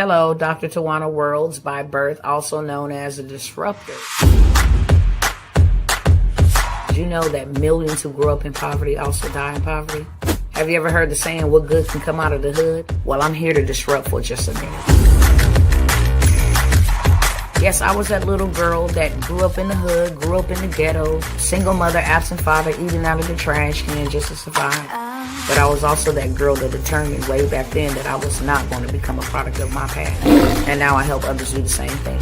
Hello, Dr. Tawana Worlds by birth, also known as a disruptor. Did you know that millions who grow up in poverty also die in poverty? Have you ever heard the saying, what good can come out of the hood? Well, I'm here to disrupt for just a minute. Yes, I was that little girl that grew up in the hood, grew up in the ghetto, single mother, absent father, eating out of the trash can just to survive. But I was also that girl that determined way back then that I was not going to become a product of my past. And now I help others do the same thing.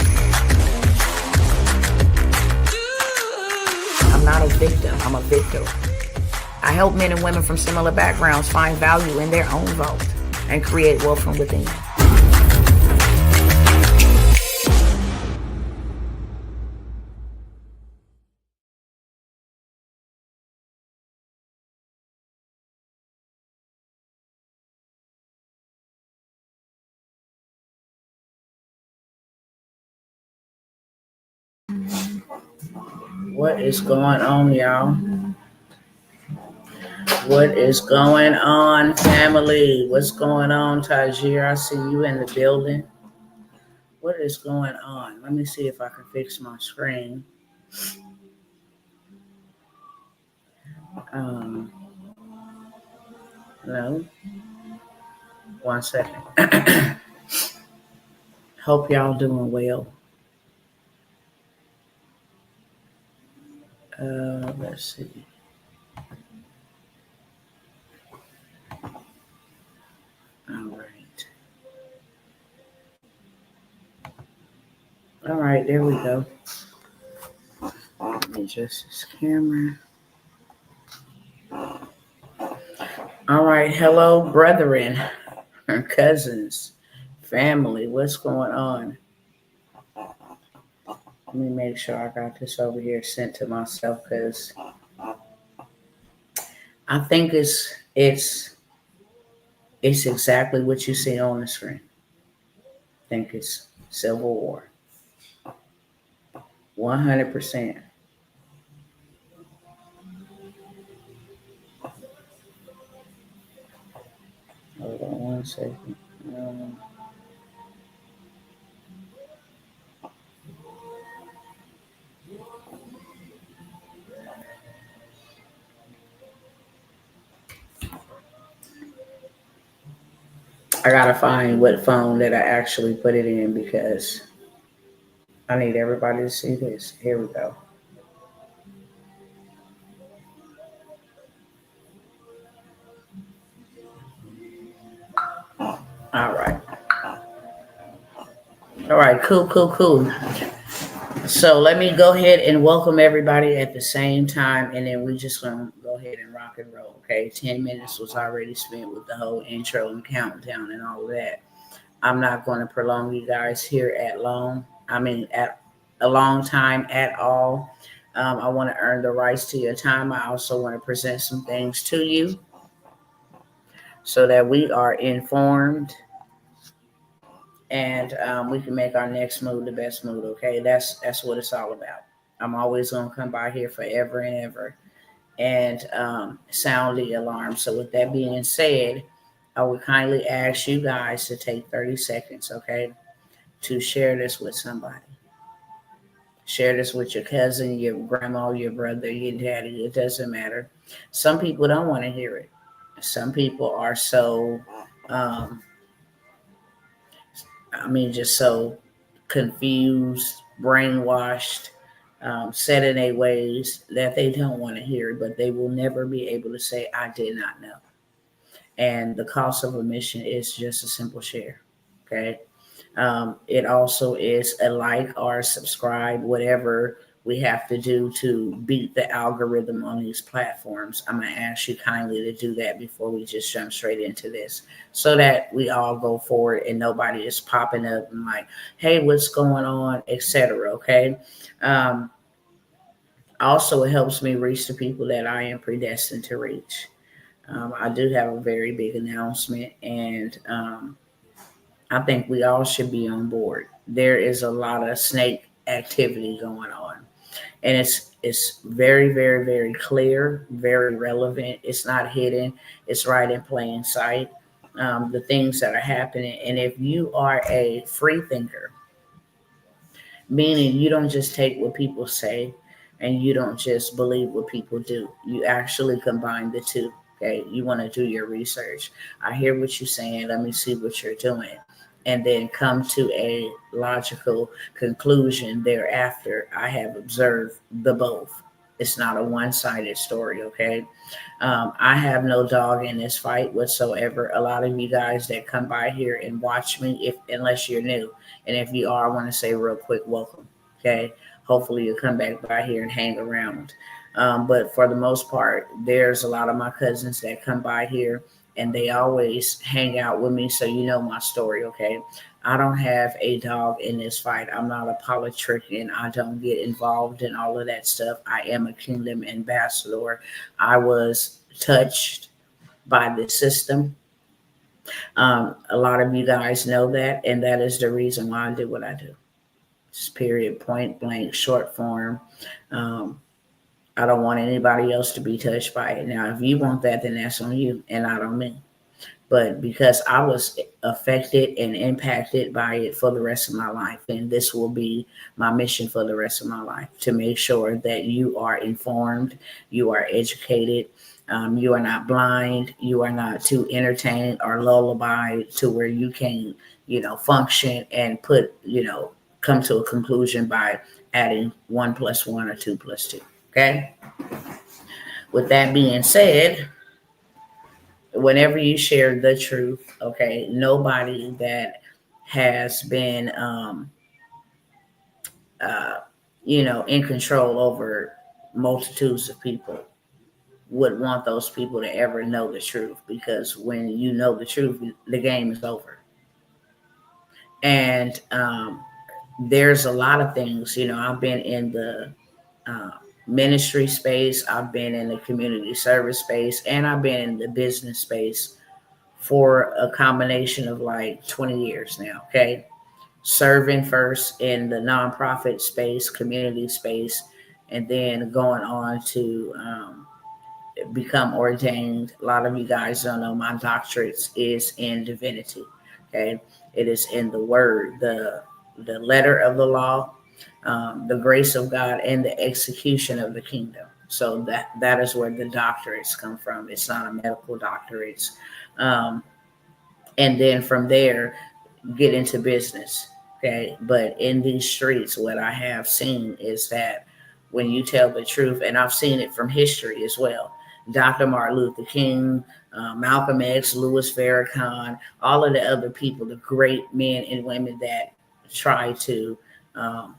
I'm not a victim, I'm a victor. I help men and women from similar backgrounds find value in their own vault and create wealth from within. What is going on, y'all? What is going on, family? What's going on, Tajir? I see you in the building. What is going on? Let me see if I can fix my screen. No. 1 second. Hope y'all doing well. Let's see. All right, there we go. Let me adjust this camera. All right, hello, brethren, cousins, family. What's going on? Let me make sure I got this over here sent to myself because I think it's exactly what you see on the screen. I think it's Civil War. 100%. Hold on 1 second. I gotta find what phone that I actually put it in because I need everybody to see this. Here we go. All right, cool. So let me go ahead and welcome everybody at the same time, and then we just gonna go ahead and rock and roll, okay? 10 minutes was already spent with the whole intro and countdown and all of that. I'm not going to prolong you guys here at a long time at all. I want to earn the rights to your time. I also want to present some things to you so that we are informed and we can make our next move the best move, okay? That's what it's all about. I'm always going to come by here forever and ever and sound the alarm. So with that being said, I would kindly ask you guys to take 30 seconds, okay, to share this with somebody. Share this with your cousin, your grandma, your brother, your daddy. It doesn't matter. Some people don't want to hear it. Some people are so, just so confused, brainwashed, set in their ways that they don't want to hear it, but they will never be able to say, I did not know. And the cost of admission is just a simple share, okay? It also is a like or subscribe, whatever we have to do to beat the algorithm on these platforms. I'm going to ask you kindly to do that before we just jump straight into this so that we all go forward and nobody is popping up and like, hey, what's going on, etc. Okay. Also, it helps me reach the people that I am predestined to reach. I do have a very big announcement, and I think we all should be on board. There is a lot of snake activity going on, and it's very, very, very clear, very relevant. It's not hidden. It's right in plain sight. the things that are happening. And if you are a free thinker, meaning you don't just take what people say and you don't just believe what people do, you actually combine the two. Okay, you want to do your research. I hear what you're saying, let me see what you're doing, and then come to a logical conclusion thereafter. I have observed the both. It's not a one-sided story. Okay, I have no dog in this fight whatsoever. A lot of you guys that come by here and watch me, if unless you're new, and if you are, I want to say real quick, welcome. Okay, hopefully you'll come back by here and hang around. But for the most part, there's a lot of my cousins that come by here and they always hang out with me. So you know my story. Okay, I don't have a dog in this fight. I'm not a politician. I don't get involved in all of that stuff. I am a kingdom ambassador. I was touched by the system. A lot of you guys know that, and that is the reason why I do what I do. Just period, point blank, short form. Um, I don't want anybody else to be touched by it. Now, if you want that, then that's on you and not on me. But because I was affected and impacted by it for the rest of my life, and this will be my mission for the rest of my life, to make sure that you are informed, you are educated, you are not blind, you are not too entertained or lullabied to where you can, function and come to a conclusion by adding 1 plus 1 or 2 plus 2. Okay. With that being said, whenever you share the truth, okay, nobody that has been, uh, in control over multitudes of people would want those people to ever know the truth, because when you know the truth, the game is over. And there's a lot of things, I've been in the uh, ministry space, I've been in the community service space, and I've been in the business space for a combination of like 20 years now. Okay. Serving first in the nonprofit space, community space, and then going on to become ordained. A lot of you guys don't know my doctorate is in divinity. Okay. It is in the word, the letter of the law, the grace of God, and the execution of the kingdom. So that is where the doctorates come from. It's not a medical doctorate. Um, and then from there get into business. Okay, but in these streets, what I have seen is that when you tell the truth, and I've seen it from history as well, Dr. Martin Luther King, Malcolm X, Louis Farrakhan, all of the other people, the great men and women that try to um,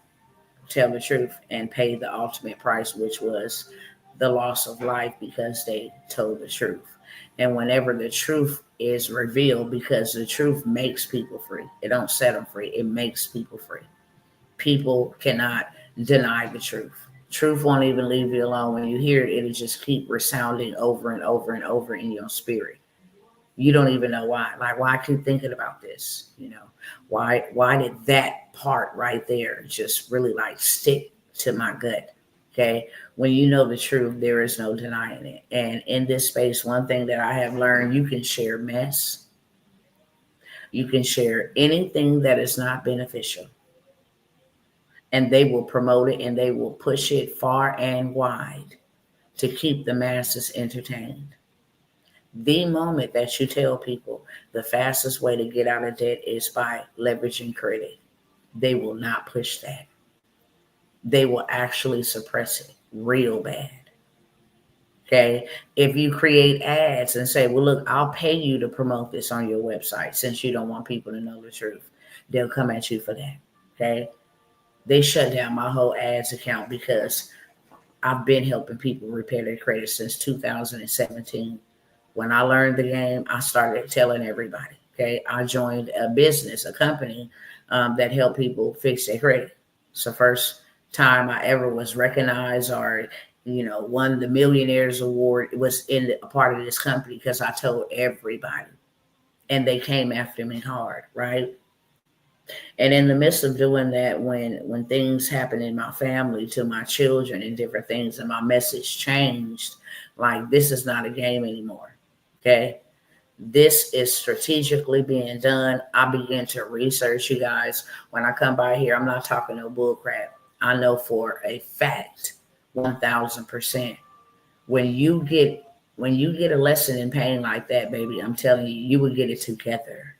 tell the truth and pay the ultimate price, which was the loss of life because they told the truth. And whenever the truth is revealed, because the truth makes people free, it don't set them free, it makes people free. People cannot deny the truth. Truth won't even leave you alone. When you hear it, it'll just keep resounding over and over and over in your spirit. You don't even know why. Like, why I keep thinking about this? Why did that part right there just really like stick to my gut? Okay. When you know the truth, there is no denying it. And in this space, one thing that I have learned, you can share mess. You can share anything that is not beneficial, and they will promote it and they will push it far and wide to keep the masses entertained. The moment that you tell people the fastest way to get out of debt is by leveraging credit, they will not push that. They will actually suppress it real bad. Okay. If you create ads and say, well, look, I'll pay you to promote this on your website since you don't want people to know the truth, they'll come at you for that. Okay. They shut down my whole ads account because I've been helping people repair their credit since 2017. When I learned the game, I started telling everybody. Okay, I joined a business, a company that helped people fix their credit. It's the first time I ever was recognized or, won the Millionaires Award. It was in a part of this company because I told everybody, and they came after me hard, right? And in the midst of doing that, when things happened in my family to my children and different things, and my message changed, like, this is not a game anymore. Okay. This is strategically being done. I begin to research, you guys. When I come by here, I'm not talking no bull crap. I know for a fact, 1000%. When you get a lesson in pain like that, baby, I'm telling you, you would get it together.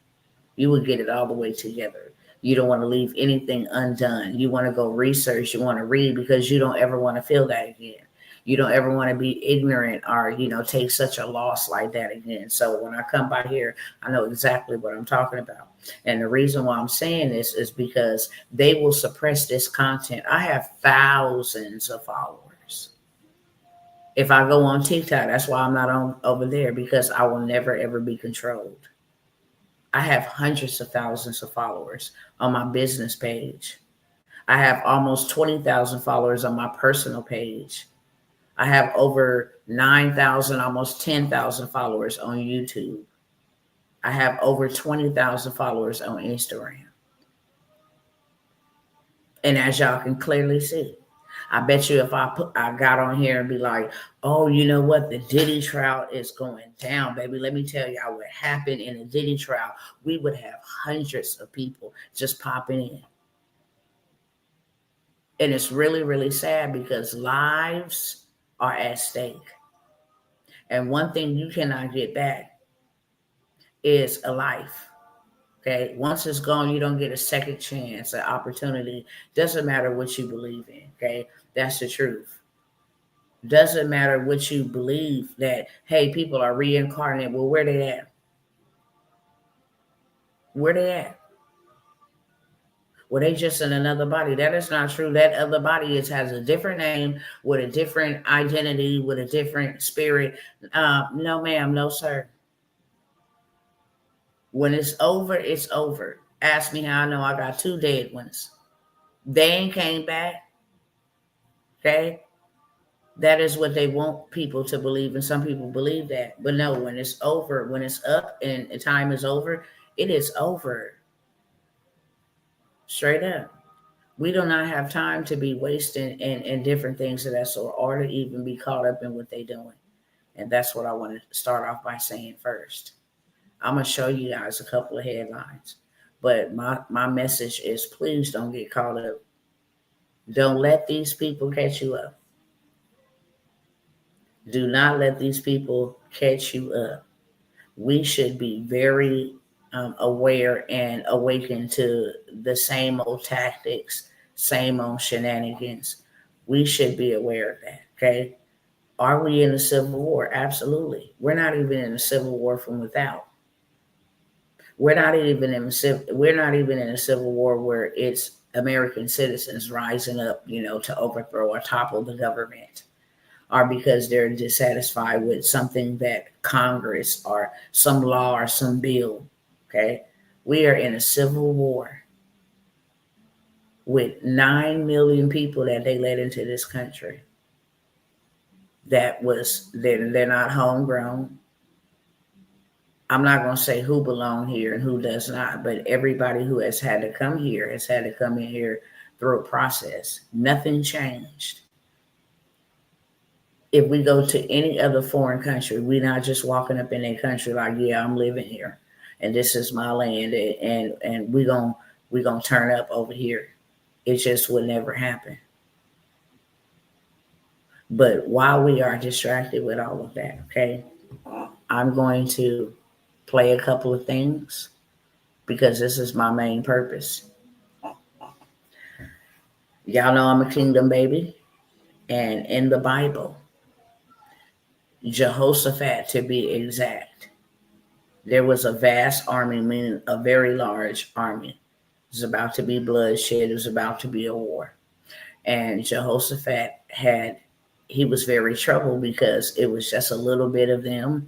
You would get it all the way together. You don't want to leave anything undone. You want to go research. You want to read because you don't ever want to feel that again. You don't ever want to be ignorant or, take such a loss like that again. So when I come by here, I know exactly what I'm talking about. And the reason why I'm saying this is because they will suppress this content. I have thousands of followers. If I go on TikTok, that's why I'm not on over there, because I will never, ever be controlled. I have hundreds of thousands of followers on my business page. I have almost 20,000 followers on my personal page. I have over 9,000, almost 10,000 followers on YouTube. I have over 20,000 followers on Instagram. And as y'all can clearly see, I bet you if I got on here and be like, oh, you know what? The Diddy trial is going down, baby. Let me tell y'all what happened in the Diddy trial. We would have hundreds of people just popping in. And it's really, really sad because lives are at stake. And one thing you cannot get back is a life. Okay. Once it's gone, you don't get a second chance, an opportunity. Doesn't matter what you believe in. Okay. That's the truth. Doesn't matter what you believe that, hey, people are reincarnated. Well, where they at? Where they at? Well, they just in another body. That is not true. That other body has a different name, with a different identity, with a different spirit. No, ma'am. No, sir. When it's over, it's over. Ask me how I know I got 2 dead ones. They ain't came back. Okay. That is what they want people to believe. And some people believe that. But no, when it's over, when it's up and time is over, it is over. Straight up. We do not have time to be wasting in different things of that sort, or to even be caught up in what they're doing. And that's what I want to start off by saying first. I'm going to show you guys a couple of headlines. But my message is, please don't get caught up. Don't let these people catch you up. Do not let these people catch you up. We should be very aware and awakened to the same old tactics, same old shenanigans. We should be aware of that, okay? Are we in a civil war? Absolutely. We're not even in a civil war from without. We're not even in a civil war where it's American citizens rising up, to overthrow or topple the government, or because they're dissatisfied with something that Congress or some law or some bill. Okay. We are in a civil war with 9 million people that they let into this country. They're not homegrown. I'm not going to say who belong here and who does not, but everybody who has had to come here has had to come in here through a process. Nothing changed. If we go to any other foreign country, we're not just walking up in a country like, yeah, I'm living here and this is my land, and we're gonna turn up over here. It just would never happen. But while we are distracted with all of that, okay, I'm going to play a couple of things because this is my main purpose. Y'all know I'm a kingdom baby. And in the Bible, Jehoshaphat, to be exact, there was a vast army, meaning a very large army. It was about to be bloodshed. It was about to be a war. And Jehoshaphat he was very troubled because it was just a little bit of them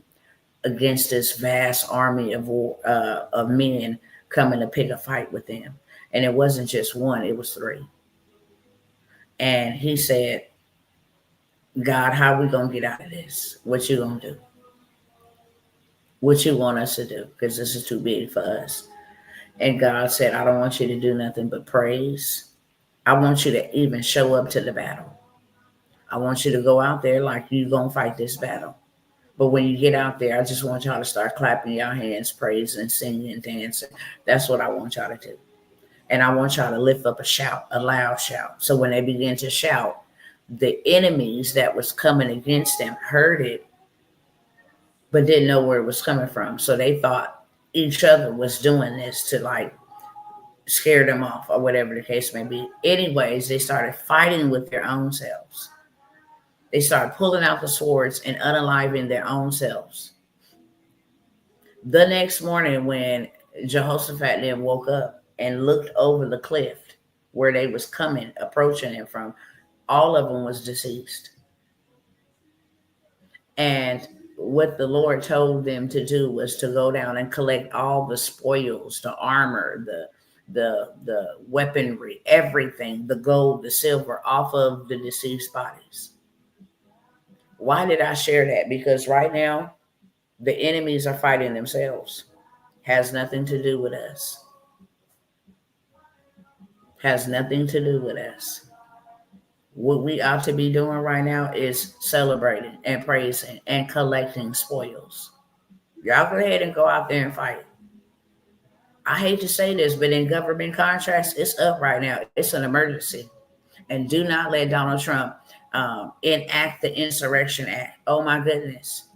against this vast army of men coming to pick a fight with them. And it wasn't just one, it was 3. And he said, God, how are we going to get out of this? What you going to do? What you want us to do? Because this is too big for us. And God said, I don't want you to do nothing but praise. I want you to even show up to the battle. I want you to go out there like you're going to fight this battle. But when you get out there, I just want y'all to start clapping your hands, praising, singing, dancing. That's what I want y'all to do. And I want y'all to lift up a shout, a loud shout. So when they begin to shout, the enemies that was coming against them heard it, but didn't know where it was coming from. So they thought each other was doing this to like scare them off or whatever the case may be. Anyways, they started fighting with their own selves. They started pulling out the swords and unaliving their own selves. The next morning when Jehoshaphat then woke up and looked over the cliff where they was coming, approaching him from, all of them was deceased. And what the Lord told them to do was to go down and collect all the spoils, the armor, the weaponry, everything, the gold, the silver off of the deceased bodies. Why did I share that? Because right now, the enemies are fighting themselves. Has nothing to do with us. Has nothing to do with us. What we ought to be doing right now is celebrating and praising and collecting spoils. Y'all go ahead and go out there and fight. I hate to say this, but in government contracts, it's up right now. It's an emergency. And do not let Donald Trump enact the Insurrection Act. Oh my goodness.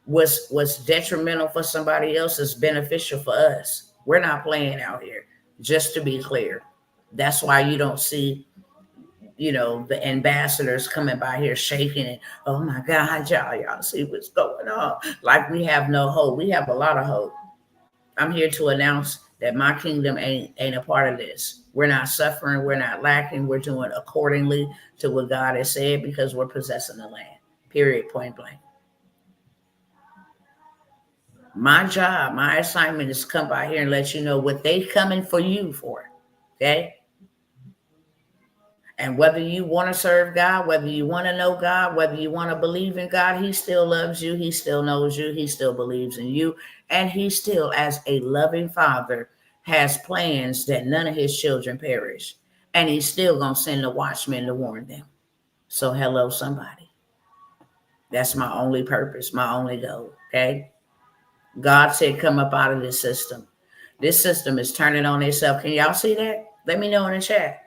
What's detrimental for somebody else is beneficial for us. We're not playing out here, just to be clear. That's why you don't see, the ambassadors coming by here shaking it. Oh my God, y'all see what's going on. Like we have no hope. We have a lot of hope. I'm here to announce that my kingdom ain't a part of this. We're not suffering. We're not lacking. We're doing accordingly to what God has said because we're possessing the land. Period. Point blank. My job, my assignment is to come by here and let you know what they coming for you for. Okay? And whether you want to serve God, whether you want to know God, whether you want to believe in God, he still loves you. He still knows you. He still believes in you. And he still, as a loving father, has plans that none of his children perish. And he's still going to send the watchmen to warn them. So hello, somebody. That's my only purpose, my only goal. Okay? God said, come up out of this system. This system is turning on itself. Can y'all see that? Let me know in the chat.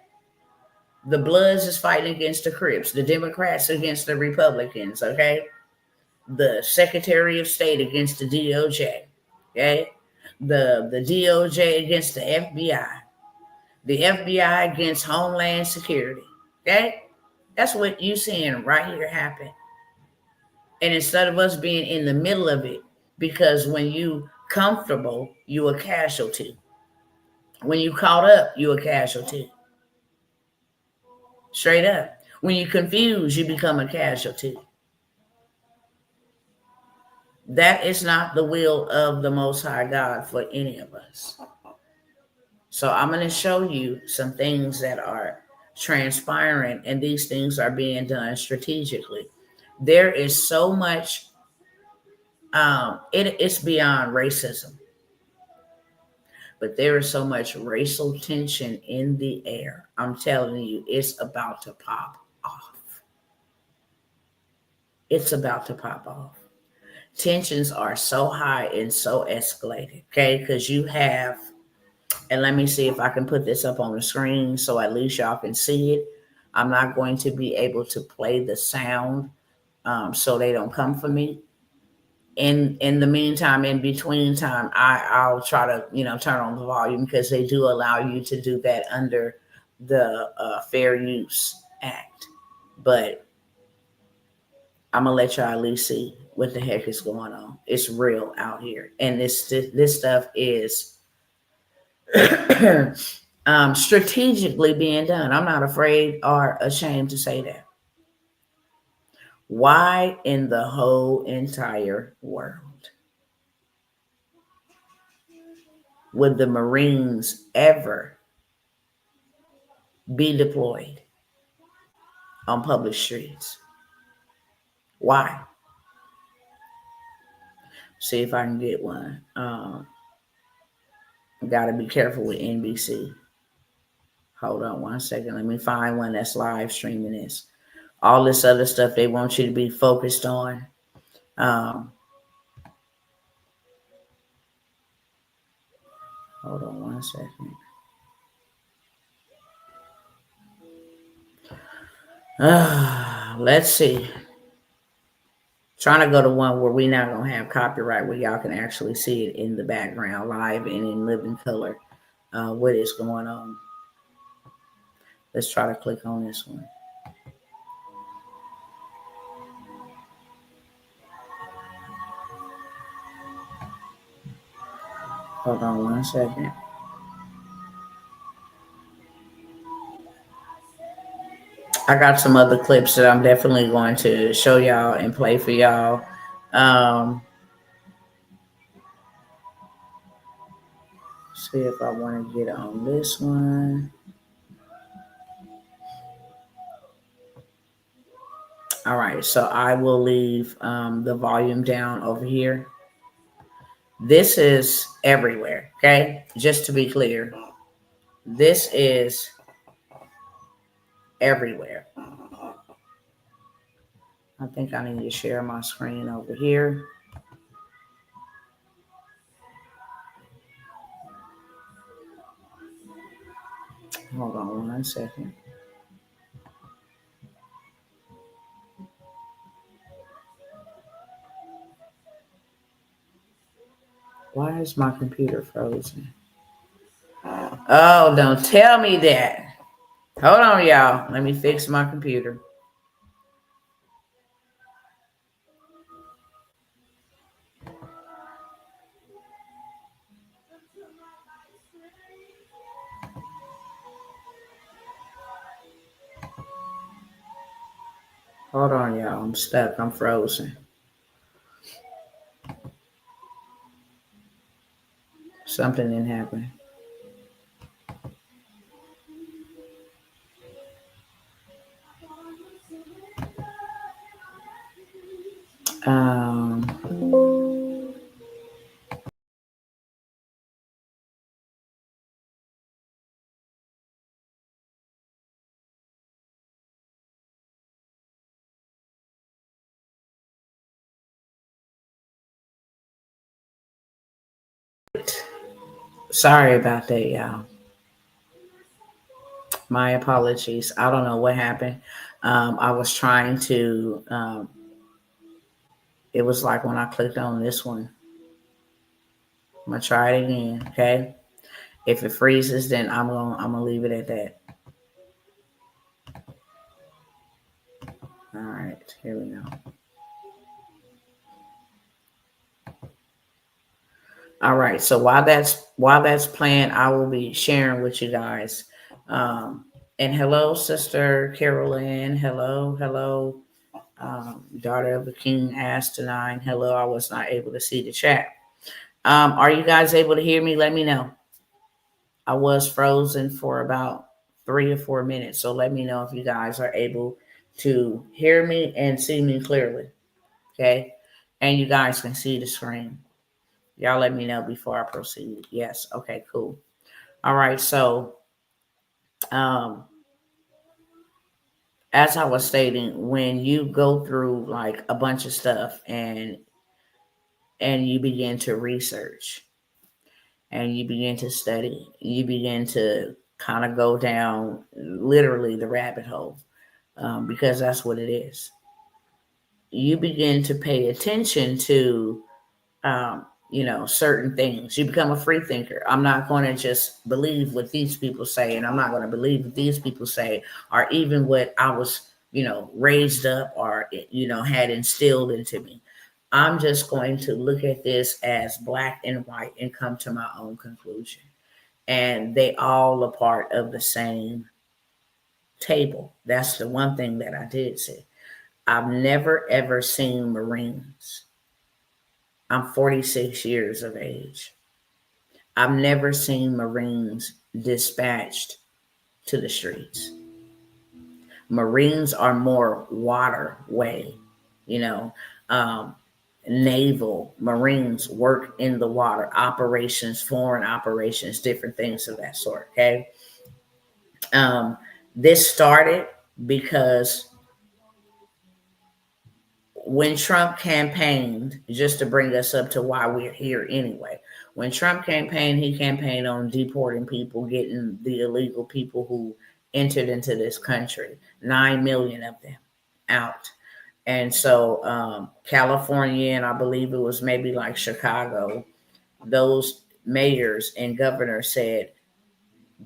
The Bloods is fighting against the Crips, the Democrats against the Republicans, okay? The Secretary of State against the DOJ, okay? The DOJ against the FBI, the FBI against Homeland Security, okay? That's what you're seeing right here happen. And instead of us being in the middle of it, because when you comfortable, you a casualty. When you caught up, you a casualty. Straight up. When you confuse, you become a casualty. That is not the will of the Most High God for any of us. So I'm going to show you some things that are transpiring, and these things are being done strategically. There is so much, it's beyond racism. But there is so much racial tension in the air. I'm telling you, it's about to pop off. It's about to pop off. Tensions are so high and so escalated, okay? Because you have, and let me see if I can put this up on the screen so at least y'all can see it. I'm not going to be able to play the sound so they don't come for me. In the meantime, in between time, I'll try to, turn on the volume because they do allow you to do that under the Fair Use Act. But I'm going to let y'all at least see what the heck is going on. It's real out here. And this stuff is strategically being done. I'm not afraid or ashamed to say that. Why in the whole entire world would the Marines ever be deployed on public streets? Why? See if I can get one. Got to be careful with NBC. Hold on one second. Let me find one that's live streaming this. All this other stuff they want you to be focused on Um, hold on one second. Let's see. Trying to go to one where we're not gonna have copyright, where y'all can actually see it in the background, live and in living color, what is going on. Let's try to click on this one. Hold on one second. I got some other clips that I'm definitely going to show y'all and play for y'all. Um, see if I want to get on this one. All right, so I will leave the volume down over here. This is everywhere, okay? Just to be clear, this is everywhere. I think I need to share my screen over here. Hold on one second. Why is my computer frozen? Oh, don't tell me that. Hold on, y'all. Let me fix my computer. Hold on, y'all. I'm stuck. I'm frozen. Something didn't happen. Um, Sorry about that, y'all. My apologies. I don't know what happened. I was trying to. It was like when I clicked on this one. I'm gonna try it again. Okay. If it freezes, then I'm gonna leave it at that. All right. Here we go. All right. So while that's playing, I will be sharing with you guys. And hello, Sister Carolyn. Hello, hello. Daughter of the King asked tonight. Hello. I was not able to see the chat. Are you guys able to hear me? Let me know. I was frozen for about 3 or 4 minutes, so let me know if you guys are able to hear me and see me clearly. Okay, and you guys can see the screen. Y'all let me know before I proceed. Yes. Okay, cool. All right. So, um, as I was stating, when you go through like a bunch of stuff and you begin to research and you begin to study, you begin to kind of go down literally the rabbit hole, because that's what it is. You begin to pay attention to certain things. You become a free thinker. I'm not going to just believe what these people say, and I'm not going to believe what these people say, or even what I was, raised up or, had instilled into me. I'm just going to look at this as black and white and come to my own conclusion. And they all are part of the same table. That's the one thing that I did say. I've never ever seen Marines. I'm 46 years of age. I've never seen Marines dispatched to the streets. Marines are more waterway, you know, um, naval. Marines work in the water, operations, foreign operations, different things of that sort. Okay. Um, this started because when Trump campaigned, just to bring us up to why we're here anyway, when Trump campaigned, he campaigned on deporting people, getting the illegal people who entered into this country, 9 million of them out. And so California, and I believe it was maybe like Chicago, those mayors and governors said,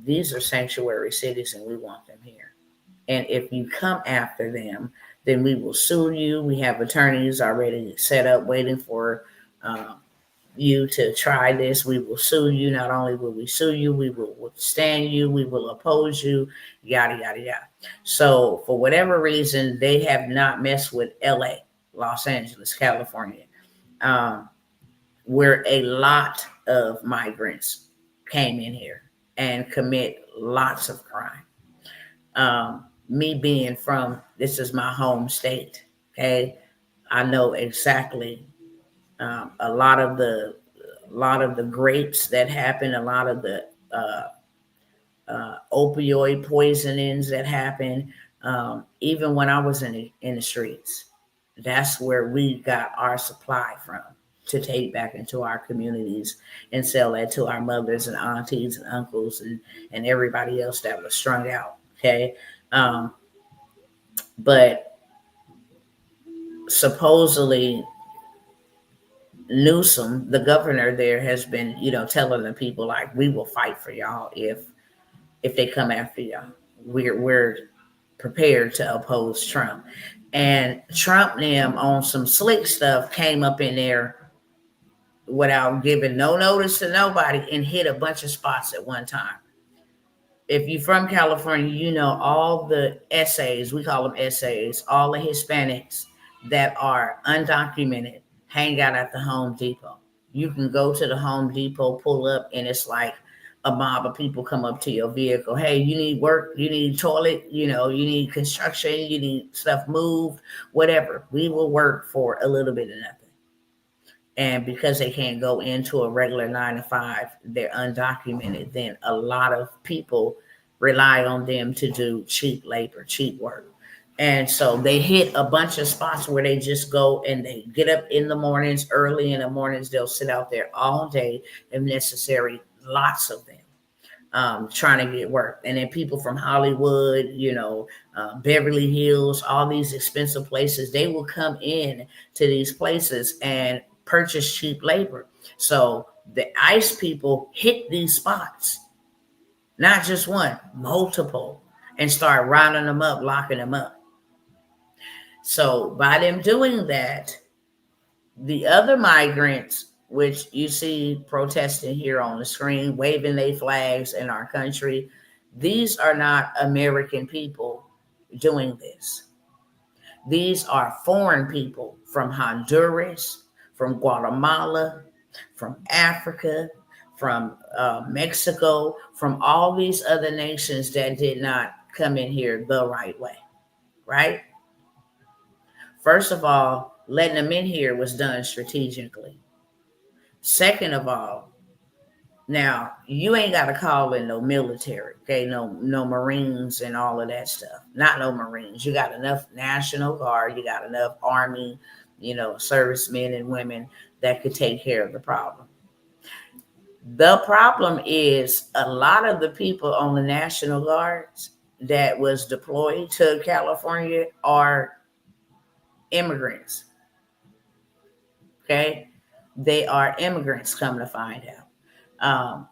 these are sanctuary cities and we want them here. And if you come after them, then we will sue you. We have attorneys already set up waiting for you to try this. We will sue you. Not only will we sue you, we will withstand you. We will oppose you, yada, yada, yada. So for whatever reason, they have not messed with LA, Los Angeles, California, where a lot of migrants came in here and commit lots of crime. Me being from, this is my home state, okay, I know exactly a lot of the grapes that happen, a lot of the opioid poisonings that happen. Even when I was in the streets, that's where we got our supply from to take back into our communities and sell that to our mothers and aunties and uncles and everybody else that was strung out. Okay. But supposedly Newsom, the governor there, has been, telling the people like, we will fight for y'all if they come after y'all. We're prepared to oppose Trump. And Trump them on some slick stuff came up in there without giving no notice to nobody and hit a bunch of spots at one time. If you're from California, you know all the essays, we call them essays, all the Hispanics that are undocumented hang out at the Home Depot. You can go to the Home Depot, pull up, and it's like a mob of people come up to your vehicle. Hey, you need work, you need toilet, you need construction, you need stuff moved, whatever. We will work for a little bit of nothing. And because they can't go into a regular 9 to 5, they're undocumented, then a lot of people rely on them to do cheap labor, cheap work. And so they hit a bunch of spots where they just go and they get up in the mornings, early in the mornings, they'll sit out there all day if necessary, lots of them, trying to get work. And then people from Hollywood, Beverly Hills, all these expensive places, they will come in to these places and purchase cheap labor. So the ICE people hit these spots, not just one, multiple, and start rounding them up, locking them up. So by them doing that, the other migrants, which you see protesting here on the screen, waving their flags in our country, these are not American people doing this. These are foreign people from Honduras, from Guatemala, from Africa, from Mexico, from all these other nations that did not come in here the right way, right? First of all, letting them in here was done strategically. Second of all, now you ain't got to call in no military, okay? No Marines and all of that stuff. Not no Marines. You got enough National Guard. You got enough Army, servicemen and women that could take care of the problem. The problem is a lot of the people on the National Guards that was deployed to California are immigrants. Okay? They are immigrants, come to find out.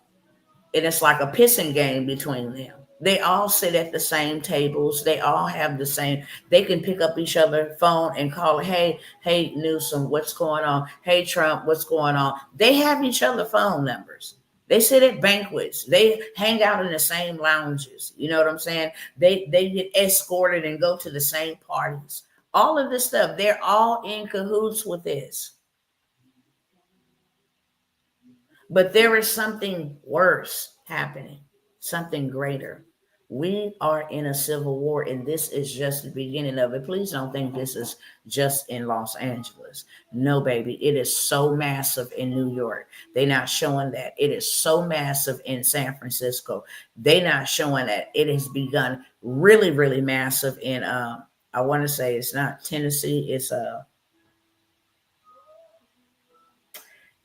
And it's like a pissing game between them. They all sit at the same tables. They all have the same, they can pick up each other's phone and call, hey, Newsom, what's going on? Hey, Trump, what's going on? They have each other's phone numbers. They sit at banquets. They hang out in the same lounges. You know what I'm saying? They get escorted and go to the same parties. All of this stuff, they're all in cahoots with this. But there is something worse happening, something greater. We are in a civil war, and this is just the beginning of it. Please don't think this is just in Los Angeles. No, baby, it is so massive in New York. They're not showing that. It is so massive in San Francisco. They're not showing that. It has begun really, really massive in, I want to say it's not Tennessee, it's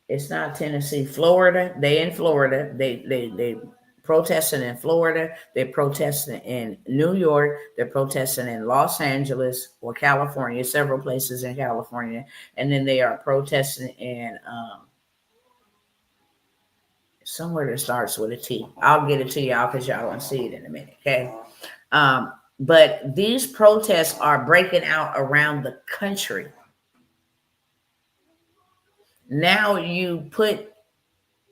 It's not Tennessee, Florida. They in Florida. They protesting in Florida. They're protesting in New York. They're protesting in Los Angeles or California, several places in California, and then they are protesting in somewhere that starts with a T. I'll get it to y'all because y'all gonna see it in a minute. Okay. But these protests are breaking out around the country. Now you put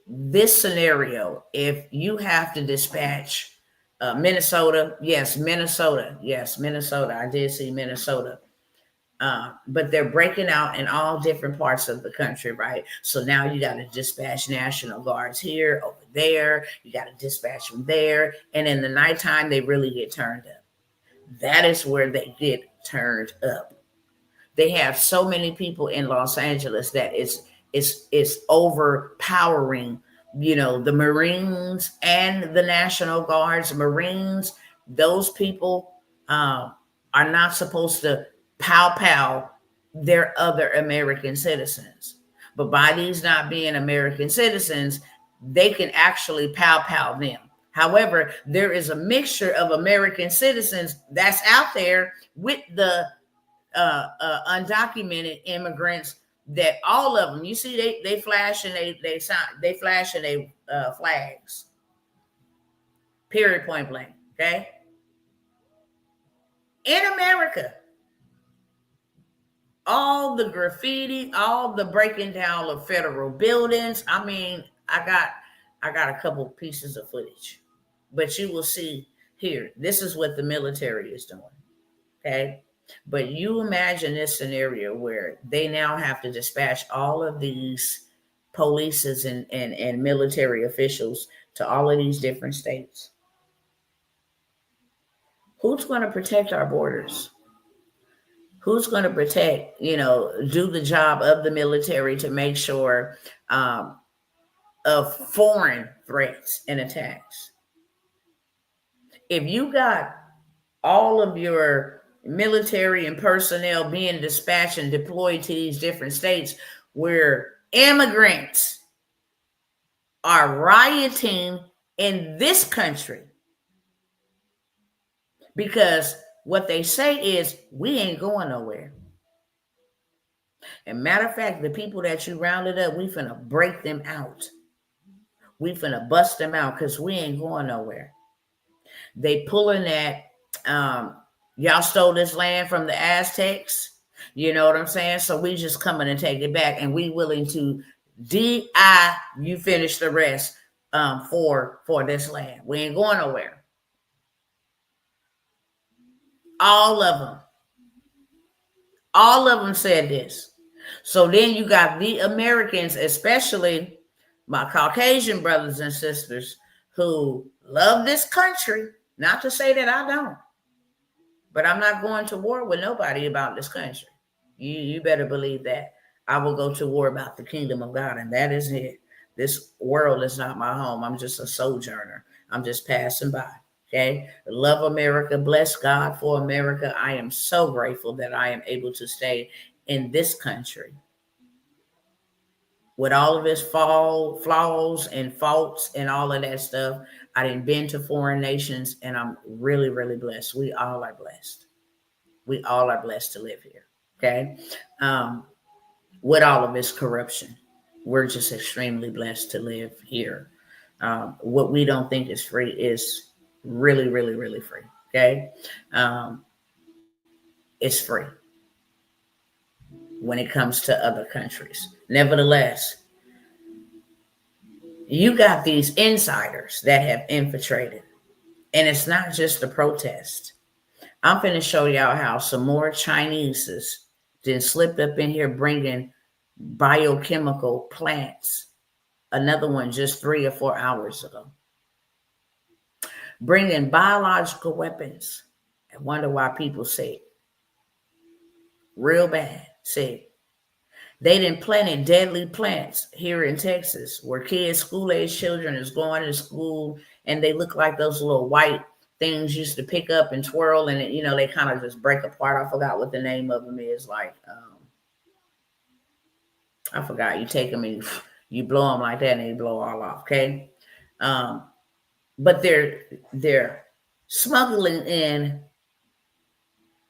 this scenario, if you have to dispatch Minnesota, yes, Minnesota, I did see Minnesota. But they're breaking out in all different parts of the country, right? So now you got to dispatch National Guards here, over there. You got to dispatch them there. And in the nighttime, they really get turned up. That is where they get turned up. They have so many people in Los Angeles that it's overpowering. The Marines and the National Guards. Marines, those people are not supposed to pow their other American citizens, but by these not being American citizens, they can actually pow them. However, there is a mixture of American citizens that's out there with the undocumented immigrants, that all of them, you see, they flash and they flash and they flags. Period, point blank. Okay. In America, all the graffiti, all the breaking down of federal buildings. I mean, I got a couple pieces of footage, but you will see here. This is what the military is doing. Okay. But you imagine this scenario where they now have to dispatch all of these polices and military officials to all of these different states. Who's going to protect our borders? Who's going to protect, do the job of the military to make sure of foreign threats and attacks? If you got all of your military and personnel being dispatched and deployed to these different states where immigrants are rioting in this country, because what they say is, we ain't going nowhere. And matter of fact, the people that you rounded up, we finna break them out. We finna bust them out because we ain't going nowhere. They pulling that, y'all stole this land from the Aztecs. You know what I'm saying? So we just coming and take it back, and we willing to you finish the rest for this land. We ain't going nowhere. All of them said this. So then you got the Americans, especially my Caucasian brothers and sisters, who love this country. Not to say that I don't, but I'm not going to war with nobody about this country. You better believe that. I will go to war about the kingdom of God, and that is it. This world is not my home. I'm just a sojourner. I'm just passing by. Okay. Love America. Bless God for America. I am so grateful that I am able to stay in this country with all of its flaws and faults and all of that stuff. I didn't been to foreign nations, and I'm really, really blessed. We all are blessed. We all are blessed to live here. Okay. With all of its corruption, we're just extremely blessed to live here. What we don't think is free is really, really, really free. Okay. It's free when it comes to other countries. Nevertheless, you got these insiders that have infiltrated, and it's not just a protest. I'm going to show y'all how some more Chineses then slipped up in here bringing biochemical plants. Another one just 3 or 4 hours ago. Bringing biological weapons. I wonder why people say real bad. Say they done planted deadly plants here in Texas where kids, school-age children is going to school, and they look like those little white things used to pick up and twirl, and they kind of just break apart. I forgot what the name of them is. Like, I forgot. You take them and You blow them like that and they blow all off, okay? But they're smuggling in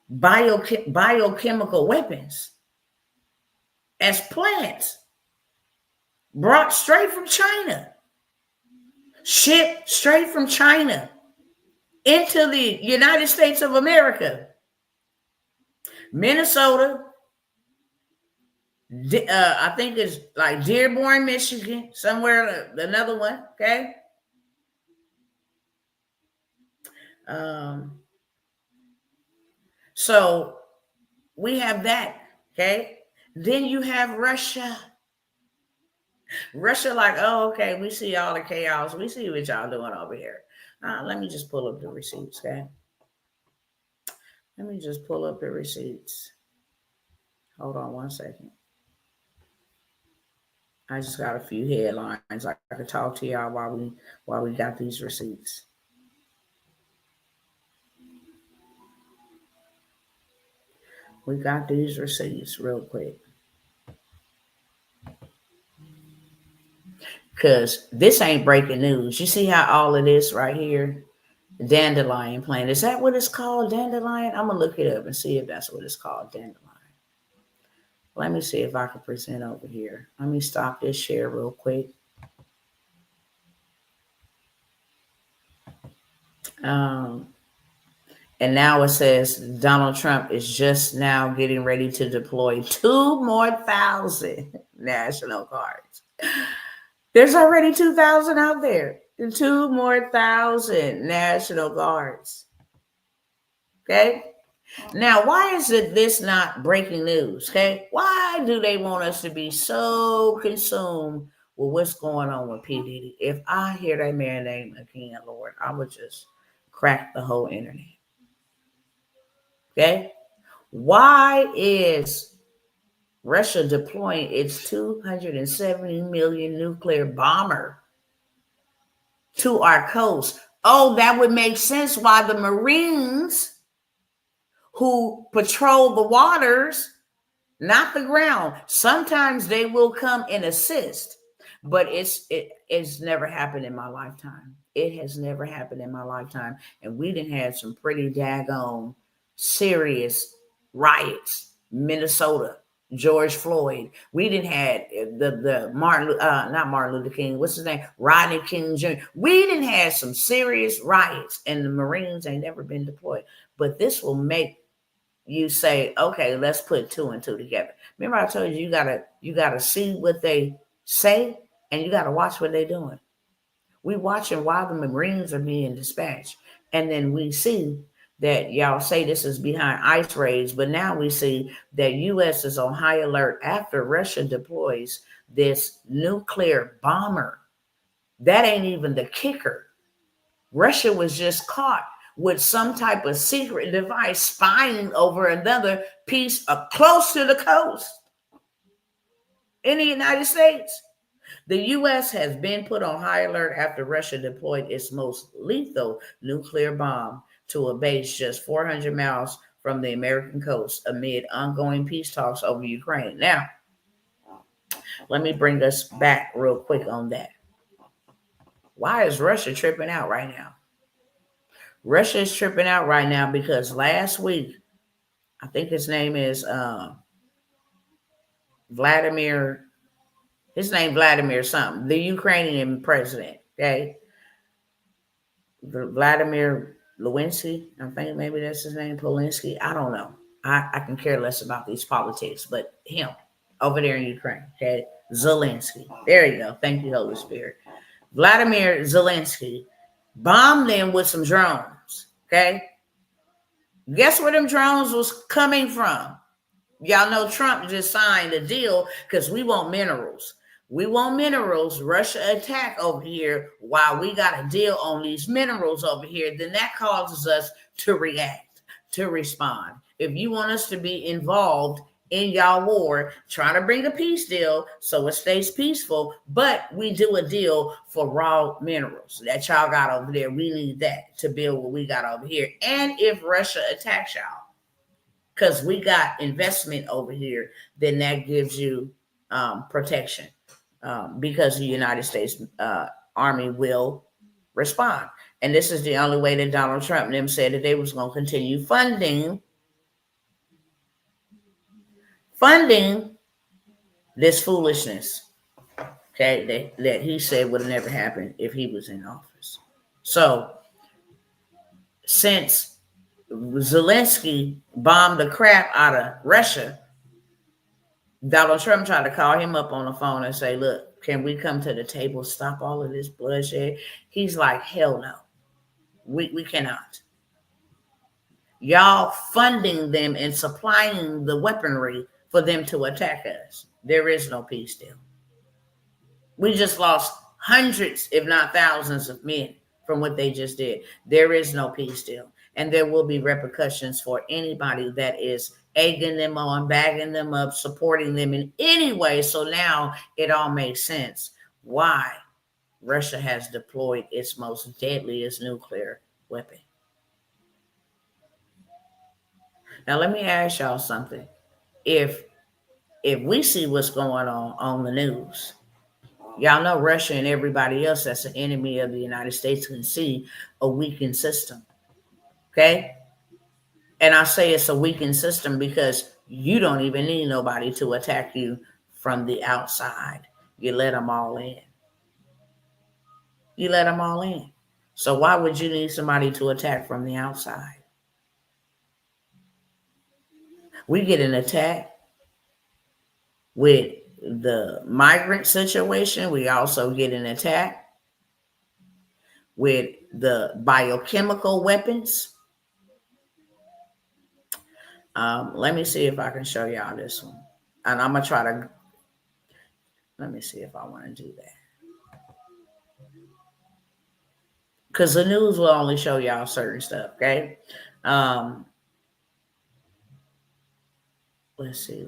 biochemical weapons as plants brought straight from China, shipped straight from China into the United States of America, Minnesota. I think it's like Dearborn, Michigan, somewhere, another one, okay? So we have that, okay? Then you have Russia. Russia, like, oh, okay, we see all the chaos. We see what y'all doing over here. Let me just pull up the receipts, okay? Let me just pull up the receipts. Hold on one second. I just got a few headlines. I could talk to y'all while we got these receipts. We got these receipts real quick. Because this ain't breaking news. You see how all of this right here, dandelion plant, is that what it's called, dandelion? I'm going to look it up and see if that's what it's called, dandelion. Let me see if I can present over here. Let me stop this share real quick. And now it says Donald Trump is just now getting ready to deploy 2,000 National Guards. There's already 2,000 out there. 2,000 National Guards. Okay? Now, why is this not breaking news? Okay? Why do they want us to be so consumed with what's going on with P. Diddy? If I hear that man name again, Lord, I would just crack the whole internet. Okay? Why is Russia deploying its 270 million nuclear bomber to our coast? Oh, that would make sense why the Marines who patrol the waters, not the ground, sometimes they will come and assist, but it's never happened in my lifetime. It has never happened in my lifetime. And we done had some pretty daggone serious riots. Minnesota, George Floyd. We didn't had the not Martin Luther King, what's his name? Rodney King Jr. We didn't have some serious riots, and the Marines ain't never been deployed. But this will make you say, okay, let's put 2 and 2 together. Remember I told you, you gotta see what they say and you gotta watch what they're doing. We watching while the Marines are being dispatched. And then we see that y'all say this is behind ice raids, but now we see that U.S. is on high alert after Russia deploys this nuclear bomber. That ain't even the kicker. Russia was just caught with some type of secret device spying over another piece of close to the coast in the United States. The U.S. has been put on high alert after Russia deployed its most lethal nuclear bomb to a base just 400 miles from the American coast amid ongoing peace talks over Ukraine. Now, let me bring us back real quick on that. Why is Russia tripping out right now? Russia is tripping out right now because last week, I think his name is Vladimir something, the Ukrainian president, okay? Vladimir Lewinsky, I think maybe that's his name, Polinsky. I don't know. I can care less about these politics, but him over there in Ukraine, okay? Zelensky. There you go. Thank you, Holy Spirit. Vladimir Zelensky bombed them with some drones, okay? Guess where them drones was coming from? Y'all know Trump just signed a deal because we want minerals. We want minerals. Russia attack over here while we got a deal on these minerals over here. Then that causes us to react, to respond. If you want us to be involved in y'all war, trying to bring a peace deal so it stays peaceful, but we do a deal for raw minerals that y'all got over there. We need that to build what we got over here. And if Russia attacks y'all, because we got investment over here, then that gives you protection. because the United States Army will respond. And this is the only way that Donald Trump and them said that they was going to continue funding this foolishness, okay, that he said would have never happened if he was in office. So since Zelensky bombed the crap out of Russia, Donald Trump tried to call him up on the phone and say, look, can we come to the table, stop all of this bloodshed? He's like, hell no, we cannot. Y'all funding them and supplying the weaponry for them to attack us. There is no peace deal. We just lost hundreds, if not thousands of men from what they just did. There is no peace deal. And there will be repercussions for anybody that is egging them on, bagging them up, supporting them in any way. So now it all makes sense why Russia has deployed its most deadliest nuclear weapon. Now, let me ask y'all something. If we see what's going on the news, y'all know Russia and everybody else that's an enemy of the United States can see a weakened system. Okay? And I say it's a weakened system because you don't even need nobody to attack you from the outside. You let them all in. You let them all in. So why would you need somebody to attack from the outside? We get an attack with the migrant situation. We also get an attack with the biochemical weapons. Let me see if I can show y'all this one. And I'm going to try to, let me see if I want to do that. Because the news will only show y'all certain stuff, okay? Let's see.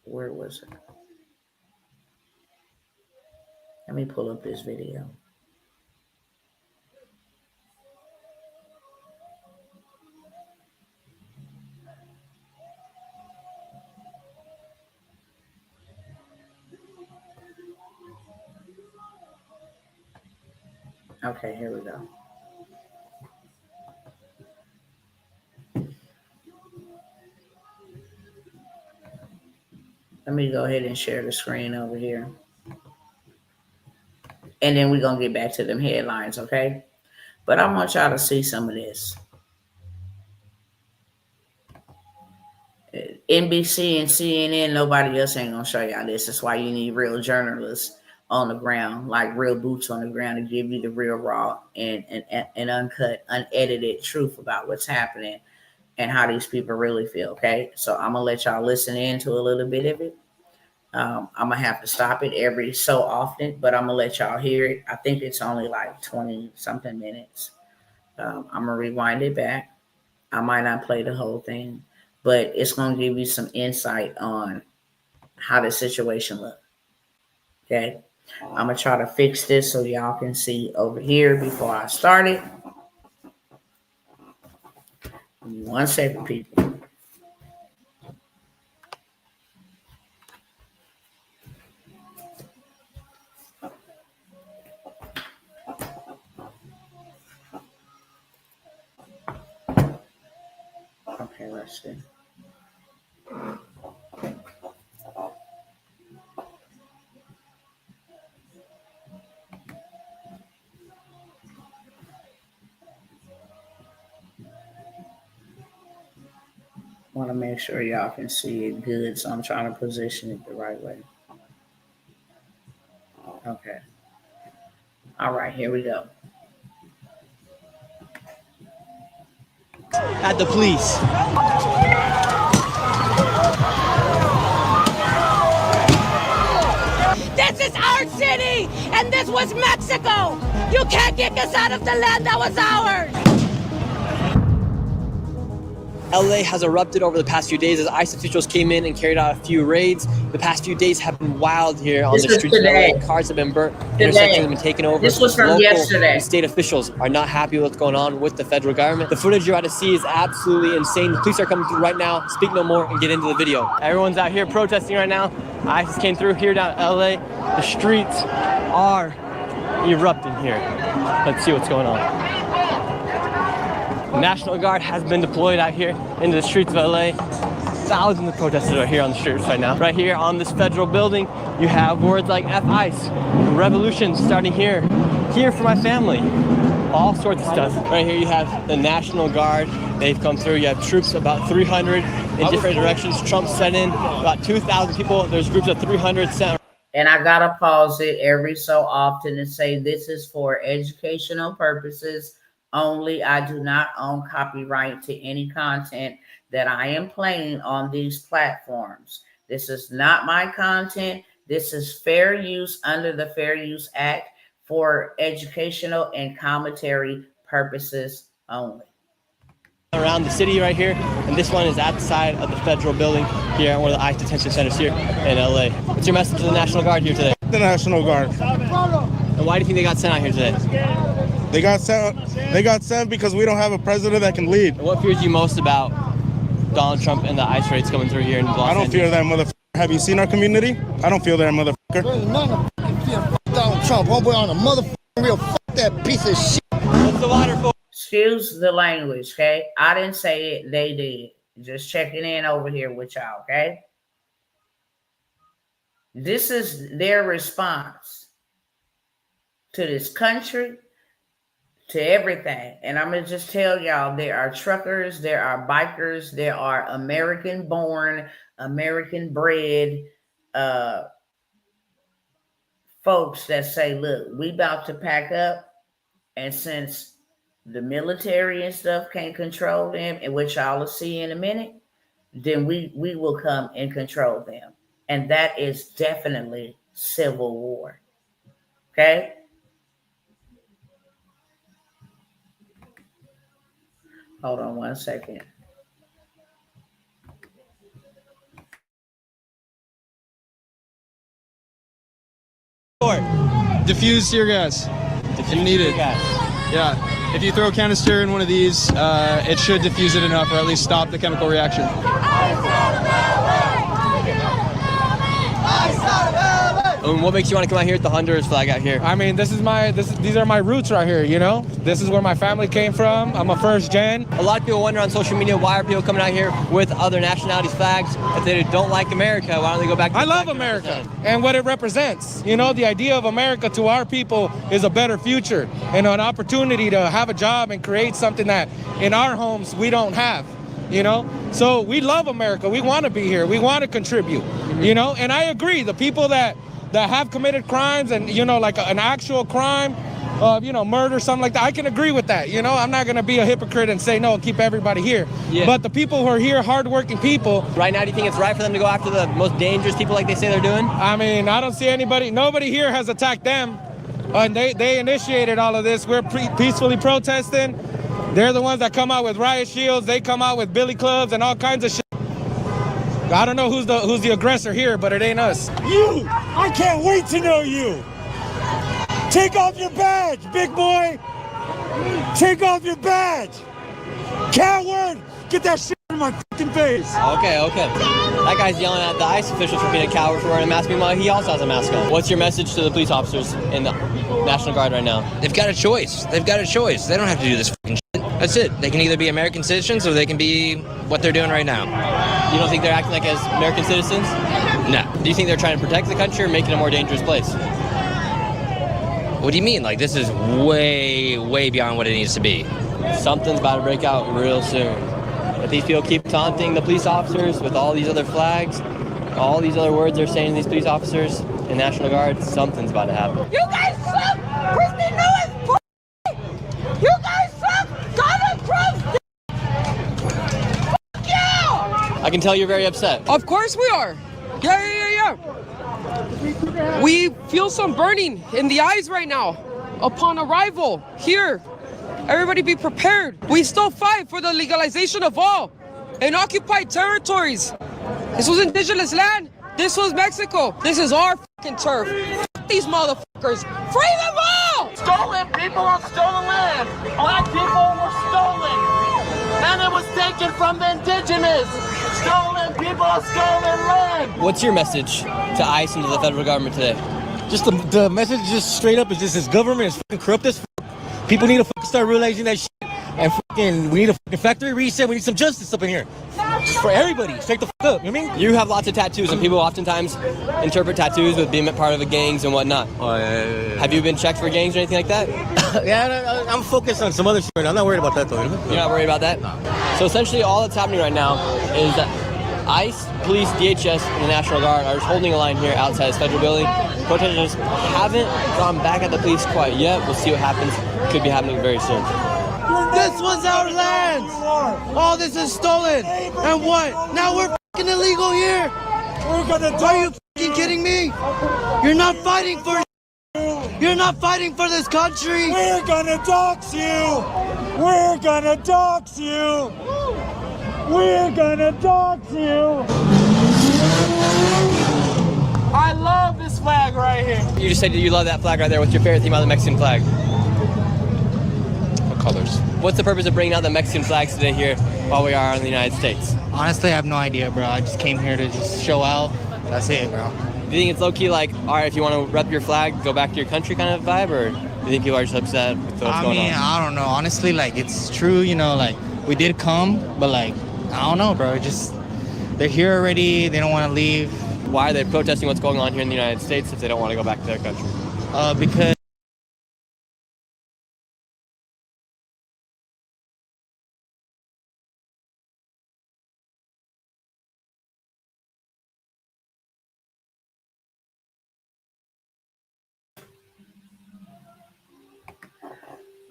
Where was it? Let me pull up this video. Okay, here we go. Let me go ahead and share the screen over here. And then we're going to get back to them headlines, okay? But I want y'all to see some of this. NBC and CNN, nobody else ain't going to show y'all this. That's why you need real journalists on the ground, like real boots on the ground, to give you the real raw and uncut, unedited truth about what's happening and how these people really feel, okay? So I'm going to let y'all listen in to a little bit of it. I'm going to have to stop it every so often, but I'm going to let y'all hear it. I think it's only like 20-something minutes. I'm going to rewind it back. I might not play the whole thing, but it's going to give you some insight on how the situation looks, okay? I'm going to try to fix this so y'all can see over here before I start it. Give me 1 second, people. Okay, let's see. Want to make sure y'all can see it good, so I'm trying to position it the right way. Okay. All right, here we go. At the police. This is our city, and this was Mexico. You can't kick us out of the land that was ours. LA has erupted over the past few days as ICE officials came in and carried out a few raids. The past few days have been wild here on the streets of LA. Cars have been burnt, intersections have been taken over. This was from yesterday. And state officials are not happy with what's going on with the federal government. The footage you're about to see is absolutely insane. The police are coming through right now. Speak no more and get into the video. Everyone's out here protesting right now. ISIS came through here down in LA. The streets are erupting here. Let's see what's going on. The National Guard has been deployed out here into the streets of LA. Thousands of protesters are here on the streets right now. Right here on this federal building, you have words like F-ICE, revolution starting here, here for my family, all sorts of stuff. Right here you have the National Guard. They've come through. You have troops, about 300 in different directions. Trump sent in about 2,000 people. There's groups of 300 sent. And I gotta pause it every so often and say this is for educational purposes only. I do not own copyright to any content that I am playing on these platforms. This is not my content. This is fair use under the Fair Use Act for educational and commentary purposes only. Around the city right here, and this one is at the side of the federal building here at one of the ICE detention centers here in LA. What's your message to the National Guard here today? The National Guard. And why do you think they got sent out here today? They got sent because we don't have a president that can lead. And what fears you most about Donald Trump and the ICE raids coming through here in Los Angeles? I don't fear that motherfucker. Have you seen our community? I don't feel that motherfucker. Donald Trump, homeboy on a motherfucking real that piece of shit. What's the water for? Excuse the language, okay? I didn't say it, they did. Just checking in over here with y'all, okay? This is their response to this country, to everything. And I'm going to just tell y'all, there are truckers, there are bikers, there are American-born, American-bred folks that say, look, we about to pack up, and since the military and stuff can't control them, and which y'all will see in a minute, then we will come and control them. And that is definitely civil war. Okay? Hold on one second. Diffuse tear gas if needed. Yeah, if you throw a canister in one of these, it should diffuse it enough, or at least stop the chemical reaction. And what makes you want to come out here with the Honduras flag out here? I mean, these are my roots right here, you know? This is where my family came from. I'm a first gen. A lot of people wonder on social media, why are people coming out here with other nationalities' flags? If they don't like America, why don't they go back to I love America and what it represents. You know, the idea of America to our people is a better future and an opportunity to have a job and create something that in our homes we don't have. You know, so we love America. We want to be here. We want to contribute, you know, and I agree. The people that have committed crimes and, you know, like an actual crime of, you know, murder, something like that, I can agree with that. You know, I'm not going to be a hypocrite and say, no, keep everybody here. Yeah. But the people who are here, hardworking people. Right now, do you think it's right for them to go after the most dangerous people like they say they're doing? I mean, I don't see nobody here has attacked them. And they initiated all of this. We're peacefully protesting. They're the ones that come out with riot shields. They come out with billy clubs and all kinds of shit. I don't know who's the aggressor here, but it ain't us. You! I can't wait to know you! Take off your badge, big boy! Take off your badge! Coward! Get that shit in my fucking face! Okay. That guy's yelling at the ICE officials for being a coward for wearing a mask. Meanwhile, he also has a mask on. What's your message to the police officers in the National Guard right now? They've got a choice. They don't have to do this fucking shit. That's it. They can either be American citizens or they can be what they're doing right now. You don't think they're acting like as American citizens? No. Do you think they're trying to protect the country or make it a more dangerous place? What do you mean? Like, this is way, way beyond what it needs to be. Something's about to break out real soon. If these people keep taunting the police officers with all these other flags, all these other words they're saying to these police officers and National Guard, something's about to happen. You guys suck! Christy Lewis, you guys suck! Donald Trump! Fuck you! I can tell you're very upset. Of course we are. Yeah. We feel some burning in the eyes right now upon arrival here. Everybody be prepared. We still fight for the legalization of all in occupied territories. This was indigenous land. This was Mexico. This is our fucking turf. F these motherfuckers. Free them all! Stolen people on stolen land. Black people were stolen. And it was taken from the indigenous. stolen people of stolen land. What's your message to ICE and to the federal government today? Just the message, just straight up, is just this government is fucking corrupt as fuck. People need to fucking start realizing that shit. And fucking, we need a fucking factory reset. We need some justice up in here. Just for everybody. Straight the fuck up. You know what I mean? You have lots of tattoos, and people oftentimes interpret tattoos with being part of a gangs and whatnot. Oh, yeah. Have you been checked for gangs or anything like that? Yeah, I'm focused on some other shit. I'm not worried about that, though. You're not worried about that? No. So essentially all that's happening right now is that ICE, police, DHS, and the National Guard are just holding a line here outside this federal building. Protesters haven't gone back at the police quite yet. We'll see what happens. Could be happening very soon. This was our land. All this is stolen. And what? Now we're fucking illegal here. Are you fucking kidding me? You're not fighting for. You're not fighting for this country. We're gonna dox you. We're gonna dox you. We're gonna dox you. I love this flag right here. You just said you love that flag right there. What's your favorite thing about the Mexican flag? What colors? What's the purpose of bringing out the Mexican flags today here while we are in the United States? Honestly, I have no idea, bro. I just came here to just show out. That's it, bro. Do you think it's low-key like, all right, if you want to rep your flag, go back to your country kind of vibe, or do you think people are just upset with what's going on? I don't know. Honestly, like, it's true, you know, like, we did come, but, like, I don't know, bro. Just, they're here already. They don't want to leave. Why are they protesting what's going on here in the United States if they don't want to go back to their country? Because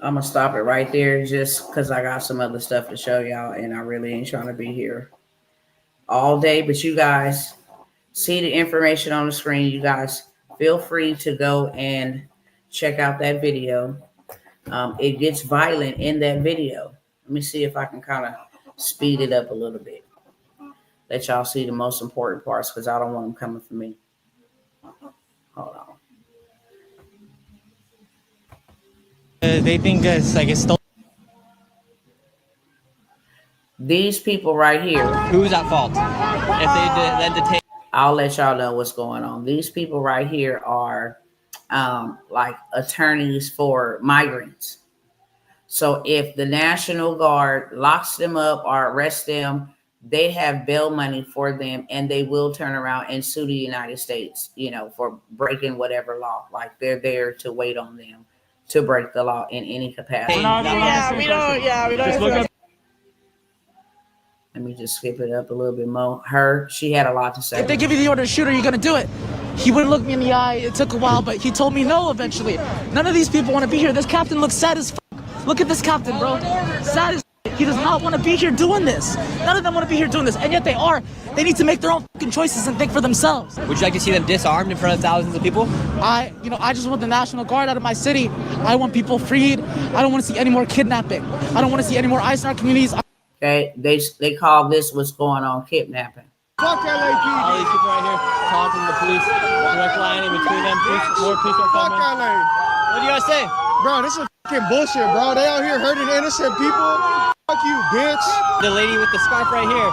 I'm gonna stop it right there just because I got some other stuff to show y'all, and I really ain't trying to be here all day. But you guys see the information on the screen. You guys feel free to go and check out that video. It gets violent in that video. Let me see if I can kind of speed it up a little bit. Let y'all see the most important parts because I don't want them coming for me. Hold on. they think it's like it's stolen. These people right here. Who's at fault? If they then detain. I'll let y'all know what's going on. These people right here are like attorneys for migrants. So if the National Guard locks them up or arrests them, they have bail money for them, and they will turn around and sue the United States, you know, for breaking whatever law. Like they're there to wait on them to break the law in any capacity. We don't. Let me just skip it up a little bit more. She had a lot to say. If they give you the order to shoot her, you're gonna do it. He wouldn't look me in the eye. It took a while, but he told me no eventually. None of these people want to be here. This captain looks sad as f***. Look at this captain, bro. Sad as f***. He does not want to be here doing this. None of them want to be here doing this, and yet they are. They need to make their own fucking choices and think for themselves. Would you like to see them disarmed in front of thousands of people? I just want the National Guard out of my city. I want people freed. I don't want to see any more kidnapping. I don't want to see any more ICE in our communities. Okay, they call this what's going on kidnapping. Fuck LAPD. All these people right here talking to the police, direct line in between them. More police are Fuck coming. LA. What do you guys say? Bro, this is fucking bullshit, bro. They out here hurting innocent people. Fuck you, bitch. The lady with the scarf right here,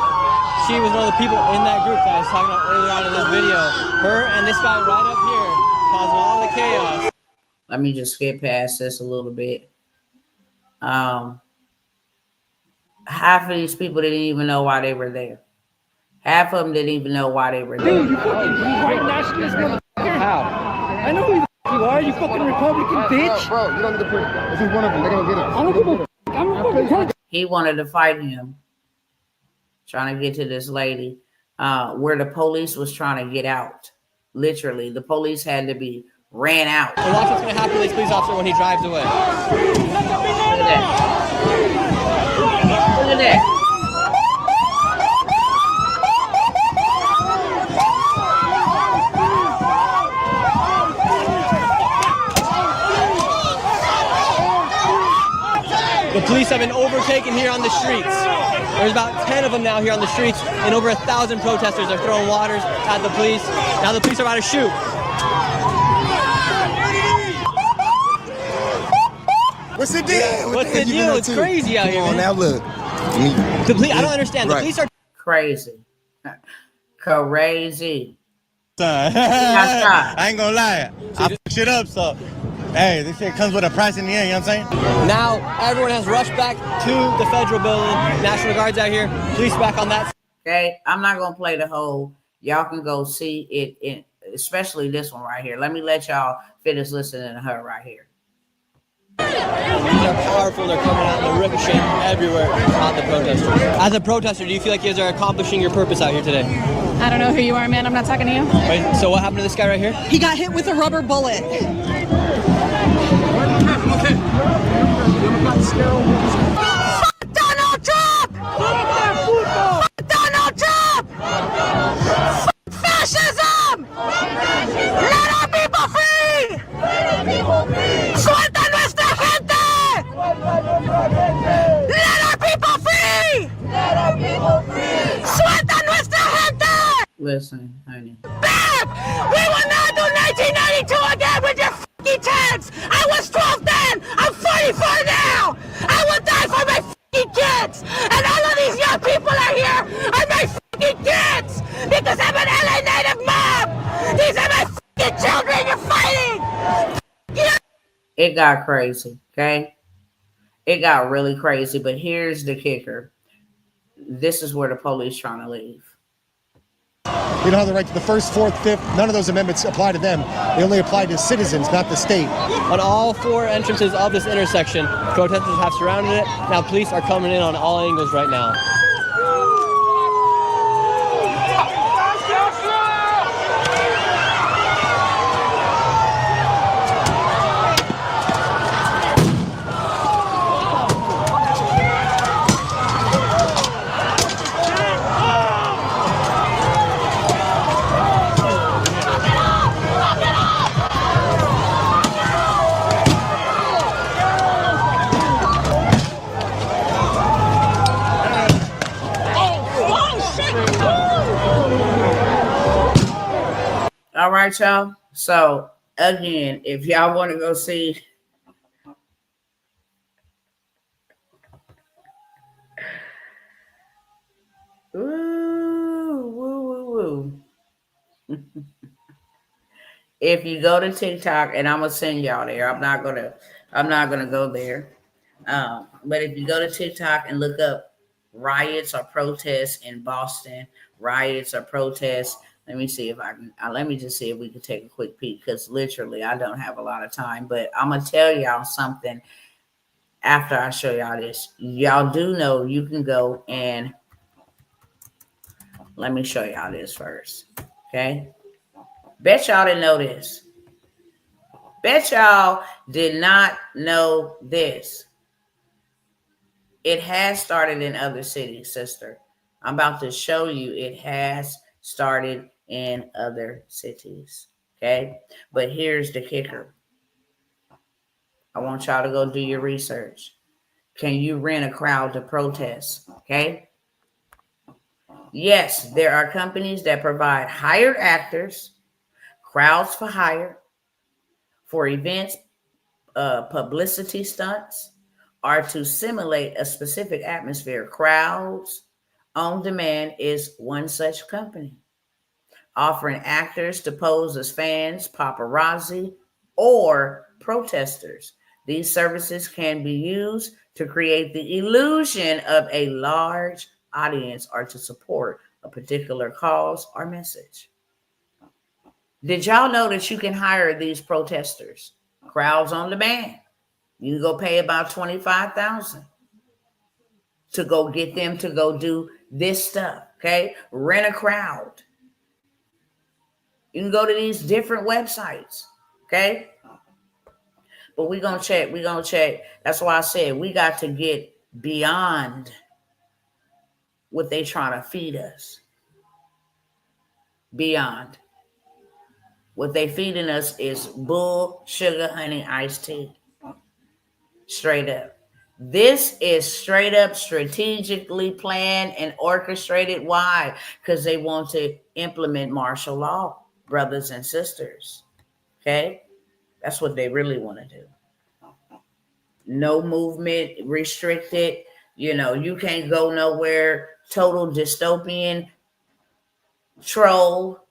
she was one of the people in that group that I was talking about earlier on in this video. Her and this guy right up here causing all the chaos. Let me just skip past this a little bit. Half of these people didn't even know why they were there. Half of them didn't even know why they were there. Dude, you fucking white nationalist motherfucker. How? I know who the you are, you fucking Republican bitch. Bro, you don't need to put it. This is one of them. They're gonna get it. I don't give a I'm a fucking telling. He wanted to fight him, trying to get to this lady, where the police was trying to get out. Literally, the police had to be ran out. And watch what's going to happen to this police officer when he drives away. Look at that. Look at that. The police have been overtaken here on the streets. There's about 10 of them now here on the streets, and over 1,000 protesters are throwing waters at the police. Now the police are about to shoot. What's the deal? What's the deal? It's crazy out here, man. Now look. The police, I don't understand. The police are crazy. Crazy. Son. I ain't gonna lie. I fuck shit up, so hey, this shit comes with a price in the end, you know what I'm saying? Now everyone has rushed back to the federal building. National Guard's out here. Police back on that. Okay, I'm not gonna play the whole. Y'all can go see it in, especially this one right here. Let me let y'all finish listening to her right here. They're powerful. They're coming out and they're ricocheting everywhere on the protesters. As a protester, do you feel like you guys are accomplishing your purpose out here today? I don't know who you are, man. I'm not talking to you. Right, so what happened to this guy right here? He got hit with a rubber bullet. Fuck Donald Trump! Fuck Donald Trump! Fuck fascism! Let our people free! Suelta nuestra gente! Let our people free! Suelta nuestra gente! Listen, honey. Bam! We will not do 1992 again with your fucking tax! I was 12 then! I'm 44 now! I will die for my fucking kids! And all of these young people are here are my fucking kids! Because I'm an LA native mom! These are my fucking children you're fighting! It got crazy, okay? It got really crazy, but here's the kicker. This is where the police trying to leave. We don't have the right to the first, fourth, fifth. None of those amendments apply to them. They only apply to citizens, not the state. On all four entrances of this intersection, protesters have surrounded it. Now police are coming in on all angles right now. All right, y'all. So again, if y'all want to go see if you go to TikTok, and I'm gonna send y'all there. I'm not gonna go there. But if you go to TikTok and look up riots or protests in Boston, riots or protests. Let me see if I can. Let me just see if we can take a quick peek, because literally I don't have a lot of time. But I'm gonna tell y'all something after I show y'all this. Y'all do know you can go and let me show y'all this first. Okay. Bet y'all didn't know this. Bet y'all did not know this. It has started in other cities, sister. I'm about to show you it has started in other cities. Okay. But here's the kicker. I want y'all to go do your research. Can you rent a crowd to protest? Okay. Yes, there are companies that provide hired actors, crowds for hire, for events, publicity stunts, or to simulate a specific atmosphere. Crowds on Demand is one such company, offering actors to pose as fans, paparazzi, or protesters. These services can be used to create the illusion of a large audience or to support a particular cause or message. Did y'all know that you can hire these protesters? Crowds on Demand. You can go pay about $25,000 to go get them to go do this stuff. Okay, rent a crowd. You can go to these different websites. Okay, but we're gonna check. We're gonna check. That's why I said we got to get beyond what they trying to feed us. Beyond. What they feeding us is bull, sugar, honey, iced tea. Straight up. This is straight up strategically planned and orchestrated. Why? Because they want to implement martial law, brothers and sisters. Okay? That's what they really want to do. No movement restricted. You know, you can't go nowhere. Total dystopian. troll.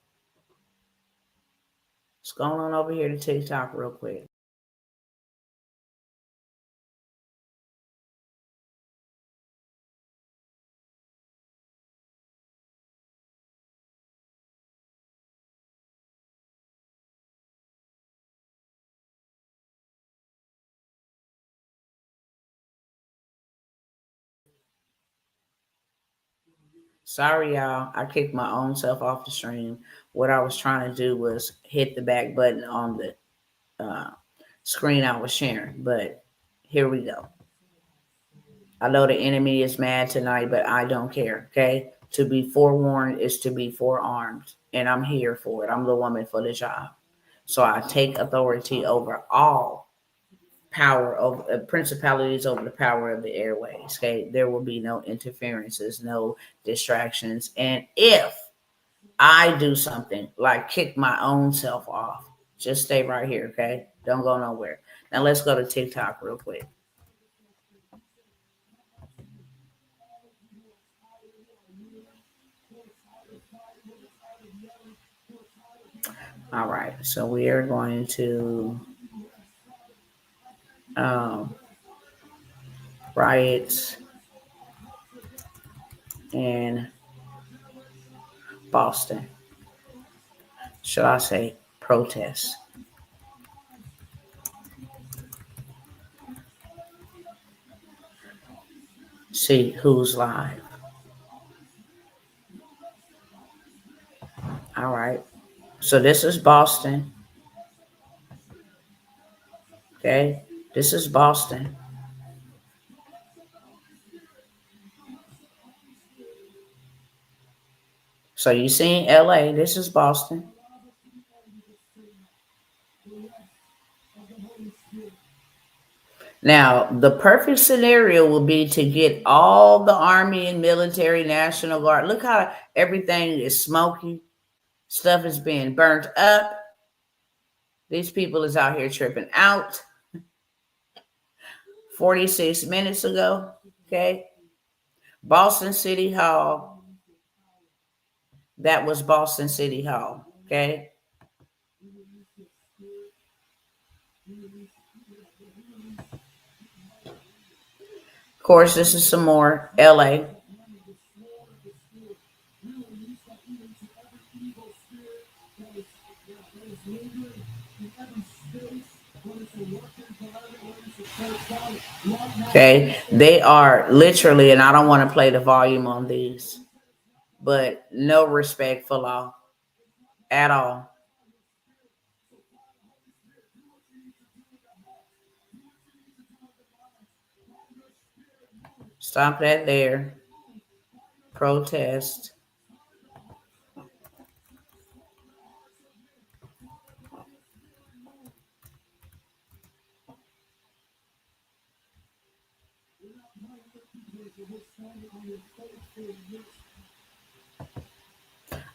What's going on over here to TikTok real quick? Sorry, y'all. I kicked my own self off the stream. What I was trying to do was hit the back button on the screen I was sharing. But here we go. I know the enemy is mad tonight, but I don't care. Okay. To be forewarned is to be forearmed. And I'm here for it. I'm the woman for the job. So I take authority over all power of principalities over the power of the airways. Okay, there will be no interferences, no distractions, and if I do something like kick my own self off, just stay right here. Okay, don't go nowhere. Now let's go to TikTok real quick. All right, so we are going to riots in Boston. Should I say protests? See who's live. All right, so this is Boston. Okay, this is Boston. So you seen LA, this is Boston. Now, the perfect scenario will be to get all the Army and military, National Guard. Look how everything is smoky. Stuff is being burnt up. These people is out here tripping out. 46 minutes ago, okay? Boston City Hall. That was Boston City Hall, okay? Of course, this is some more LA. Okay, they are literally, and I don't want to play the volume on these, but no respect for law at all. Stop that there. Protest.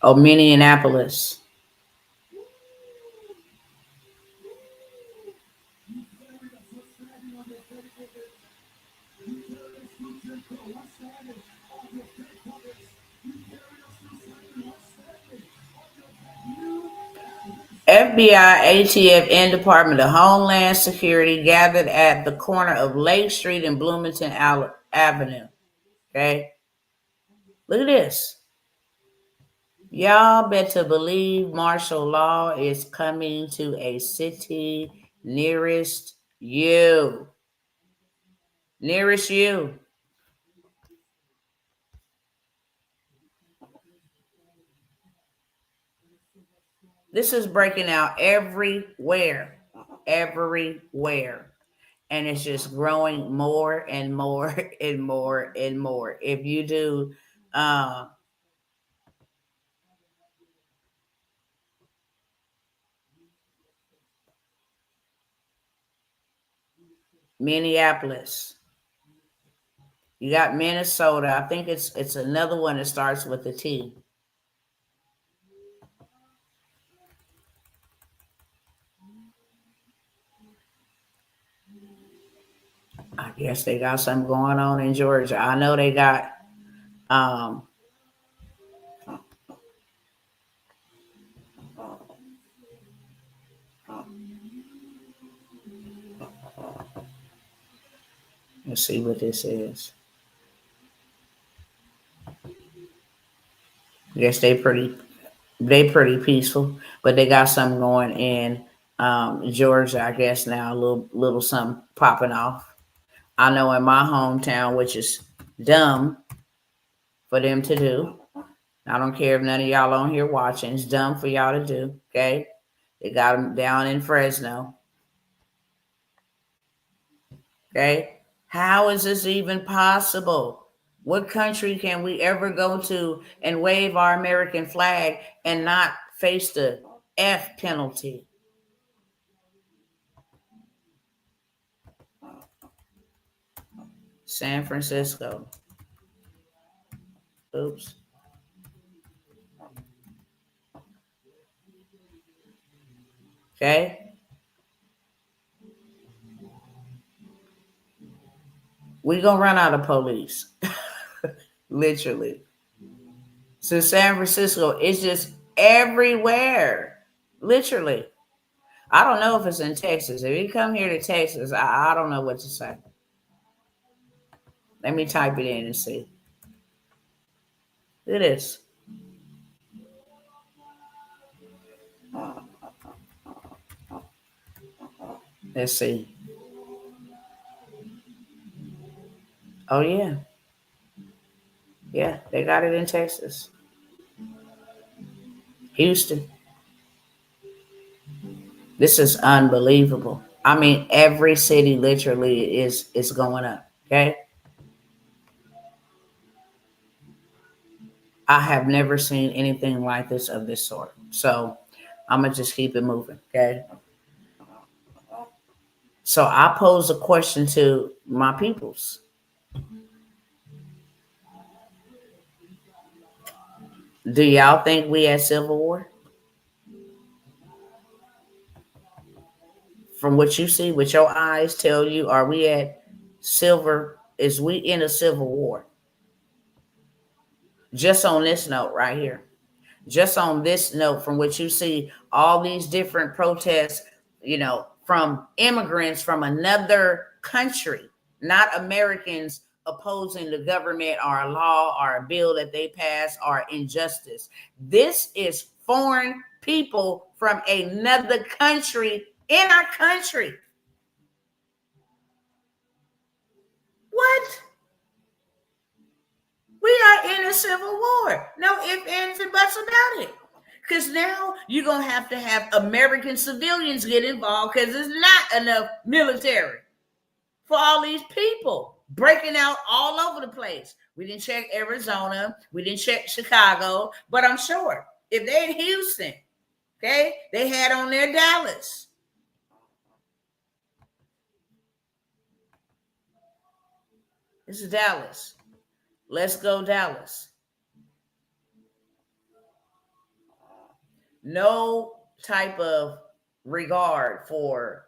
Oh, Minneapolis. FBI, ATF, and Department of Homeland Security gathered at the corner of Lake Street and Bloomington Avenue. Okay? Look at this. Y'all better believe martial law is coming to a city nearest you. Nearest you. This is breaking out everywhere. Everywhere. And it's just growing more and more and more and more. If you do Minneapolis, you got Minnesota. I think it's another one that starts with a T. I guess they got something going on in Georgia. I know they got Let's see what this is. Guess they pretty peaceful, but they got something going in Georgia, I guess now, a little something popping off. I know in my hometown, which is dumb for them to do. I don't care if none of y'all on here watching. It's dumb for y'all to do. Okay, they got them down in Fresno. Okay, how is this even possible? What country can we ever go to and wave our American flag and not face the F penalty? San Francisco. Oops. Okay. We're going to run out of police. Literally. So San Francisco is just everywhere. Literally. I don't know if it's in Texas. If you come here to Texas, I don't know what to say. Let me type it in and see. It is. Let's see. Oh, yeah. Yeah, they got it in Texas. Houston. This is unbelievable. I mean, every city literally is going up. Okay. I have never seen anything like this of this sort. So I'm going to just keep it moving. Okay. So I pose a question to my peoples. Do y'all think we at civil war? From what you see with your eyes tell you, are we at is we in a civil war? Just on this note right here. Just on this note, from what you see, all these different protests, from immigrants from another country, not Americans opposing the government or a law or a bill that they pass or injustice. This is foreign people from another country in our country. What? We are in a civil war. No ifs, ands, and buts about it. Because now you're going to have American civilians get involved because there's not enough military for all these people breaking out all over the place. We didn't check Arizona. We didn't check Chicago. But I'm sure if they in Houston, okay, they had on their Dallas. This is Dallas. Let's go Dallas. No type of regard for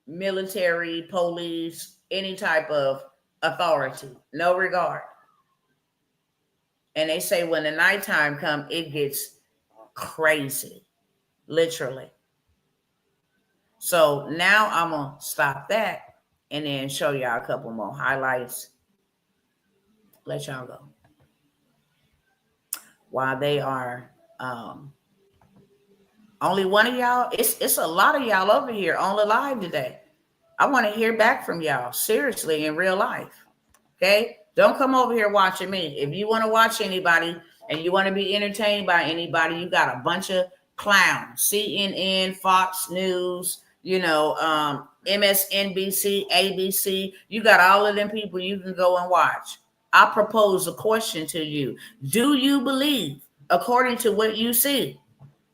military, police, any type of authority. No regard. And they say when the nighttime comes, it gets crazy. Literally. So now I'm going to stop that and then show y'all a couple more highlights. Let y'all go. While they are only one of y'all, it's a lot of y'all over here on the live today. I want to hear back from y'all, seriously, in real life. Okay? Don't come over here watching me. If you want to watch anybody and you want to be entertained by anybody, you got a bunch of clowns. CNN, Fox News, MSNBC, ABC. You got all of them people you can go and watch. I propose a question to you. Do you believe, according to what you see,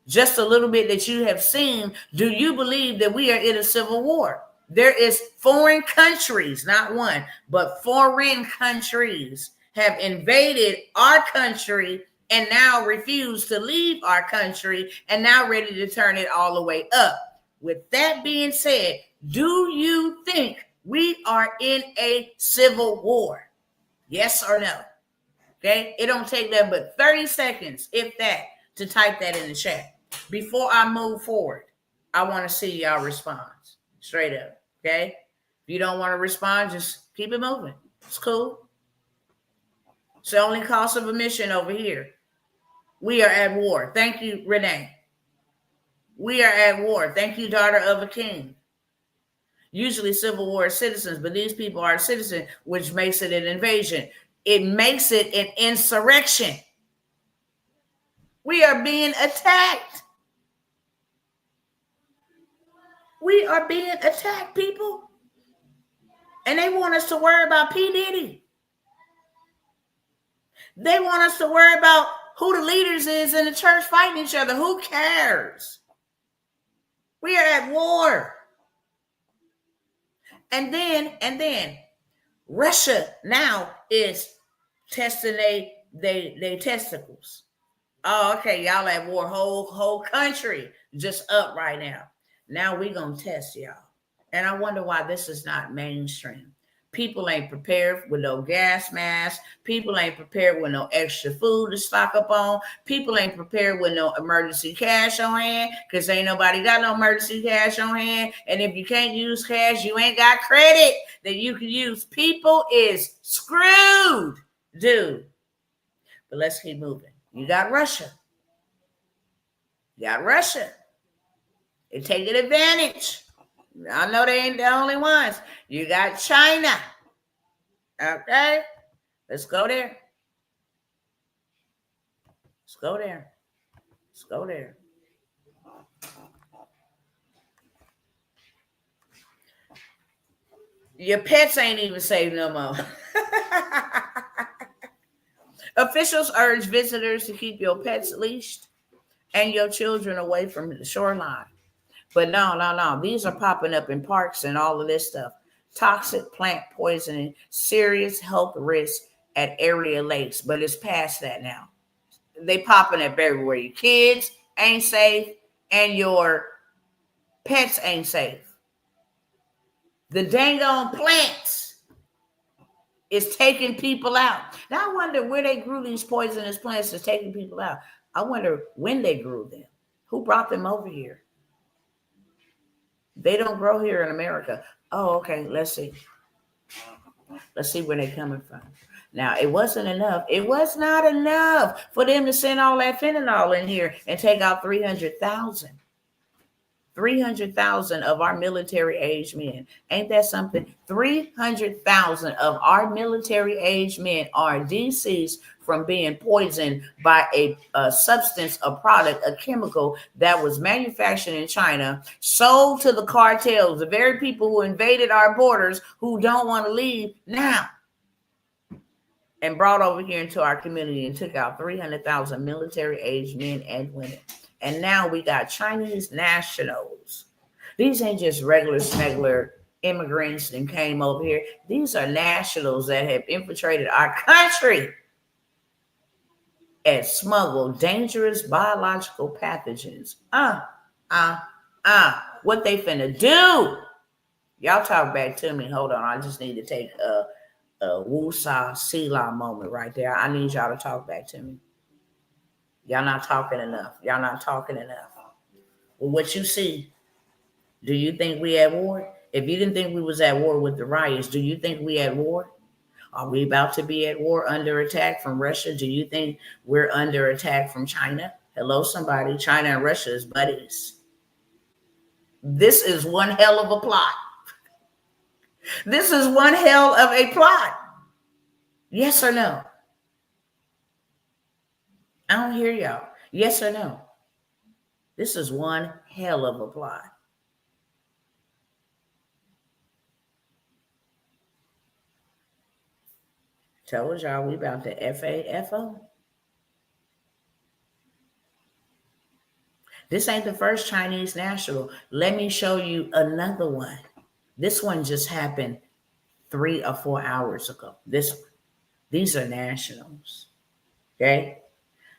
just a little bit that you have seen, do you believe that we are in a civil war? There is foreign countries, not one, but foreign countries have invaded our country and now refuse to leave our country and now ready to turn it all the way up. With that being said, do you think we are in a civil war? Yes or no? Okay, it don't take that but 30 seconds, if that, to type that in the chat. Before I move forward, I want to see y'all response straight up. Okay, If you don't want to respond, just keep it moving. It's cool. It's the only cost of admission over here. We are at war. Thank you, Renee. We are at war. Thank you, daughter of a king. Usually Civil War citizens, but these people are citizens, which makes it an invasion. It makes it an insurrection. We are being attacked. We are being attacked, people. And they want us to worry about P. Diddy. They want us to worry about who the leaders is in the church fighting each other. Who cares? We are at war. And then Russia now is testing they testicles. Oh, okay, y'all at war. Whole country just up right now. Now we gonna test y'all. And I wonder why this is not mainstream. People ain't prepared with no gas masks. People ain't prepared with no extra food to stock up on. People ain't prepared with no emergency cash on hand because ain't nobody got no emergency cash on hand. And if you can't use cash, you ain't got credit that you can use. People is screwed, dude. But let's keep moving. You got Russia. You got Russia. They're taking advantage. I know they ain't the only ones. You got China. Okay? Let's go there. Let's go there. Let's go there. Your pets ain't even safe no more. Officials urge visitors to keep your pets leashed and your children away from the shoreline. But no. These are popping up in parks and all of this stuff. Toxic plant poisoning, serious health risks at area lakes. But it's past that now. They popping up everywhere. Your kids ain't safe and your pets ain't safe. The dang on plants is taking people out. Now I wonder where they grew these poisonous plants that's taking people out. I wonder when they grew them. Who brought them over here? They don't grow here in America. Oh, okay. Let's see. Let's see where they're coming from. Now, it wasn't enough. It was not enough for them to send all that fentanyl in here and take out 300,000. 300,000 of our military age men. Ain't that something? 300,000 of our military age men are deceased from being poisoned by a substance, a product, a chemical that was manufactured in China, sold to the cartels, the very people who invaded our borders, who don't want to leave now, and brought over here into our community and took out 300,000 military age men and women. And now we got Chinese nationals. These ain't just regular smuggler immigrants that came over here. These are nationals that have infiltrated our country and smuggled dangerous biological pathogens. What they finna do? Y'all talk back to me. Hold on. I just need to take a woosah Selah moment right there. I need y'all to talk back to me. Y'all not talking enough. Y'all not talking enough. Well, what you see, do you think we at war? If you didn't think we was at war with the riots, do you think we at war? Are we about to be at war, under attack from Russia? Do you think we're under attack from China? Hello, somebody. China and Russia is buddies. This is one hell of a plot. This is one hell of a plot. Yes or no? I don't hear y'all. Yes or no? This is one hell of a plot. Told y'all we about to FAFO. This ain't the first Chinese national. Let me show you another one. This one just happened 3 or 4 hours ago. These are nationals. Okay?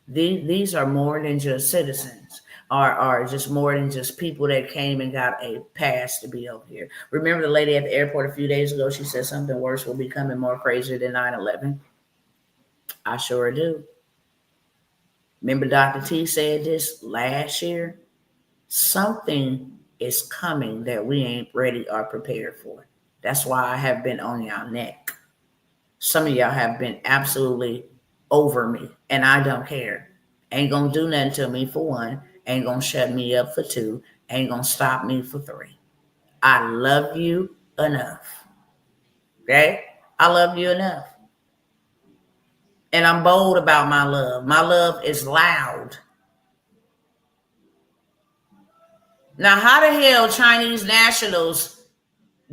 These are more than just citizens, are just more than just people that came and got a pass to be over here. Remember the lady at the airport a few days ago? She said something worse will be coming, more crazier than 9/11. I sure do. Remember Dr. T said this last year? Something is coming that we ain't ready or prepared for. That's why I have been on y'all neck. Some of y'all have been absolutely over me, and I don't care. Ain't gonna do nothing to me for one, ain't gonna shut me up for two, ain't gonna stop me for three. I love you enough. Okay? I love you enough. And I'm bold about my love. My love is loud. Now, how the hell Chinese nationals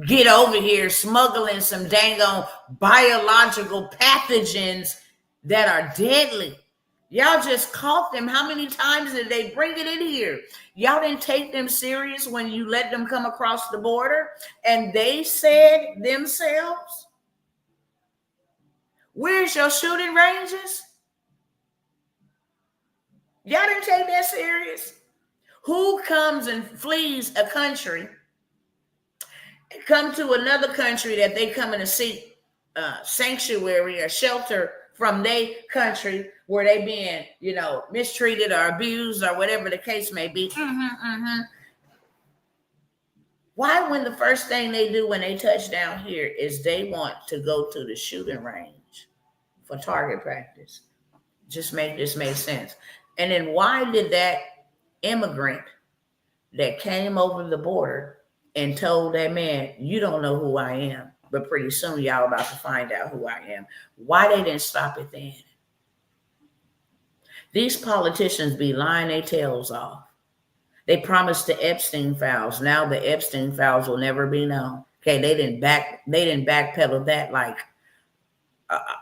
get over here smuggling some dang on biological pathogens that are deadly? Y'all just caught them. How many times did they bring it in here? Y'all didn't take them serious when you let them come across the border, and they said themselves, where's your shooting ranges? Y'all didn't take that serious. Who comes and flees a country, come to another country that they come in to seek sanctuary or shelter from their country where they being, mistreated or abused or whatever the case may be? Why, when the first thing they do when they touch down here is they want to go to the shooting range for target practice? Just make this make sense. And then why did that immigrant that came over the border and told that man, you don't know who I am, but pretty soon y'all about to find out who I am? Why they didn't stop it then? These politicians be lying their tails off. They promised the Epstein files. Now the Epstein files will never be known. Okay, they didn't backpedal that like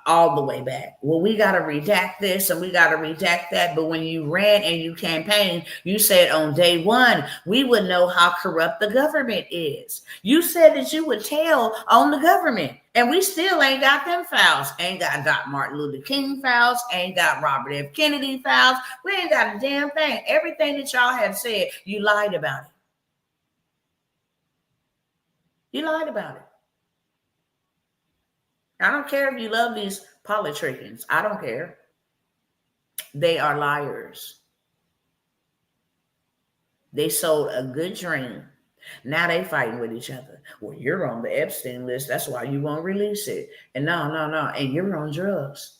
all the way back. Well, we got to redact this and we got to redact that. But when you ran and you campaigned, you said on day one, we would know how corrupt the government is. You said that you would tell on the government, and we still ain't got them files. Ain't got Martin Luther King files, ain't got Robert F. Kennedy files. We ain't got a damn thing. Everything that y'all have said, you lied about it. You lied about it. I don't care if you love these politicians. I don't care. They are liars. They sold a good dream. Now they fighting with each other. Well, you're on the Epstein list. That's why you won't release it. And no. And you're on drugs.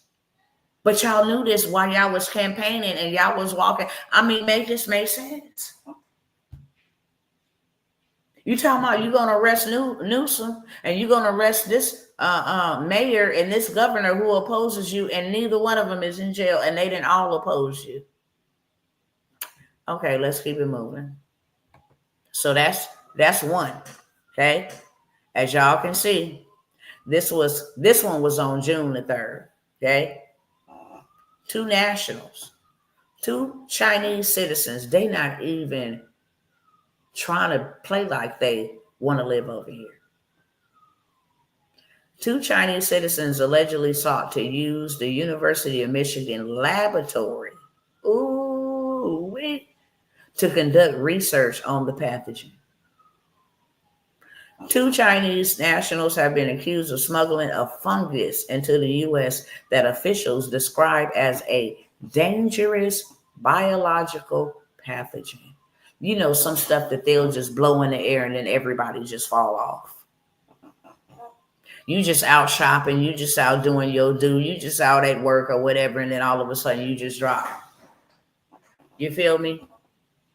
But y'all knew this while y'all was campaigning and y'all was walking. I mean, make this make sense. You talking about you going to arrest Newsom and you're going to arrest this mayor and this governor who opposes you, and neither one of them is in jail, and they didn't all oppose you. Okay, let's keep it moving. So that's one. Okay, as y'all can see, this one was on June the 3rd. Okay, two nationals, two Chinese citizens. They not even trying to play like they want to live over here. Two Chinese citizens allegedly sought to use the University of Michigan laboratory to conduct research on the pathogen. Two Chinese nationals have been accused of smuggling a fungus into the U.S. that officials describe as a dangerous biological pathogen. You know, some stuff that they'll just blow in the air and then everybody just fall off. You just out shopping, you just out doing your due, you just out at work or whatever, and then all of a sudden you just drop. You feel me?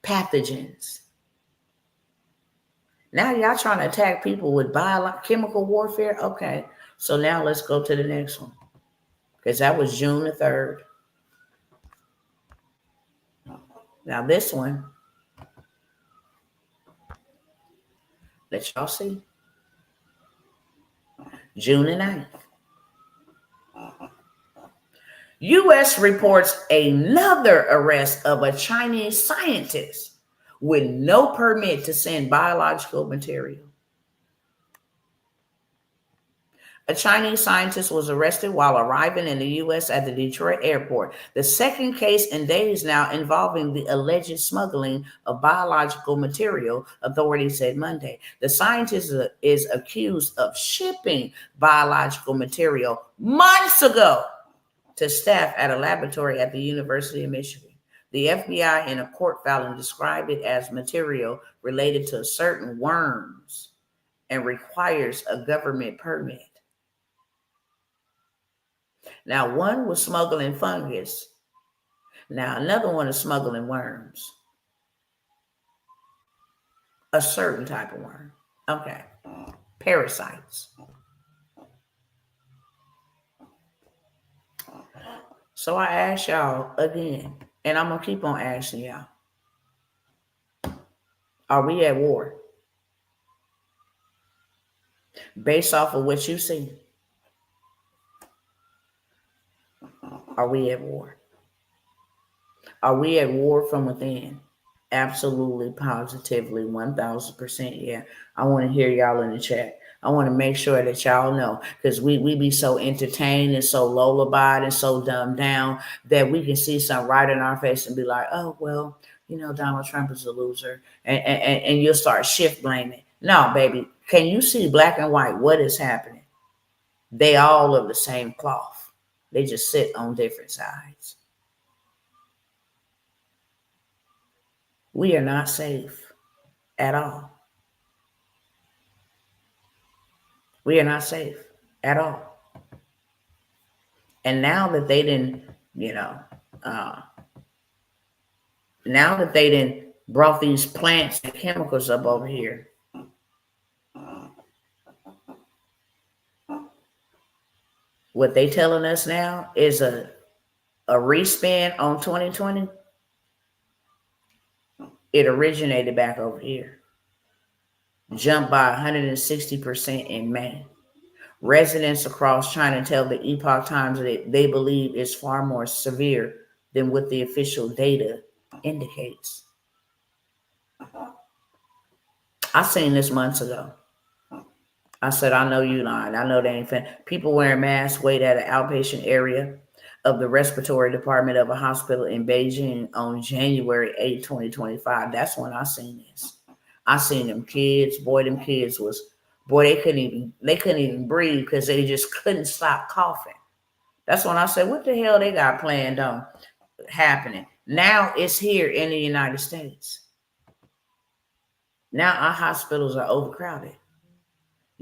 Pathogens. Now y'all trying to attack people with chemical warfare? Okay, so now let's go to the next one. Because that was June the 3rd. Now this one, let y'all see. June the 9th. U.S. reports another arrest of a Chinese scientist with no permit to send biological material. A Chinese scientist was arrested while arriving in the U.S. at the Detroit airport. The second case in days now involving the alleged smuggling of biological material, authorities said Monday. The scientist is accused of shipping biological material months ago to staff at a laboratory at the University of Michigan. The FBI in a court filing described it as material related to certain worms and requires a government permit. Now, one was smuggling fungus. Now, another one is smuggling worms. A certain type of worm. Okay. Parasites. So I ask y'all again, and I'm going to keep on asking y'all, are we at war? Based off of what you see, are we at war? Are we at war from within? Absolutely, positively, 1000%. Yeah. I want to hear y'all in the chat. I want to make sure that y'all know, because we be so entertained and so lullabied and so dumbed down that we can see something right in our face and be like, oh, well, you know, Donald Trump is a loser. And you'll start shift blaming. No, baby. Can you see black and white? What is happening? They all of the same cloth. They just sit on different sides. We are not safe at all. We are not safe at all. And now that they didn't, now that they didn't brought these plants and chemicals up over here, what they telling us now is a respin on 2020. It originated back over here. Jumped by 160% in May. Residents across China tell the Epoch Times that they believe is far more severe than what the official data indicates. I seen this months ago. I said, I know you lying. I know they ain't fin. People wearing masks wait at an outpatient area of the respiratory department of a hospital in Beijing on January 8, 2025. That's when I seen this. I seen them kids. Boy, them kids was, they couldn't even breathe because they just couldn't stop coughing. That's when I said, what the hell they got planned on happening? Now it's here in the United States. Now our hospitals are overcrowded.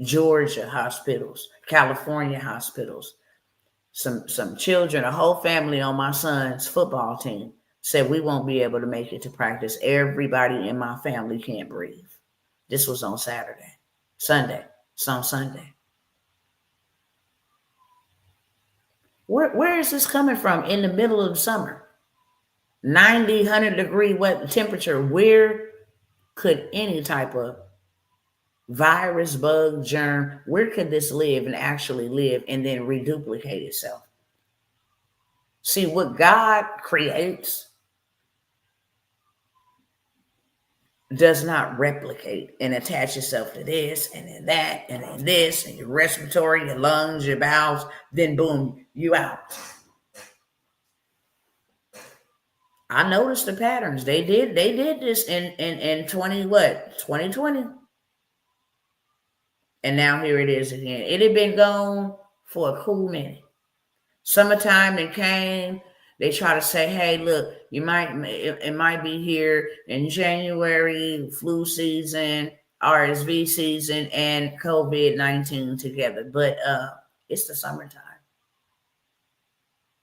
Georgia hospitals, California hospitals. Some children, a whole family on my son's football team said we won't be able to make it to practice. Everybody in my family can't breathe. This was on Sunday. It's on Sunday. Where is this coming from in the middle of the summer? 90, 100 degree wet temperature. Where could any type of virus, bug, germ, where could this live and actually live and then reduplicate itself? See, what God creates does not replicate and attach itself to this and then that and then this and your respiratory, your lungs, your bowels, then boom, you out. I noticed the patterns. They did this in 2020. And now here it is again. It had been gone for a cool minute. Summertime it came. They try to say, hey, look, it might be here in January, flu season, RSV season, and COVID-19 together. But it's the summertime.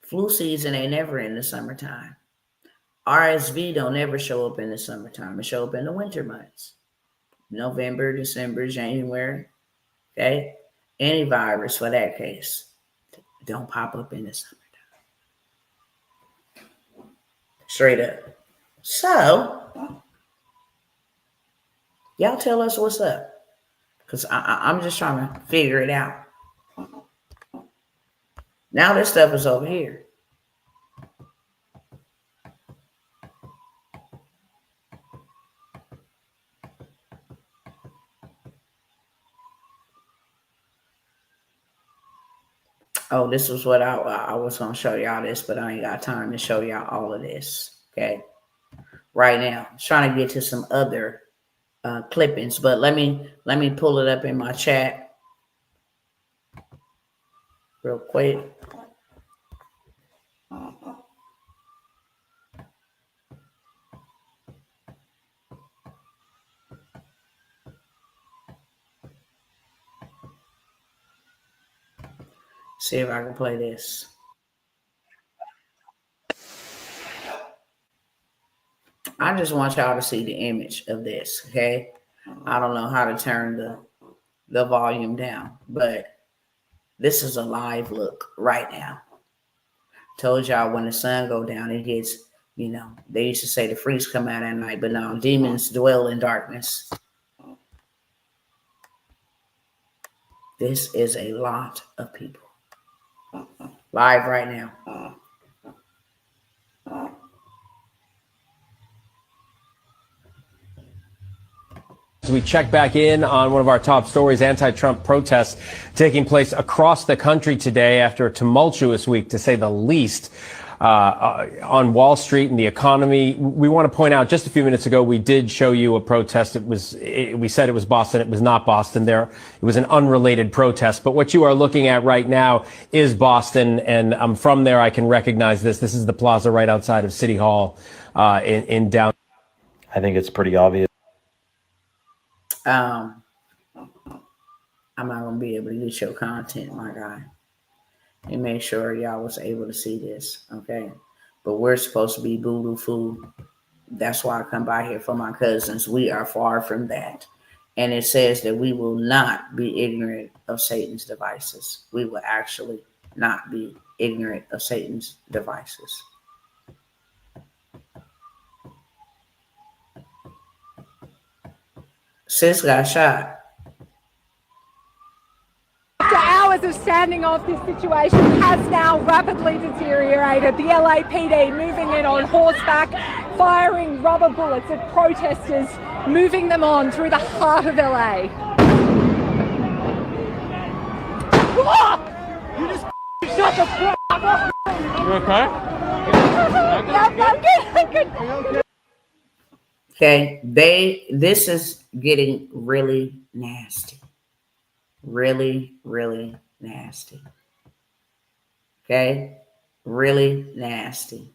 Flu season ain't never in the summertime. RSV don't ever show up in the summertime. It show up in the winter months. November, December, January. Okay? Any virus for that case don't pop up in the summertime. Straight up. So, y'all tell us what's up. Because I'm just trying to figure it out. Now this stuff is over here. Oh, this was what I was going to show y'all this, but I ain't got time to show y'all all of this. Okay. Right now. I'm trying to get to some other clippings, but let me pull it up in my chat real quick. See if I can play this. I just want y'all to see the image of this, okay? I don't know how to turn the volume down, but this is a live look right now. Told y'all when the sun go down, it gets, they used to say the freaks come out at night, but now demons dwell in darkness. This is a lot of people. Live right now. As we check back in on one of our top stories, anti-Trump protests taking place across the country today after a tumultuous week, to say the least, on Wall Street and the economy. We want to point out, just a few minutes ago, we did show you a protest. We said it was Boston. It was not Boston. It was an unrelated protest. But what you are looking at right now is Boston, and from there I can recognize this. This is the plaza right outside of City Hall in downtown. I think it's pretty obvious. I'm not gonna be able to get your content, my guy, and make sure y'all was able to see this, okay? But we're supposed to be voodoo food. That's why I come by here for my cousins. We are far from that. And it says that we will not be ignorant of Satan's devices. We will actually not be ignorant of Satan's devices. Sis got shot. After hours of standing off, this situation has now rapidly deteriorated. The LAPD moving in on horseback, firing rubber bullets at protesters, moving them on through the heart of LA. You just shut the fuck up. You okay? I'm good. Okay, this is getting really nasty. Really, really nasty. Okay? Really nasty.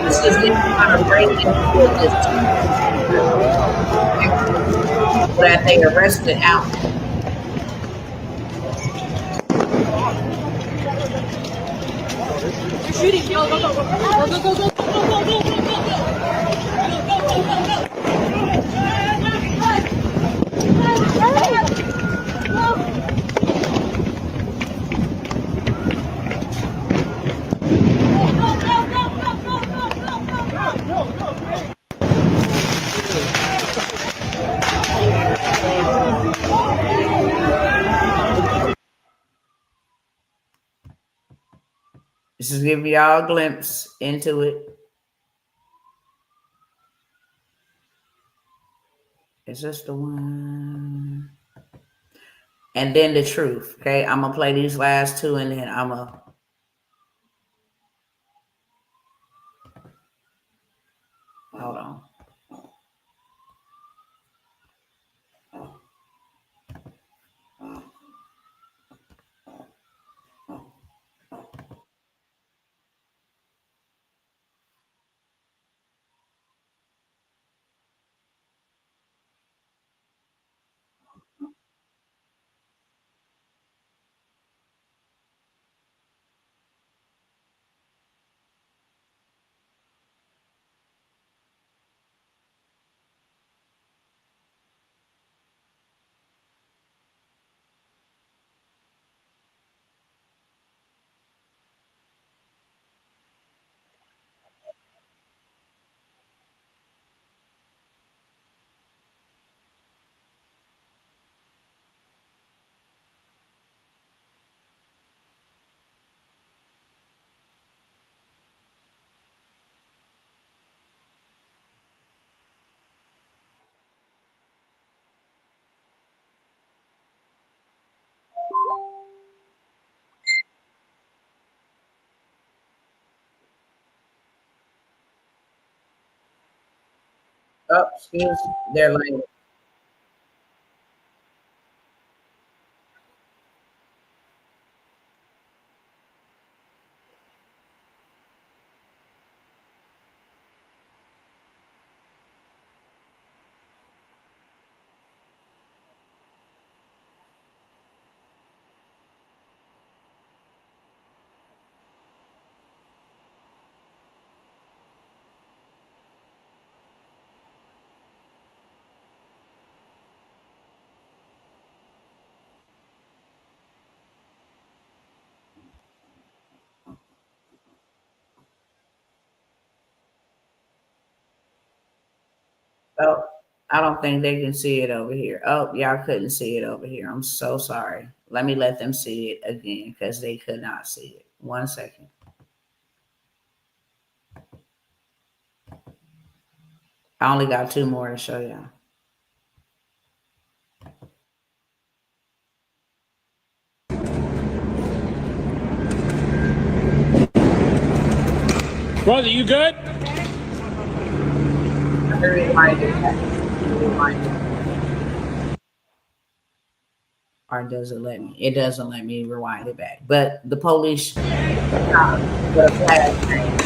This is kind of breaking this that they arrested out. You're shooting. Go, go, go, go, go, go, go, go, go, go, go, go. This is giving y'all a glimpse into it. Is this the one? And then the truth. Okay, I'm gonna play these last two, and then I'm gonna. Hold on. Oh, excuse their language. Oh, I don't think they can see it over here. Oh, y'all couldn't see it over here. I'm so sorry. Let me let them see it again because they could not see it. 1 second. I only got 2 more to show y'all. Brother, you good? Or does it let me? It doesn't let me rewind it back. But the police stopped the flag change.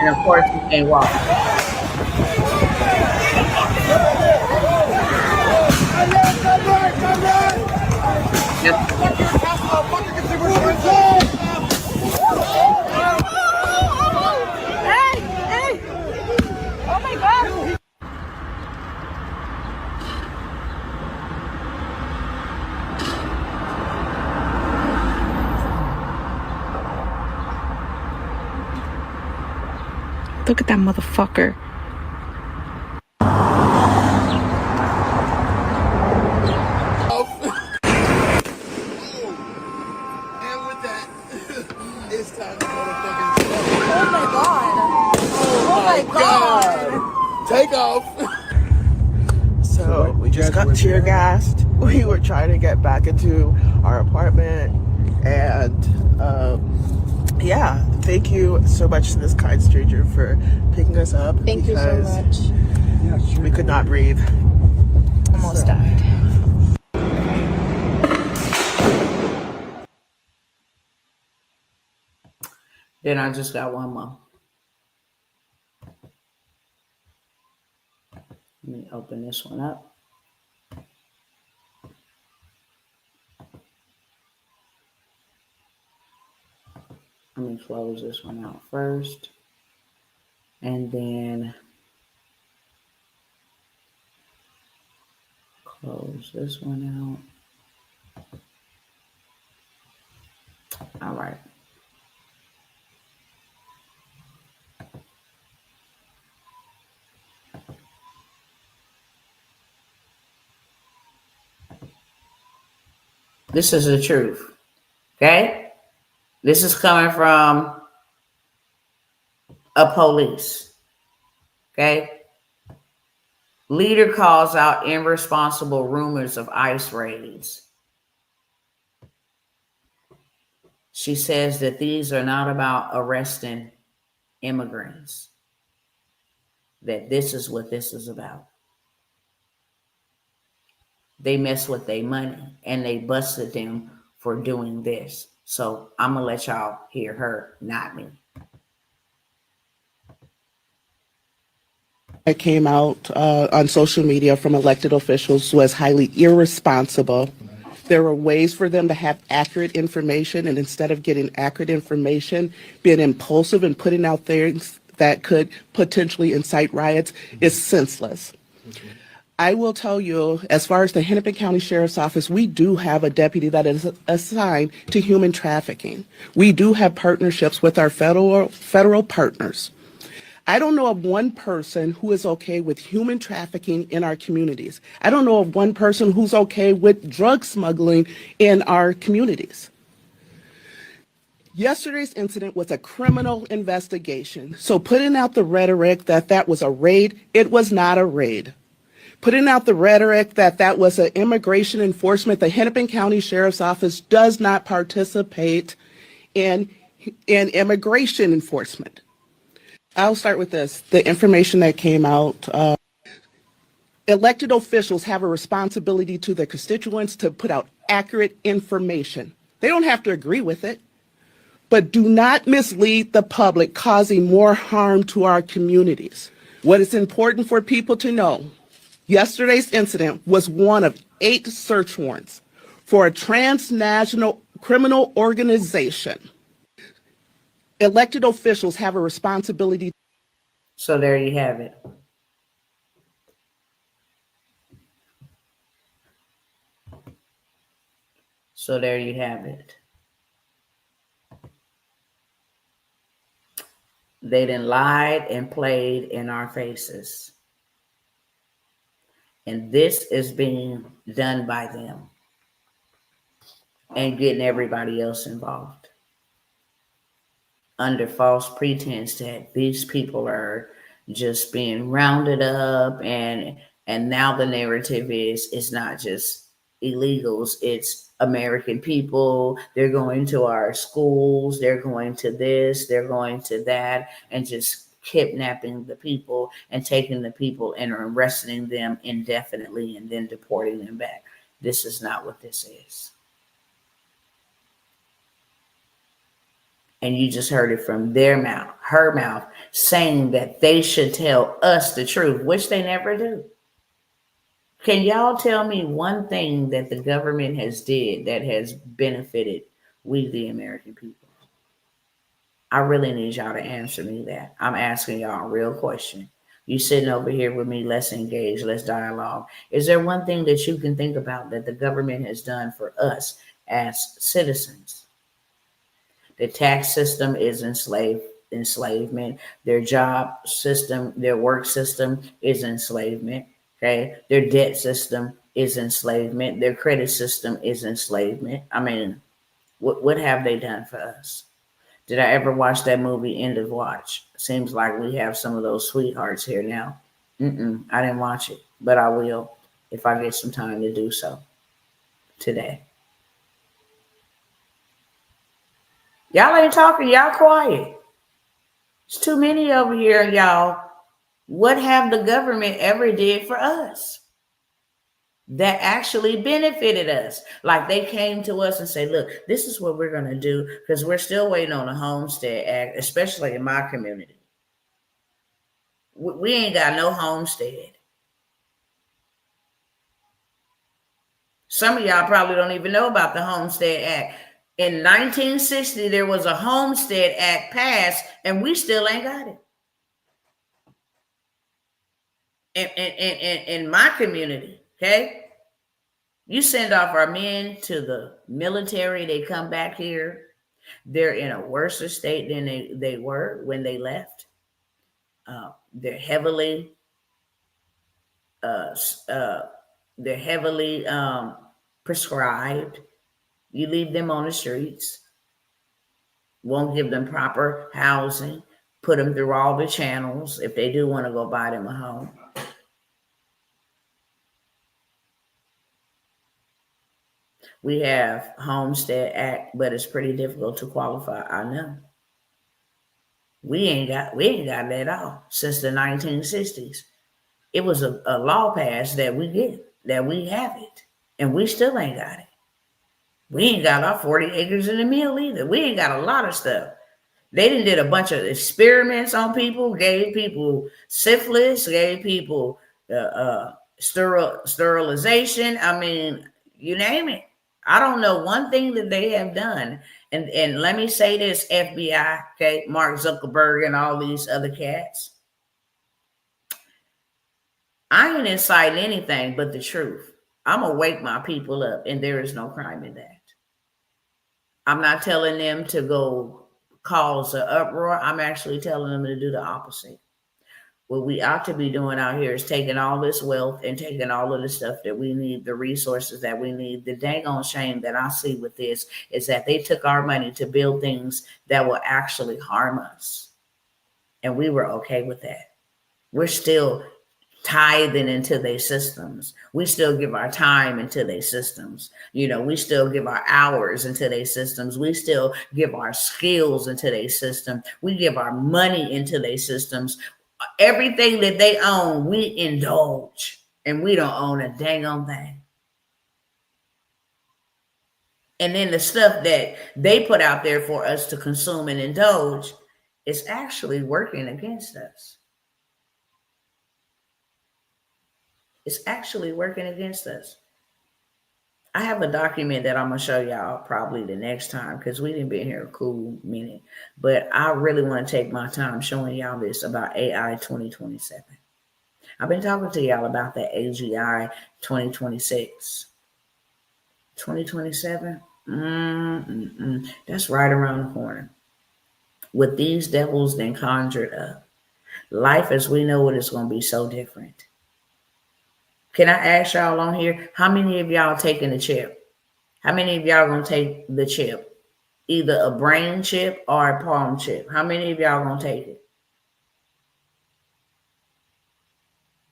And of course, you can't walk. Hey! Hey! Oh my God! Look at that motherfucker. It's time to motherfucking Oh my God! Oh my God! take off. So we just got tear gassed. We were trying to get back into our apartment, and yeah, thank you so much to this kind stranger for picking us up. Thank you so much. We could not breathe. Almost died. Then I just got 1 more. Let me open this one up. Let me close this one out first. And then close this one out. All right. This is the truth. Okay? This is coming from a police. Okay? Leader calls out irresponsible rumors of ICE raids. She says that these are not about arresting immigrants, that this is what this is about. They mess with their money and they busted them for doing this. So I'm going to let y'all hear her, not me. That came out on social media from elected officials was highly irresponsible. There were ways for them to have accurate information, and instead of getting accurate information, being impulsive and putting out things that could potentially incite riots is senseless. I will tell you, as far as the Hennepin County Sheriff's Office, we do have a deputy that is assigned to human trafficking. We do have partnerships with our federal partners. I don't know of one person who is okay with human trafficking in our communities. I don't know of one person who's okay with drug smuggling in our communities. Yesterday's incident was a criminal investigation. So putting out the rhetoric that that was a raid, it was not a raid. Putting out the rhetoric that that was an immigration enforcement, the Hennepin County Sheriff's Office does not participate in immigration enforcement. I'll start with this. The information that came out, elected officials have a responsibility to their constituents to put out accurate information. They don't have to agree with it, but do not mislead the public, causing more harm to our communities. What is important for people to know, yesterday's incident was one of 8 search warrants for a transnational criminal organization. Elected officials have a responsibility. So there you have it. So there you have it. They done lied and played in our faces. And this is being done by them and getting everybody else involved under false pretense that these people are just being rounded up, and now the narrative is it's not just illegals, it's American people. They're going to our schools, they're going to this, they're going to that, and just kidnapping the people and taking the people and arresting them indefinitely and then deporting them back. This is not what this is. And you just heard it from their mouth, her mouth, saying that they should tell us the truth, which they never do. Can y'all tell me one thing that the government has did that has benefited we, the American people? I really need y'all to answer me that. I'm asking y'all a real question. You sitting over here with me, let's engage, let's dialogue. Is there one thing that you can think about that the government has done for us as citizens? The tax system is enslavement. Their job system, their work system is enslavement. Okay. Their debt system is enslavement. Their credit system is enslavement. I mean, what have they done for us? Did I ever watch that movie End of Watch? Seems like we have some of those sweethearts here now. I didn't watch it, but I will if I get some time to do so today. Y'all ain't talking, y'all quiet. It's too many over here, y'all. What have the government ever did for us that actually benefited us? Like they came to us and say, look, this is what we're going to do, because we're still waiting on the Homestead Act, especially in my community. We ain't got no homestead. Some of y'all probably don't even know about the Homestead Act. In 1960, there was a Homestead Act passed, and we still ain't got it. In my community, okay? You send off our men to the military, they come back here. They're in a worse state than they were when they left. They're heavily prescribed. You leave them on the streets, won't give them proper housing, put them through all the channels if they do want to go buy them a home. We have Homestead Act, but it's pretty difficult to qualify. I know. We ain't got it at all since the 1960s. It was a law passed that we have it, and we still ain't got it. We ain't got our 40 acres in the mill either. We ain't got a lot of stuff. They did a bunch of experiments on people, gave people syphilis, gave people sterilization. I mean, you name it. I don't know one thing that they have done. And let me say this, FBI, okay, Mark Zuckerberg and all these other cats. I ain't inciting anything but the truth. I'm going to wake my people up, and there is no crime in that. I'm not telling them to go cause an uproar. I'm actually telling them to do the opposite. What we ought to be doing out here is taking all this wealth and taking all of the stuff that we need, the resources that we need. The dang on shame that I see with this is that they took our money to build things that will actually harm us. And we were okay with that. We're still tithing into their systems. We still give our time into their systems. You know, we still give our hours into their systems. We still give our skills into their system. We give our money into their systems. Everything that they own, we indulge, and we don't own a dang on thing. And then the stuff that they put out there for us to consume and indulge is actually working against us. It's actually working against us. I have a document that I'm going to show y'all probably the next time, because we didn't be here a cool minute. But I really want to take my time showing y'all this about AI 2027. I've been talking to y'all about the AGI 2026. 2027? That's right around the corner. with these devils then conjured up, life as we know it is going to be so different. Can I ask y'all on here, how many of y'all taking the chip? How many of y'all going to take the chip? Either a brain chip or a palm chip. How many of y'all going to take it?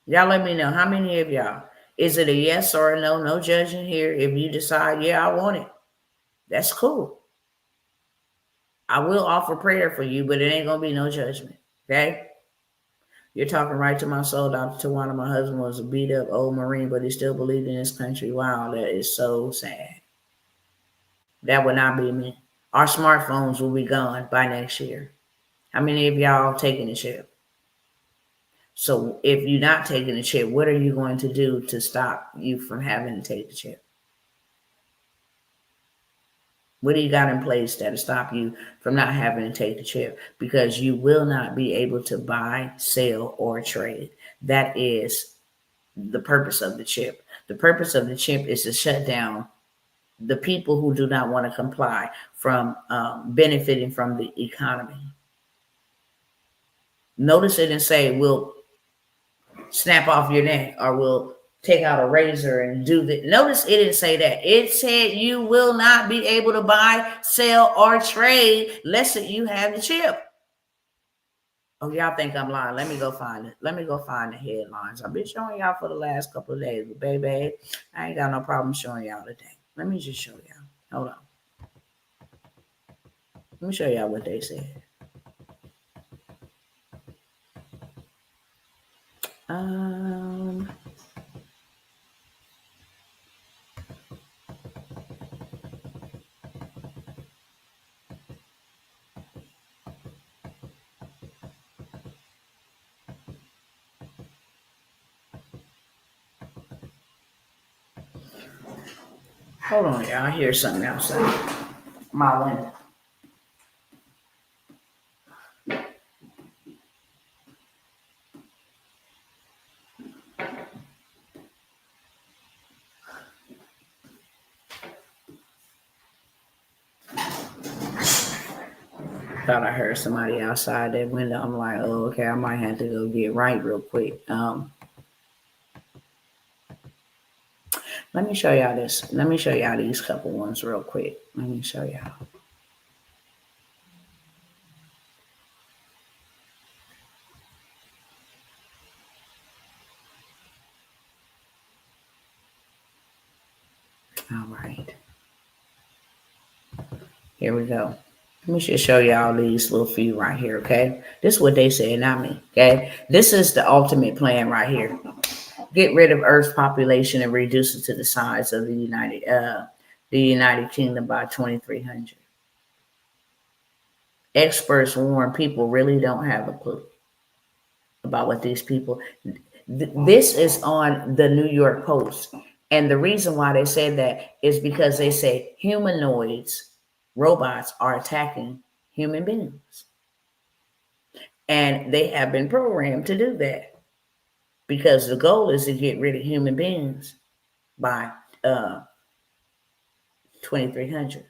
Y'all let me know. How many of y'all? Is it a yes or a no? No judging here. If you decide, yeah, I want it, that's cool. I will offer prayer for you, but it ain't going to be no judgment. Okay? You're talking right to my soul, Dr. Tawana. My husband was a beat up old Marine, but he still believed in his country. Wow, that is so sad. That would not be me. Our smartphones will be gone by next year. How many of y'all taking the chip? So if you're not taking the chip, what are you going to do to stop you from having to take the chip? What do you got in place that'll stop you from not having to take the chip? Because you will not be able to buy, sell, or trade. That is the purpose of the chip. The purpose of the chip is to shut down the people who do not want to comply from benefiting from the economy. Notice it and say, we'll snap off your neck, or we'll take out a razor and do that. Notice it didn't say that. It said you will not be able to buy, sell, or trade unless you have the chip. Oh, y'all think I'm lying. Let me go find it. Let me go find the headlines. I've been showing y'all for the last couple of days, but baby, I ain't got no problem showing y'all today. Let me just show y'all. Hold on. Let me show y'all what they said. Hold on, y'all. I hear something outside my window. Thought I heard somebody outside that window. I'm like, oh, okay, I might have to go get right real quick. Let me show y'all this. Let me show y'all these couple ones real quick. Let me show y'all. All right. Here we go. Let me just show y'all these little few right here, okay? This is what they said, not me, okay? This is the ultimate plan right here. Get rid of Earth's population and reduce it to the size of the United Kingdom by 2300. Experts warn people really don't have a clue about what these people. This is on the New York Post. And the reason why they said that is because they say humanoids, robots, are attacking human beings. And they have been programmed to do that because the goal is to get rid of human beings by 2300.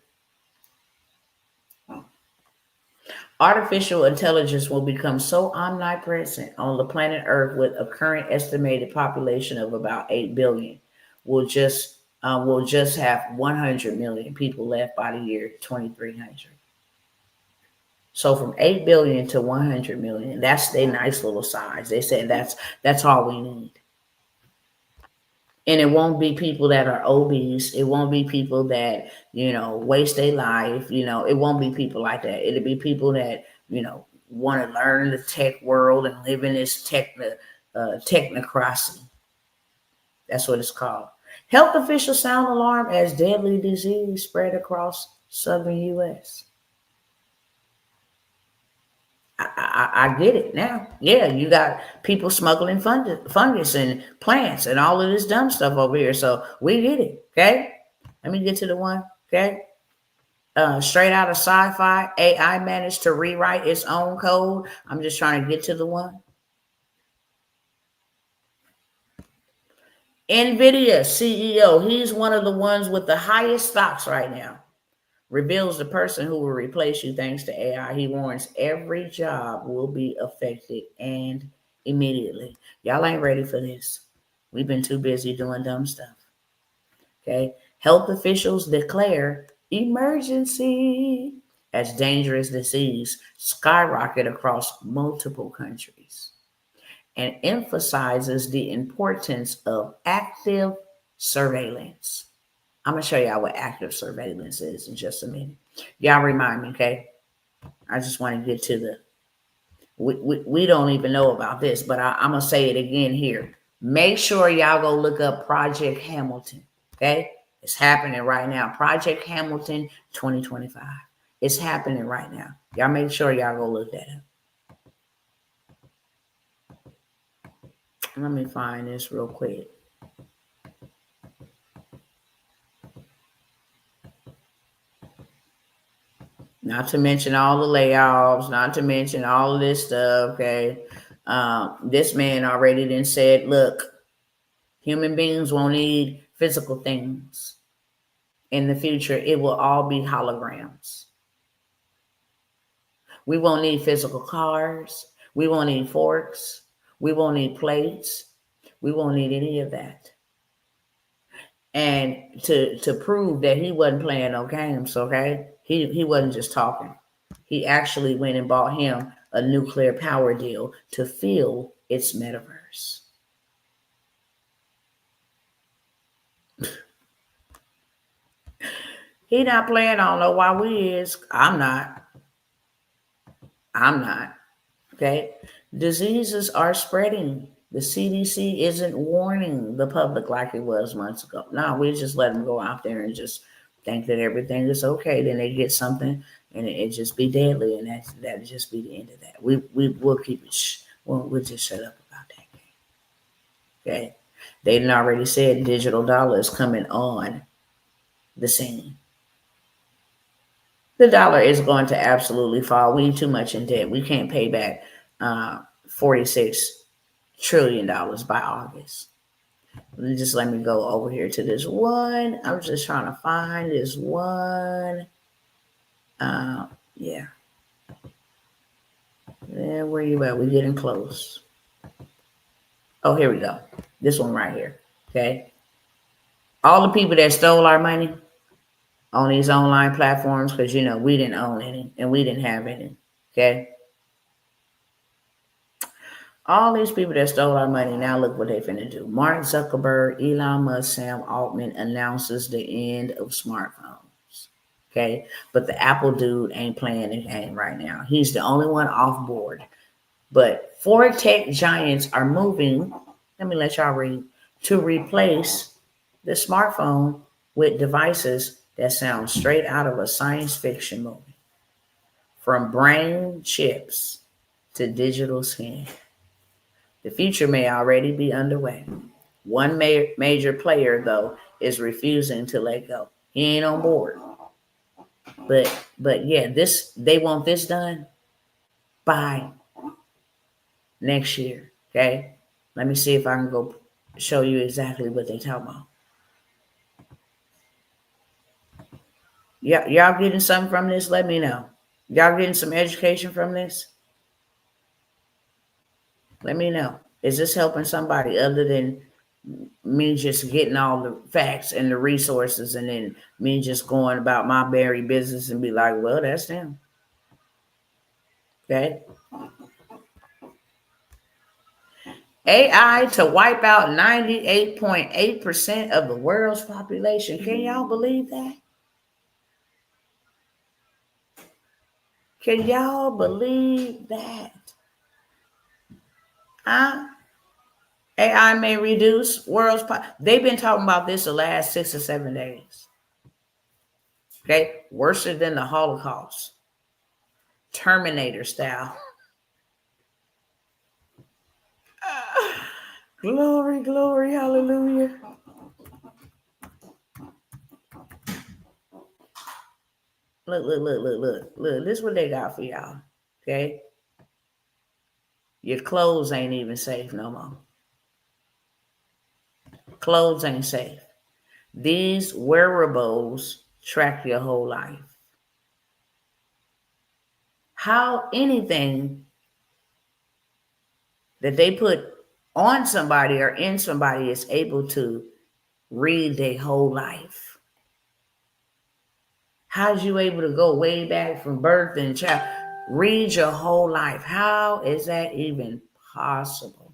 Artificial intelligence will become so omnipresent on the planet Earth with a current estimated population of about 8 billion. We'll just have 100 million people left by the year 2300. So from 8 billion to 100 million, that's their nice little size. They said that's all we need. And it won't be people that are obese. It won't be people that, waste their life. It won't be people like that. It'll be people that, want to learn the tech world and live in this technocracy. That's what it's called. Health officials sound alarm as deadly disease spread across southern U.S. I get it now. Yeah, you got people smuggling fungus and plants and all of this dumb stuff over here. So we get it. Okay. Let me get to the one. Okay. Straight out of sci-fi, AI managed to rewrite its own code. I'm just trying to get to the one. NVIDIA CEO, he's one of the ones with the highest stocks right now. reveals the person who will replace you thanks to AI. He warns every job will be affected and immediately. Y'all ain't ready for this. We've been too busy doing dumb stuff. Okay. Health officials declare emergency as dangerous disease skyrocket across multiple countries and emphasizes the importance of active surveillance. I'm going to show y'all what active surveillance is in just a minute. Y'all remind me, okay? I just want to get to the, we don't even know about this, but I'm going to say it again here. Make sure y'all go look up Project Hamilton, okay? It's happening right now. Project Hamilton 2025. It's happening right now. Y'all make sure y'all go look that up. Let me find this real quick. Not to mention all the layoffs, not to mention all of this stuff, okay? This man already then said, look, human beings won't need physical things. In the future, it will all be holograms. We won't need physical cars. We won't need forks. We won't need plates. We won't need any of that. And to prove that he wasn't playing no games, okay? He wasn't just talking. He actually went and bought him a nuclear power deal to fill its metaverse. He not playing. I don't know why we is. I'm not. Okay? Diseases are spreading. The CDC isn't warning the public like it was months ago. No, we just let them go out there and just think that everything is okay. Then they get something and it just be deadly, and that'll just be the end of that. We'll keep it. We'll just shut up about that. Okay, they done already said digital dollar is coming on the scene. The dollar is going to absolutely fall. We too much in debt. We can't pay back $46 trillion by August. Just let me go over here to this one. I'm just trying to find this one. Yeah. Where you at? We're getting close. Oh, here we go. This one right here. Okay. All the people that stole our money on these online platforms, because, we didn't own any and we didn't have any. Okay. All these people that stole our money, now look what they finna do. Mark Zuckerberg, Elon Musk, Sam Altman announces the end of smartphones. Okay, but the Apple dude ain't playing the game right now. He's the only one off board. But 4 tech giants are moving, let me let y'all read, to replace the smartphone with devices that sound straight out of a science fiction movie. From brain chips to digital skin. The future may already be underway. One major player, though, is refusing to let go. He ain't on board. But yeah, they want this done by next year. Okay, let me see if I can go show you exactly what they talking about. Y'all getting something from this? Let me know. Y'all getting some education from this? Let me know. Is this helping somebody other than me just getting all the facts and the resources, and then me just going about my berry business and be like, well, that's them. Okay. AI to wipe out 98.8% of the world's population. Can y'all believe that? Can y'all believe that? AI may reduce world's They've been talking about this the last 6 or 7 days. Okay, worse than the Holocaust. Terminator style. Glory, glory, hallelujah. Look. This is what they got for y'all. Okay? Your clothes ain't even safe no more. Clothes ain't safe. These wearables track your whole life. how anything that they put on somebody or in somebody is able to read their whole life. How's you able to go way back from birth and child, read your whole life? How is that even possible?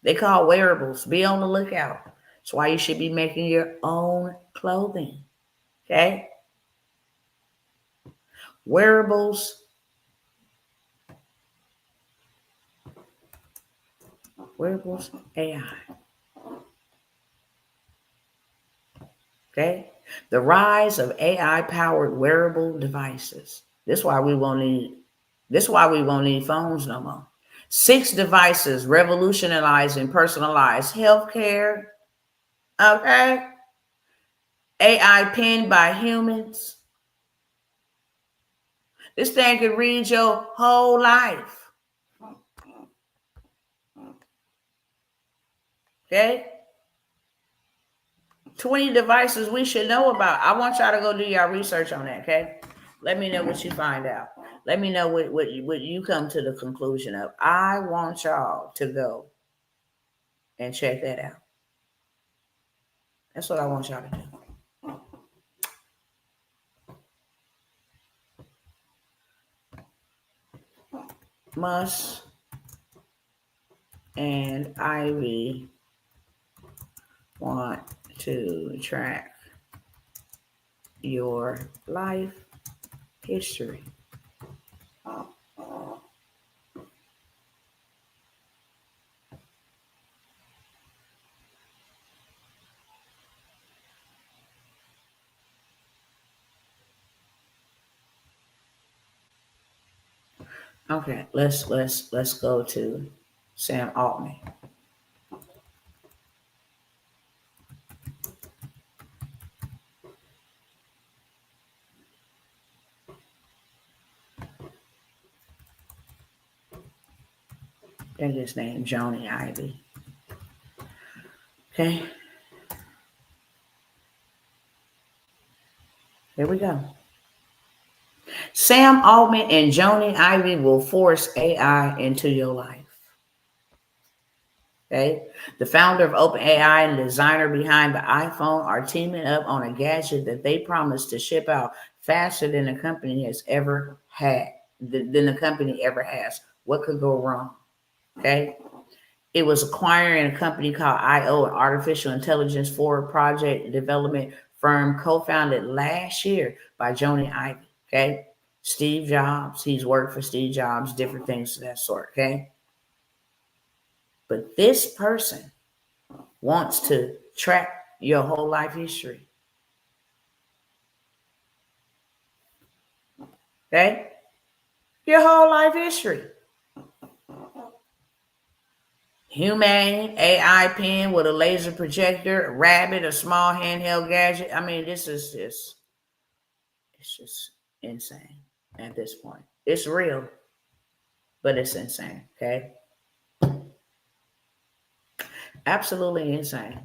They call wearables. Be on the lookout. That's why you should be making your own clothing. Okay? Wearables. Wearables AI. Okay? The rise of AI-powered wearable devices. This is why we won't need phones no more. 6 devices revolutionizing personalized healthcare. Okay? AI penned by humans. This thing can read your whole life. Okay? 20 devices we should know about. I want y'all to go do y'all research on that, okay? Let me know what you find out. Let me know what you come to the conclusion of. I want y'all to go and check that out. That's what I want y'all to do. Musk and Ivy want to track your life history. Okay, let's go to Sam Altman. I think his name Joni Ivy. Okay. Here we go. Sam Altman and Joni Ivy will force AI into your life. Okay. The founder of OpenAI and the designer behind the iPhone are teaming up on a gadget that they promise to ship out faster than the company has ever had. Than the company ever has. What could go wrong? Okay. It was acquiring a company called IO, an artificial intelligence forward project development firm co-founded last year by Joni Ivy. Okay. Steve Jobs, he's worked for Steve Jobs, different things of that sort. Okay. But this person wants to track your whole life history. Okay? Your whole life history. Humane AI pen with a laser projector, a rabbit, a small handheld gadget. I mean, this is just, it's just insane at this point. It's real, but it's insane. Okay? Absolutely insane.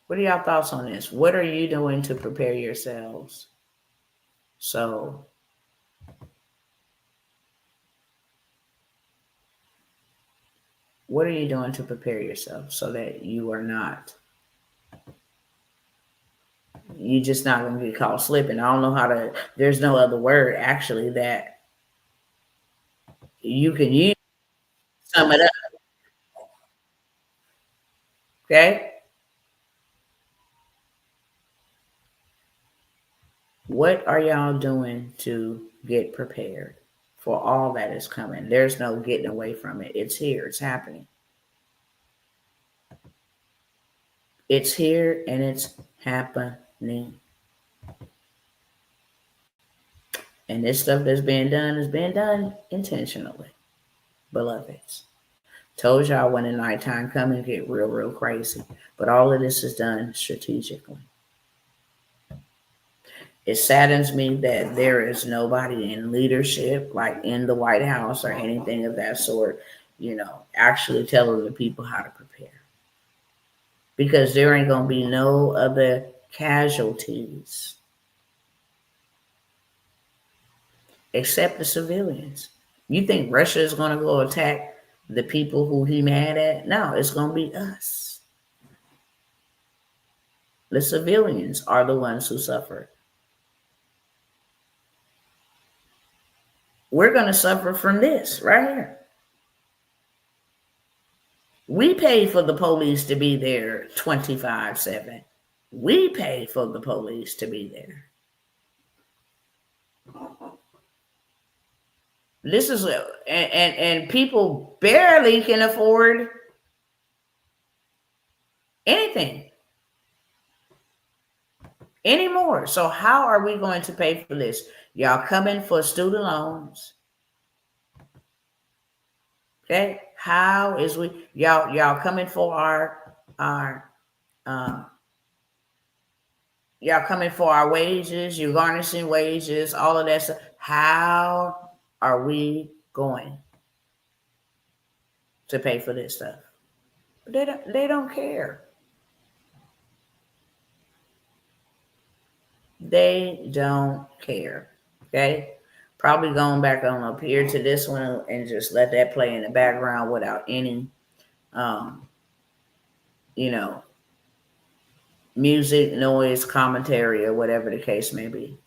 What are y'all thoughts on this? What are you doing to prepare yourselves? So, what are you doing to prepare yourself so that you're just not going to get caught slipping? I don't know how to, there's no other word actually that you can use to sum it up. Okay? What are y'all doing to get prepared for all that is coming? There's no getting away from it. It's here. It's happening. It's here and it's happening. And this stuff that's being done is being done intentionally, beloveds. Told y'all when the nighttime come and get real, real crazy. But all of this is done strategically. It saddens me that there is nobody in leadership, like in the White House or anything of that sort, actually telling the people how to prepare. Because there ain't going to be no other casualties except the civilians. You think Russia is going to go attack the people who he mad at? No, it's going to be us. The civilians are the ones who suffer. We're going to suffer from this right here. We pay for the police to be there 24/7. We pay for the police to be there. This is and people barely can afford anything anymore. So how are we going to pay for this? Y'all coming for student loans? Okay, how is y'all coming for our y'all coming for our wages? You're garnishing wages, all of that stuff. How are we going to pay for this stuff? They don't care. They don't care. Okay. Probably going back on up here to this one and just let that play in the background without any, music, noise, commentary, or whatever the case may be.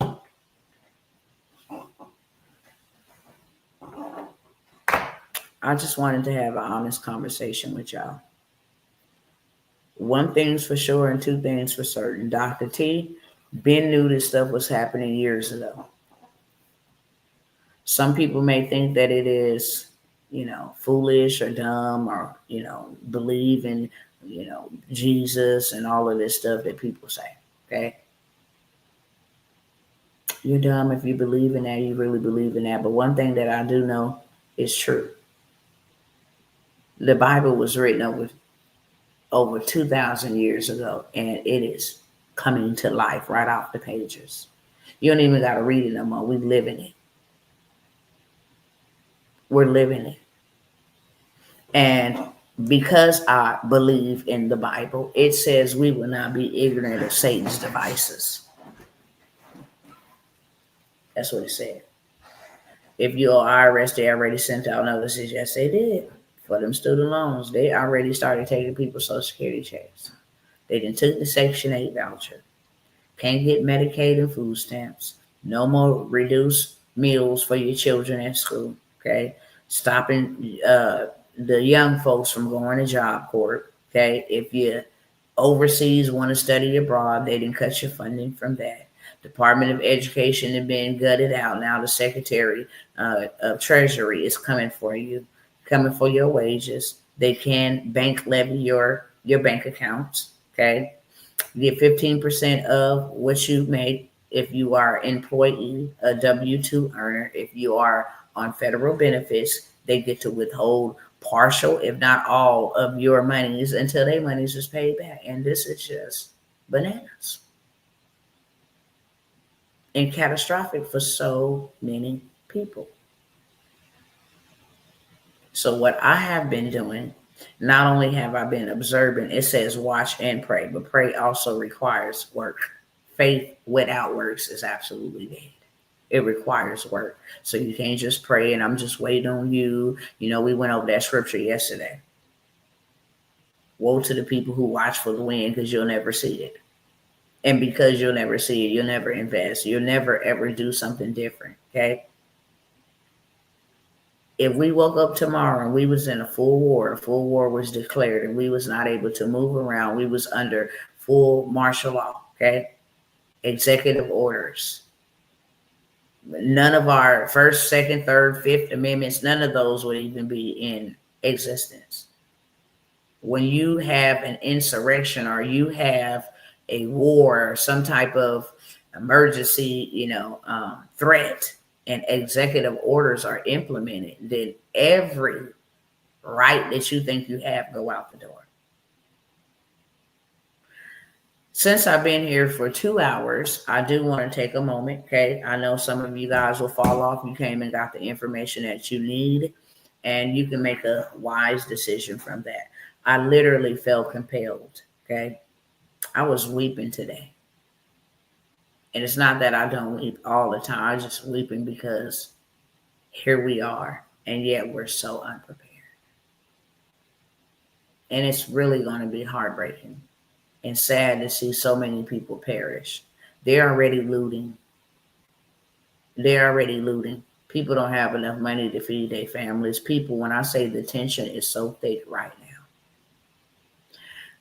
I just wanted to have an honest conversation with y'all. One thing's for sure and two things for certain. Dr. T, Ben knew this stuff was happening years ago. Some people may think that it is, foolish or dumb or, believe in, Jesus and all of this stuff that people say, okay? You're dumb if you believe in that, you really believe in that. But one thing that I do know is true. The Bible was written over 2,000 years ago, and it is coming to life right off the pages. You don't even got to read it no more. We live in it. We're living it. And because I believe in the Bible, it says we will not be ignorant of Satan's devices. That's what it said. If you're IRS, they already sent out notices. Yes, they did. For them student loans, they already started taking people's Social Security checks. They done took the Section 8 voucher. Can't get Medicaid and food stamps. No more reduced meals for your children at school. Okay, stopping the young folks from going to Job Corps. Okay, if you overseas want to study abroad, they didn't cut your funding from that. Department of Education has been gutted out. Now the Secretary of Treasury is coming for you, coming for your wages. They can bank levy your bank accounts. Okay, you get 15% of what you make if you are employee, a W-2 earner. If you are on federal benefits, they get to withhold partial, if not all, of your monies until their monies is paid back. And this is just bananas and catastrophic for so many people. So what I have been doing, not only have I been observing, it says watch and pray, but pray also requires work. Faith without works is absolutely dead. It requires work. So you can't just pray and I'm just waiting on you. We went over that scripture yesterday. Woe to the people who watch for the wind because you'll never see it. And because you'll never see it, you'll never invest. You'll never, ever do something different, okay? If we woke up tomorrow and we was in a full war was declared and we was not able to move around, we was under full martial law, okay? Executive orders. None of our first, second, third, fifth amendments, none of those would even be in existence. When you have an insurrection or you have a war or some type of emergency, threat and executive orders are implemented, then every right that you think you have go out the door. Since I've been here for 2 hours, I do want to take a moment, okay? I know some of you guys will fall off. You came and got the information that you need, and you can make a wise decision from that. I literally felt compelled, okay? I was weeping today. And it's not that I don't weep all the time. I'm just weeping because Here we are, and yet we're so unprepared. And it's really going to be heartbreaking and sad to see so many people perish. They're already looting. They're already looting. People don't have enough money to feed their families. People, when I say the tension is so thick right now,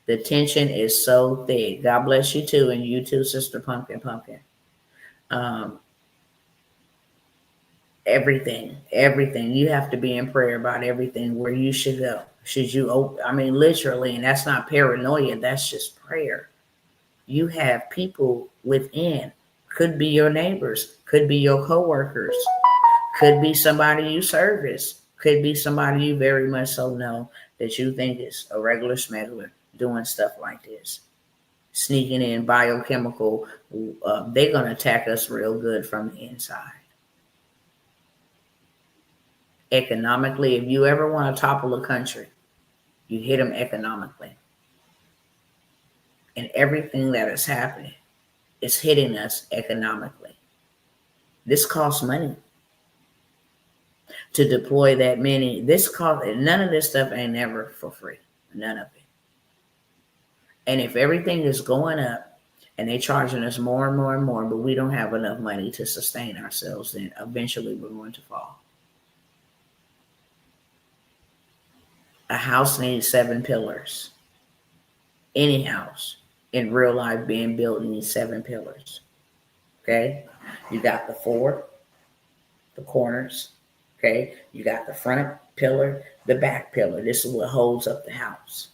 the tension is so thick. God bless you too, and you too, Sister Pumpkin. Everything. You have to be in prayer about everything where you should go. Should you, I mean, literally, and that's not paranoia, that's just prayer. You have people within, could be your neighbors, could be your coworkers, could be somebody you service, could be somebody you very much so know that you think is a regular smuggler doing stuff like this, sneaking in biochemical. They're going to attack us real good from the inside. Economically, if you ever want to topple a country, you hit them economically. And everything that is happening is hitting us economically. This costs money to deploy that many. None of this stuff ain't never for free. None of it. And if everything is going up and they charging us more and more and more, but we don't have enough money to sustain ourselves, then eventually we're going to fall. A house needs 7 pillars. Any house in real life being built needs 7 pillars. Okay? You got the 4, the corners. Okay? You got the front pillar, the back pillar. This is what holds up the house.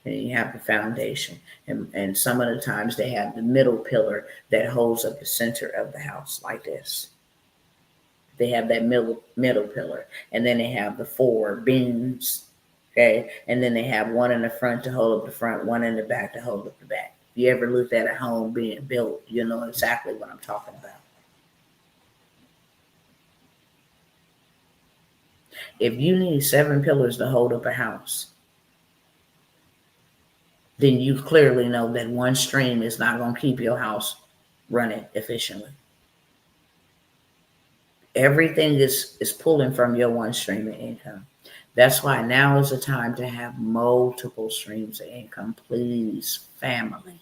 And you have the foundation. And some of the times they have the middle pillar that holds up the center of the house like this. They have that middle pillar. And then they have the 4 beams. Okay. And then they have one in the front to hold up the front, one in the back to hold up the back. If you ever looked at a home being built, you know exactly what I'm talking about. If you need 7 pillars to hold up a house, then you clearly know that one stream is not going to keep your house running efficiently. Everything is pulling from your one stream of income. That's why now is the time to have multiple streams of income. Please, family,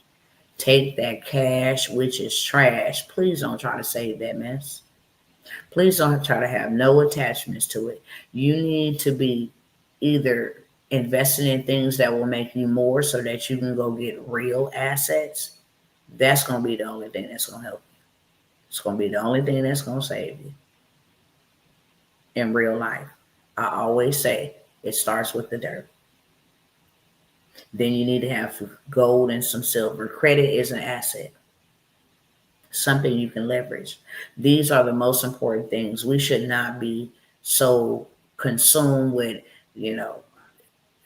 take that cash, which is trash. Please don't try to save that mess. Please don't try to have no attachments to it. You need to be either investing in things that will make you more so that you can go get real assets. That's going to be the only thing that's going to help you. It's going to be the only thing that's going to save you in real life. I always say it starts with the dirt. Then you need to have some gold and some silver. Credit is an asset, something you can leverage. These are the most important things. We should not be so consumed with,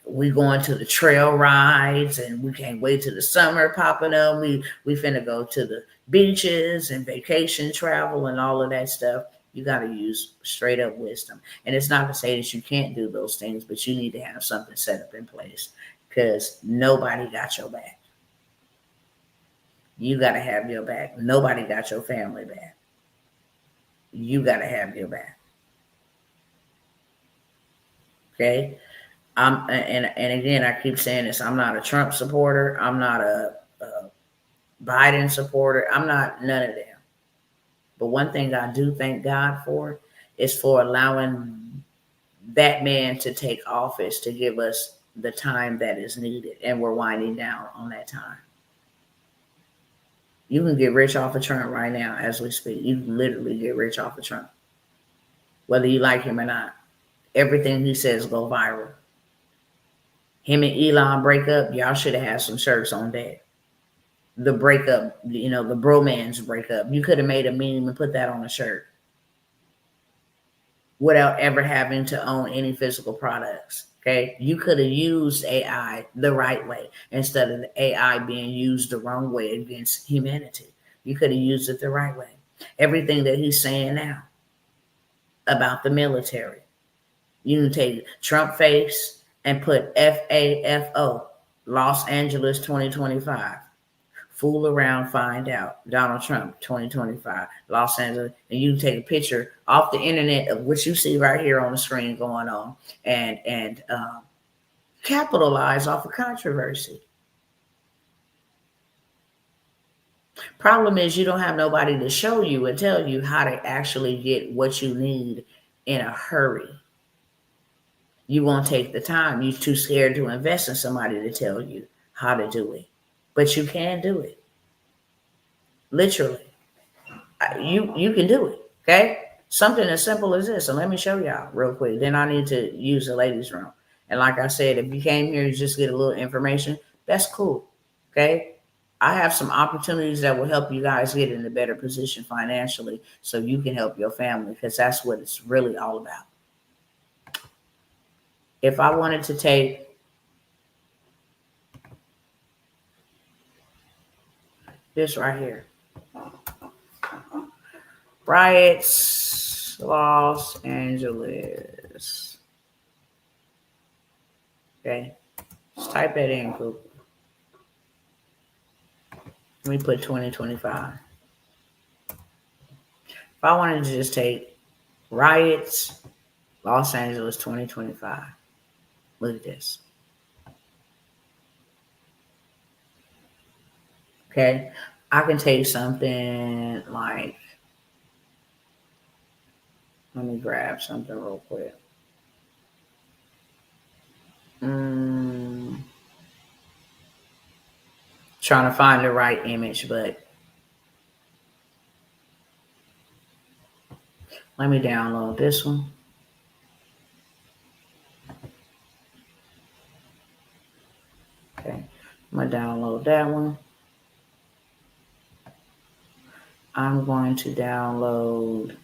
we going to the trail rides and we can't wait till the summer popping up. We finna go to the beaches and vacation travel and all of that stuff. You got to use straight up wisdom. And it's not to say that you can't do those things, but you need to have something set up in place because nobody got your back. You got to have your back. Nobody got your family back. You got to have your back. Okay? And again, I keep saying this. I'm not a Trump supporter. I'm not a Biden supporter. I'm not none of them. But one thing I do thank God for is for allowing that man to take office to give us the time that is needed. And we're winding down on that time. You can get rich off of Trump right now as we speak. You can literally get rich off of Trump. Whether you like him or not. Everything he says go viral. Him and Elon break up. Y'all should have had some shirts on that. The breakup, the bromance breakup. You could have made a meme and put that on a shirt without ever having to own any physical products. Okay. You could have used AI the right way instead of the AI being used the wrong way against humanity. You could have used it the right way. Everything that he's saying now about the military. You can take Trump face and put FAFO, Los Angeles 2025. Fool around, find out. Donald Trump, 2025, Los Angeles. And you can take a picture off the internet of what you see right here on the screen going on and capitalize off of controversy. Problem is you don't have nobody to show you and tell you how to actually get what you need in a hurry. You won't take the time. You're too scared to invest in somebody to tell you how to do it. But you can do it. Literally. You can do it. Okay? Something as simple as this. And let me show y'all real quick. Then I need to use the ladies' room. And like I said, if you came here to just get a little information, that's cool. Okay? I have some opportunities that will help you guys get in a better position financially so you can help your family, because that's what it's really all about. If I wanted to take this right here, riots, Los Angeles. Okay, just type that in, Google. Let me put 2025. If I wanted to just take riots, Los Angeles 2025. Look at this. Okay, I can take something like, let me grab something real quick. Trying to find the right image, but let me download this one. Okay, I'm gonna download that one. I'm going to download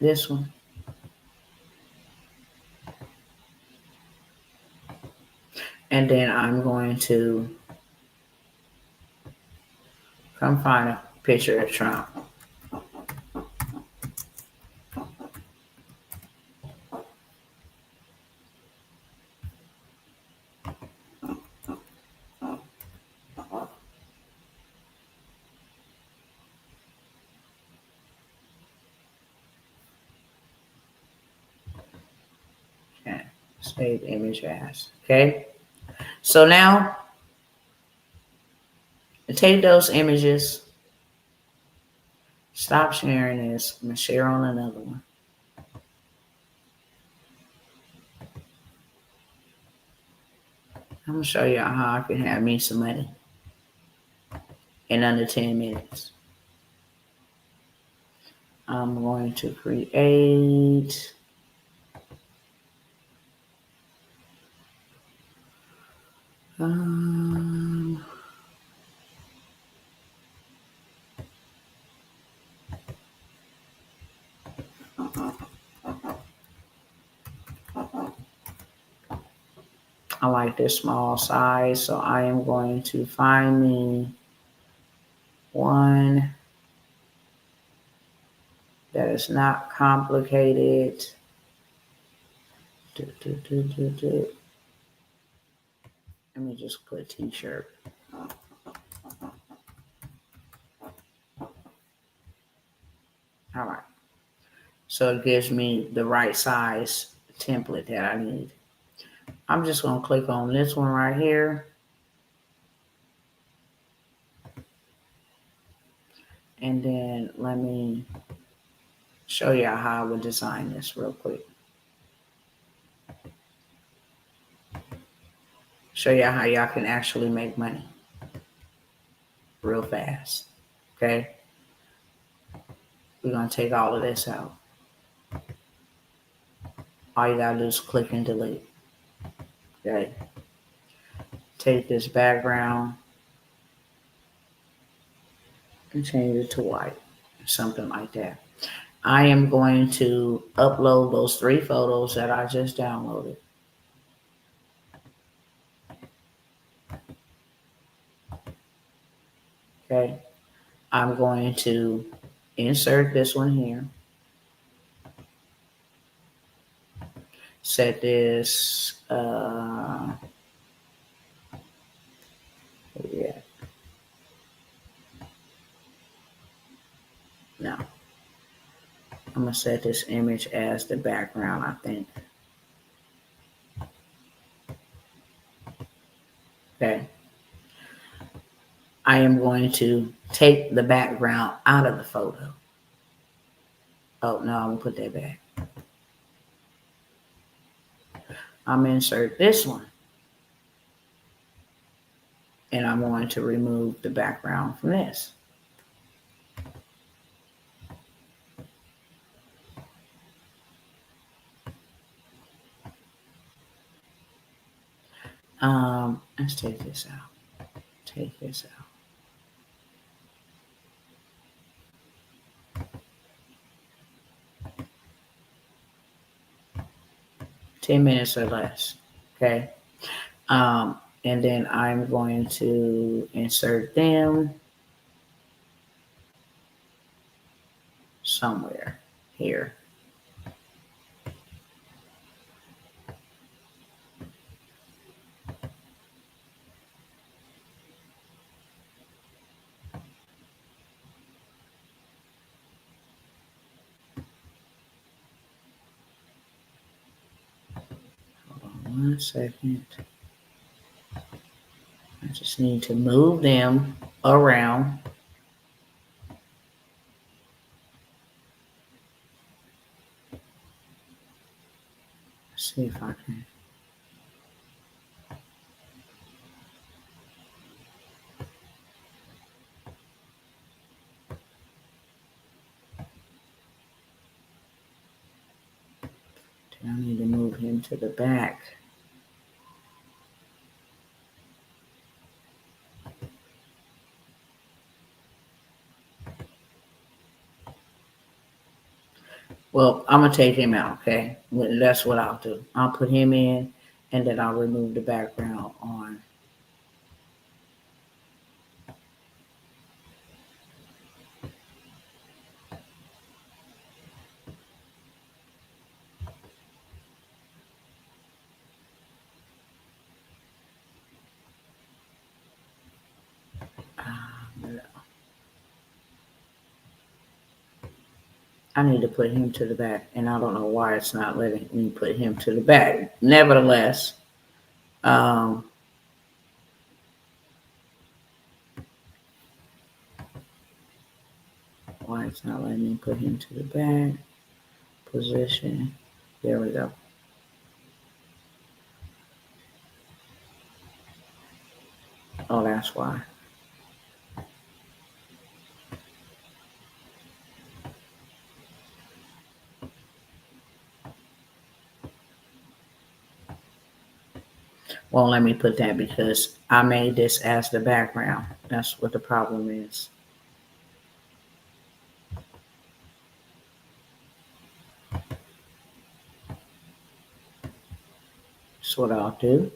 this one. And then I'm going to come find a picture of Trump. Okay, save image as. Okay, so now take those images. Stop sharing this. I'm gonna share on another one. I'm gonna show you how I can have me some money in under 10 minutes. I'm going to create I like this small size, so I am going to find me one that is not complicated. Let me just put t-shirt. All right. So it gives me the right size template that I need. I'm just going to click on this one right here. And then let me show you how I would design this real quick. Show you how y'all can actually make money real fast. Okay. We're going to take all of this out. All you got to do is click and delete. Okay. Take this background and change it to white, something like that. I am going to upload those 3 photos that I just downloaded. Okay. I'm going to insert this one here. Set this, Yeah. No. I'm gonna set this image as the background, I think. Okay. I am going to take the background out of the photo. Oh, no, I'm gonna put that back. I'm gonna insert this one. And I'm going to remove the background from this. Let's take this out. Take this out. 10 minutes or less. Okay. And then I'm going to insert them somewhere here. Hold on 1 second. I just need to move them around. Let's see if I can. I need to move him to the back. Well, I'm going to take him out, okay? That's what I'll do. I'll put him in, and then I'll remove the background on. I need to put him to the back, and I don't know why it's not letting me put him to the back. Nevertheless, why it's not letting me put him to the back position. There we go. Oh, that's why. Won't let me put that because I made this as the background. That's what the problem is. That's what I'll do.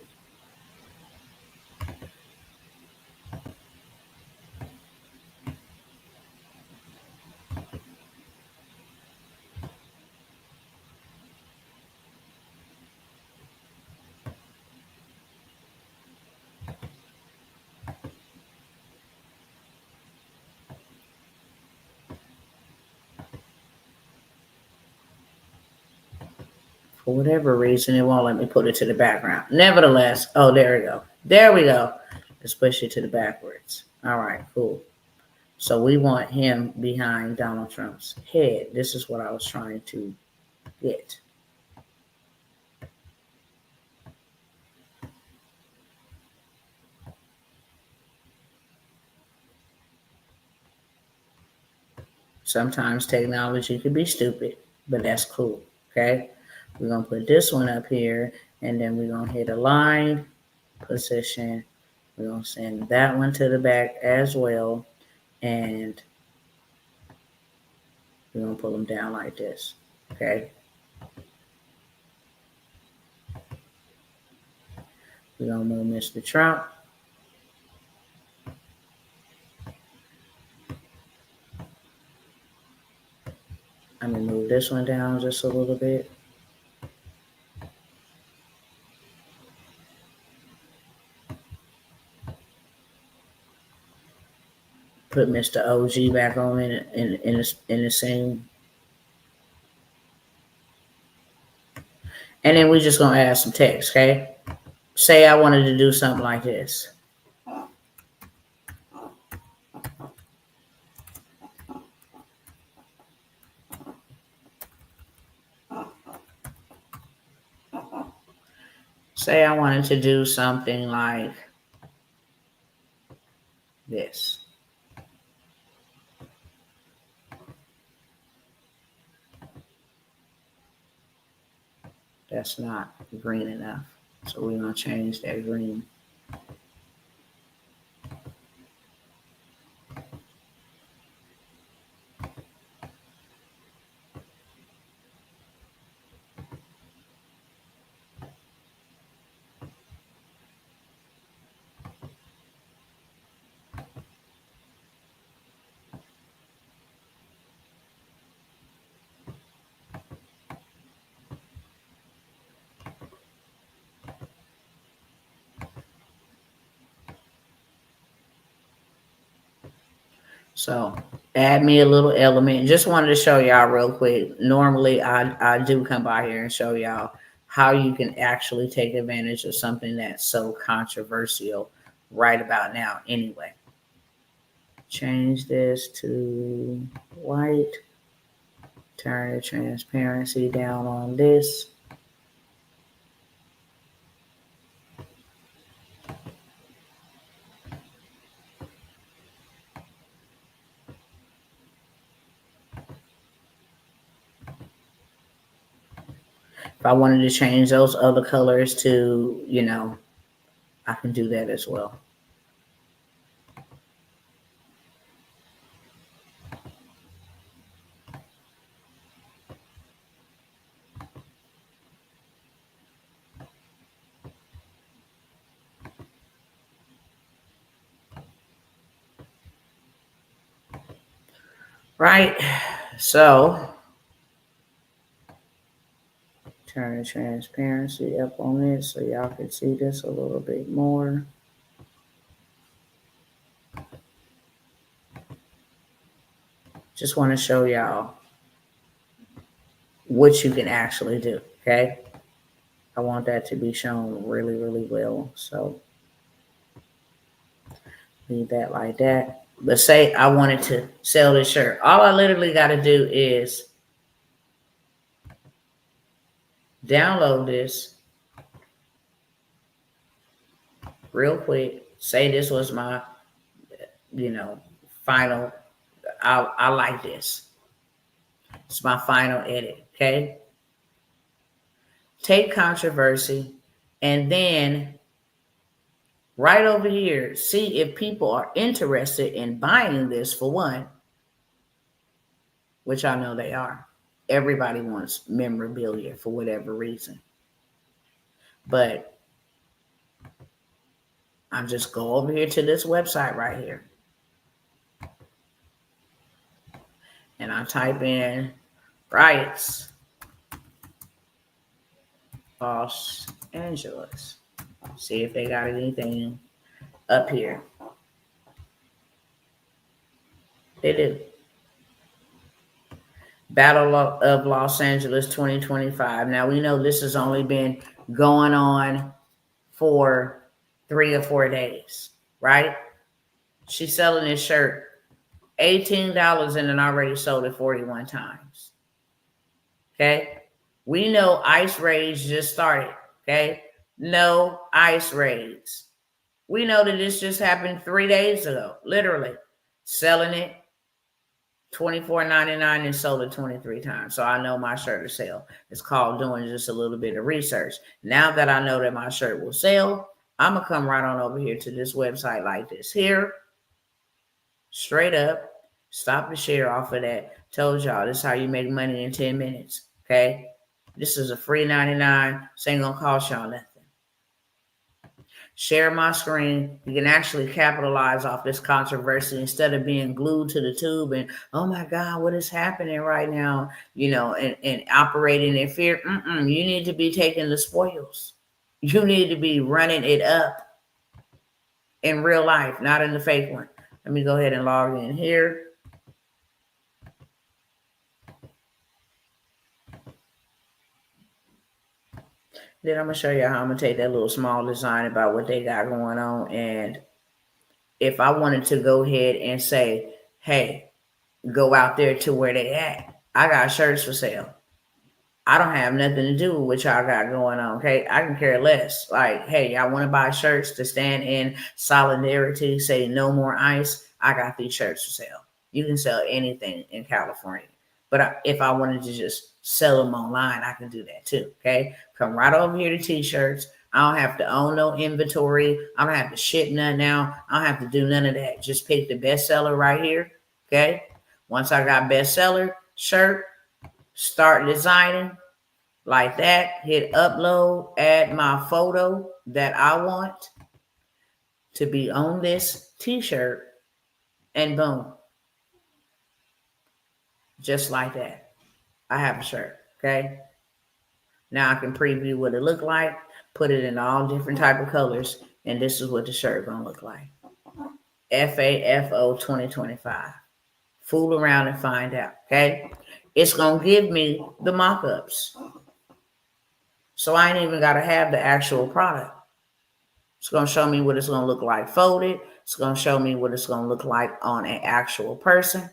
For whatever reason, it won't let me put it to the background. Nevertheless, oh, there we go. There we go. Let's push it to the backwards. All right, cool. So we want him behind Donald Trump's head. This is what I was trying to get. Sometimes technology can be stupid, but that's cool, okay? We're going to put this one up here, and then we're going to hit align position. We're going to send that one to the back as well, and we're going to pull them down like this, okay? We're going to move Mr. Trump. I'm going to move this one down just a little bit. put Mr. OG back on in the same. And then we're just going to add some text, okay? Say I wanted to do something like this. Say I wanted to do something like this. That's not green enough. So we're going to change that green. So add me a little element. Just wanted to show y'all real quick. Normally I do come by here and show y'all how you can actually take advantage of something that's so controversial right about now anyway. Change this to white. Turn the transparency down on this. If I wanted to change those other colors to, you know, I can do that as well. Right, so turn the transparency up on this so y'all can see this a little bit more. Just want to show y'all what you can actually do, okay? I want that to be shown really, really well, so leave that like that. But say I wanted to sell this shirt. All I literally got to do is download this real quick. Say this was my, you know, final. I like this. It's my final edit, okay? Take controversy and then right over here, see if people are interested in buying this for one, which I know they are. Everybody wants memorabilia for whatever reason. But I'll just go over here to this website right here. And I type in rights Los Angeles. See if they got anything up here. They do. Battle of Los Angeles 2025. Now we know this has only been going on for 3 or 4 days, right? She's selling this shirt $18 and then already sold it 41 times. Okay? We know ICE raids just started. Okay? No ICE raids. We know that this just happened 3 days ago, literally. Selling it $24.99 and sold it 23 times. So I know my shirt will sell. It's called doing just a little bit of research. Now that I know that my shirt will sell, I'm going to come right on over here to this website like this here. Straight up. Stop the share off of that. Told y'all this is how you make money in 10 minutes. Okay? This is a free 99. This ain't going to cost y'all nothing. Share my screen. You can actually capitalize off this controversy instead of being glued to the tube and, oh my God, what is happening right now? You know, and operating in fear. You need to be taking the spoils. You need to be running it up in real life, not in the fake one. Let me go ahead and log in here. Then I'm going to show you how I'm going to take that little small design about what they got going on. And if I wanted to go ahead and say, hey, go out there to where they at. I got shirts for sale. I don't have nothing to do with what y'all got going on, okay? I can care less. Like, hey, y'all want to buy shirts to stand in solidarity, say no more ICE? I got these shirts for sale. You can sell anything in California. But if I wanted to just sell them online, I can do that too, okay? Come right over here to T-shirts. I don't have to own no inventory. I don't have to ship none now. I don't have to do none of that. Just pick the bestseller right here, okay? Once I got bestseller shirt, start designing like that, hit upload, add my photo that I want to be on this t-shirt, and boom. Just like that. I have a shirt, okay? Now I can preview what it look like, put it in all different type of colors, and this is what the shirt gonna look like. FAFO 2025. Fool around and find out, okay? It's gonna give me the mock-ups. So I ain't even got to have the actual product. It's going to show me what it's going to look like folded. It's going to show me what it's going to look like on an actual person.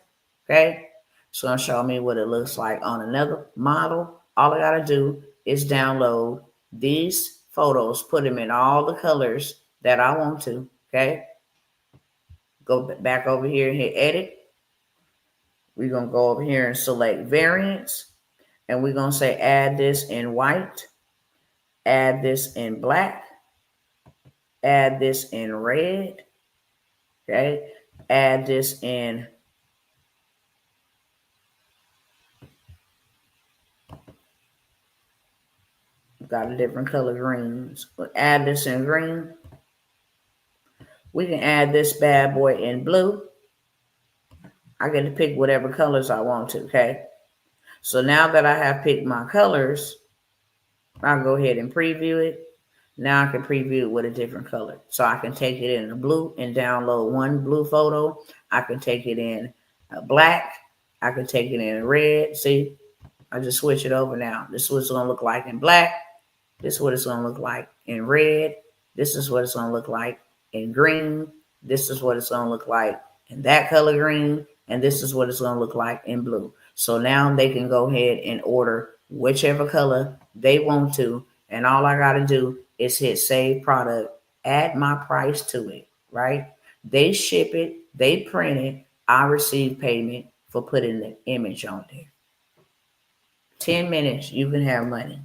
Okay. It's going to show me what it looks like on another model. All I got to do is download these photos, put them in all the colors that I want to. Okay. Go back over here and hit edit. We're going to go over here and select variants. And we're going to say add this in white. Add this in black, add this in red, okay? Add this in got a different color greens, but add this in green. We can add this bad boy in blue. I get to pick whatever colors I want to, okay? So now that I have picked my colors, I'll go ahead and preview it. Now I can preview it with a different color. So I can take it in a blue and download one blue photo. I can take it in black. I can take it in red. See, I just switch it over now. This is what it's going to look like in black. This is what it's going to look like in red. This is what it's going to look like in green. This is what it's going to look like in that color green. And this is what it's going to look like in blue. So now they can go ahead and order whichever color they want to. And all I got to do is hit save product, add my price to it, right? They ship it, they print it, I receive payment for putting the image on there. 10 minutes, you can have money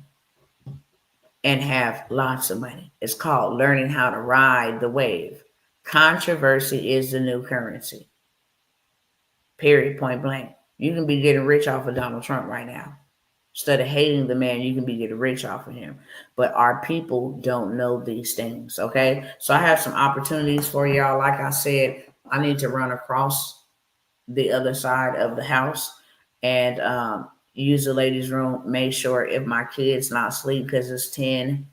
and have lots of money. It's called learning how to ride the wave. Controversy is the new currency. Period, point blank. You can be getting rich off of Donald Trump right now. Instead of hating the man, you can be getting rich off of him. But our people don't know these things, okay? So I have some opportunities for y'all. Like I said, I need to run across the other side of the house and use the ladies' room. Make sure if my kid's not asleep because it's 10:19.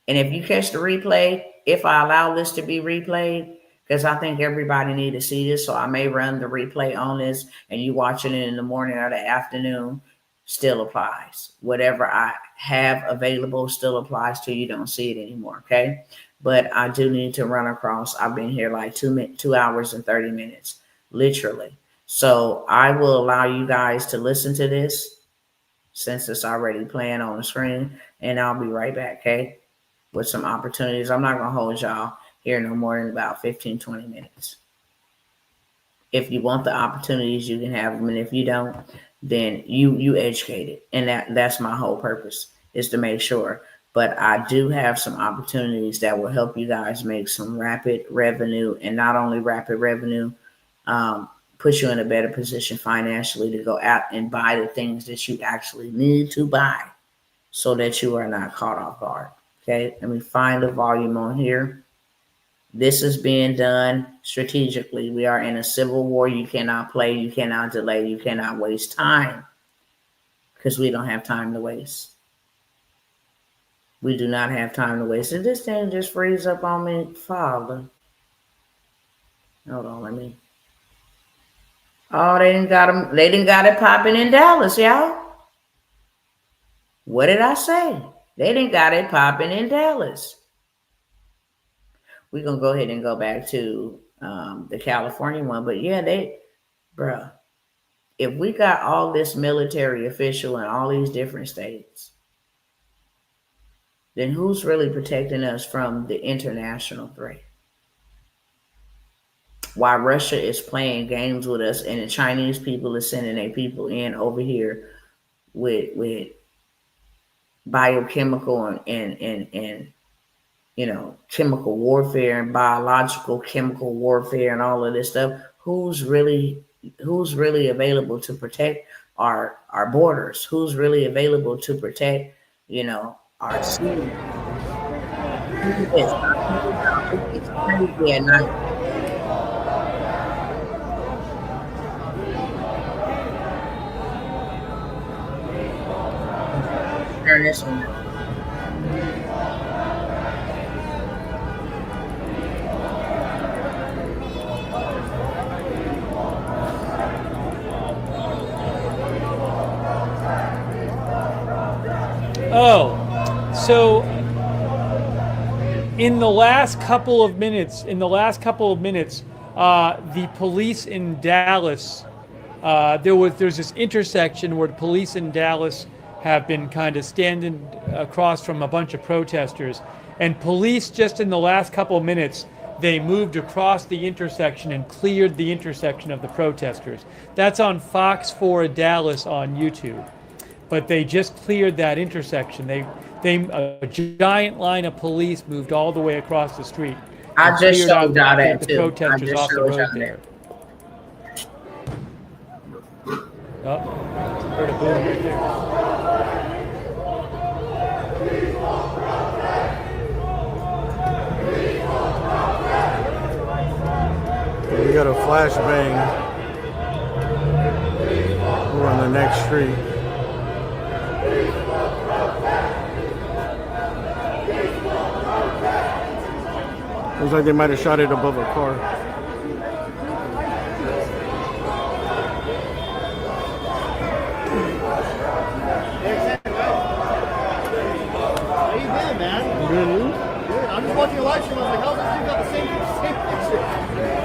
And if you catch the replay, if I allow this to be replayed, because I think everybody need to see this, so I may run the replay on this, and you watching it in the morning or the afternoon, still applies. Whatever I have available still applies to you. Don't see it anymore, okay? But I do need to run across. I've been here like 2 hours and 30 minutes, literally. So I will allow you guys to listen to this since it's already playing on the screen, and I'll be right back, okay? With some opportunities. I'm not going to hold y'all here no more than about 15, 20 minutes. If you want the opportunities, you can have them. And if you don't, then you educate it. And that's my whole purpose, is to make sure. But I do have some opportunities that will help you guys make some rapid revenue, and not only rapid revenue, put you in a better position financially to go out and buy the things that you actually need to buy so that you are not caught off guard. Okay, let me find the volume on here. This is being done strategically. We are in a civil war. You cannot play. You cannot delay. You cannot waste time because we don't have time to waste. We do not have time to waste. Did this thing just freeze up on me, Father? Hold on, let me. Oh, they didn't got 'em. They didn't got it popping in Dallas, y'all. What did I say? They didn't got it popping in Dallas. We're gonna go ahead and go back to the California one, but yeah, bruh. If we got all this military official in all these different states, then who's really protecting us from the international threat? Why Russia is playing games with us and the Chinese people are sending their people in over here with biochemical and chemical warfare and biological chemical warfare and all of this stuff. Who's really available to protect our borders? Who's really available to protect, our sea? It's crazy at night. Turn this one up. Oh, so in the last couple of minutes, the police in Dallas, there's this intersection where the police in Dallas have been kind of standing across from a bunch of protesters, and police just in the last couple of minutes, they moved across the intersection and cleared the intersection of the protesters. That's on Fox 4 Dallas on YouTube. But they just cleared that intersection. A giant line of police moved all the way across the street. I just showed y'all that the too. protesters off the road there. Oh, heard a boom right there. We got a flashbang. We're on the next street. Looks like they might have shot it above a car. How you been, man? Good. I'm just watching a live stream. I was like, how does this dude got the same picture?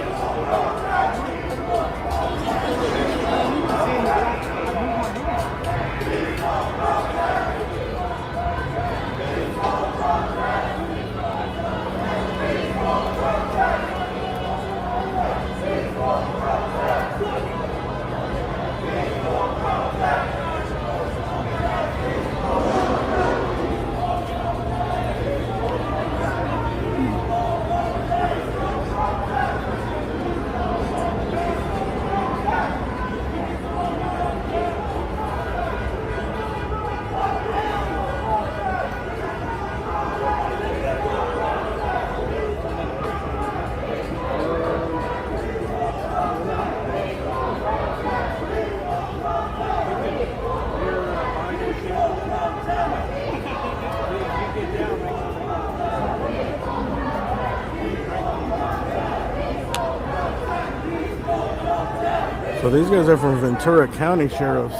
So these guys are from Ventura County Sheriffs.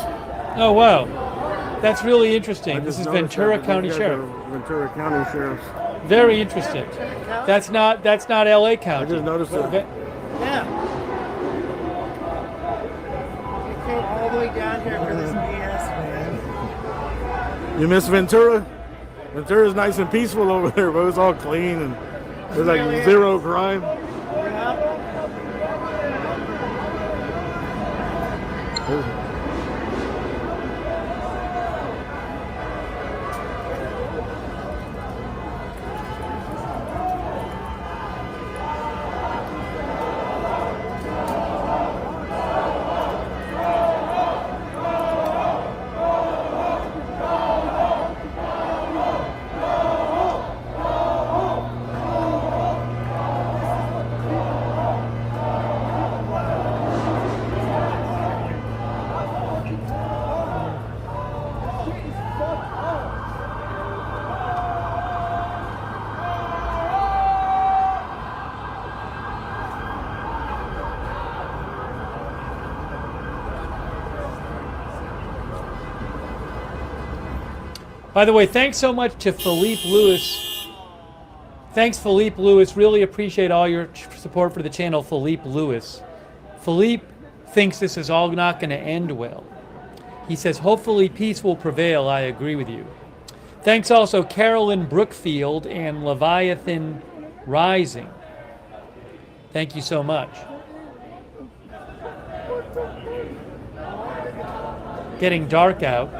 Oh, wow. That's really interesting. This is Ventura County Sheriff. Ventura County Sheriffs. Very interesting. That's not LA County. I just noticed that. Yeah. You came all the way down here for this BS, man. You miss Ventura? Ventura's nice and peaceful over there, but it's all clean and there's like zero crime. By the way, thanks so much to Philippe Lewis. Thanks, Philippe Lewis. Really appreciate all your support for the channel, Philippe Lewis. Philippe thinks this is all not going to end well. He says, hopefully peace will prevail. I agree with you. Thanks also Carolyn Brookfield and Leviathan Rising. Thank you so much. Getting dark out.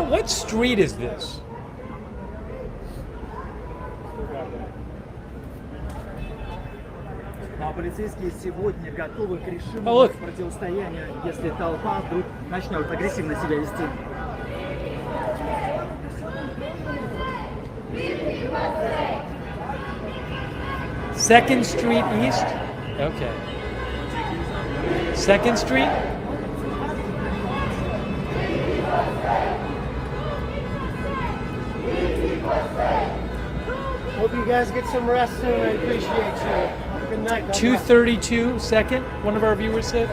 What street is this? Полицейские сегодня готовы к решимому противостоянию, если толпа вдруг начнет агрессивно себя вести. Second Street East? Okay. Second Street? Hope you guys get some rest soon. I appreciate you. Good night. 232 Second, one of our viewers said.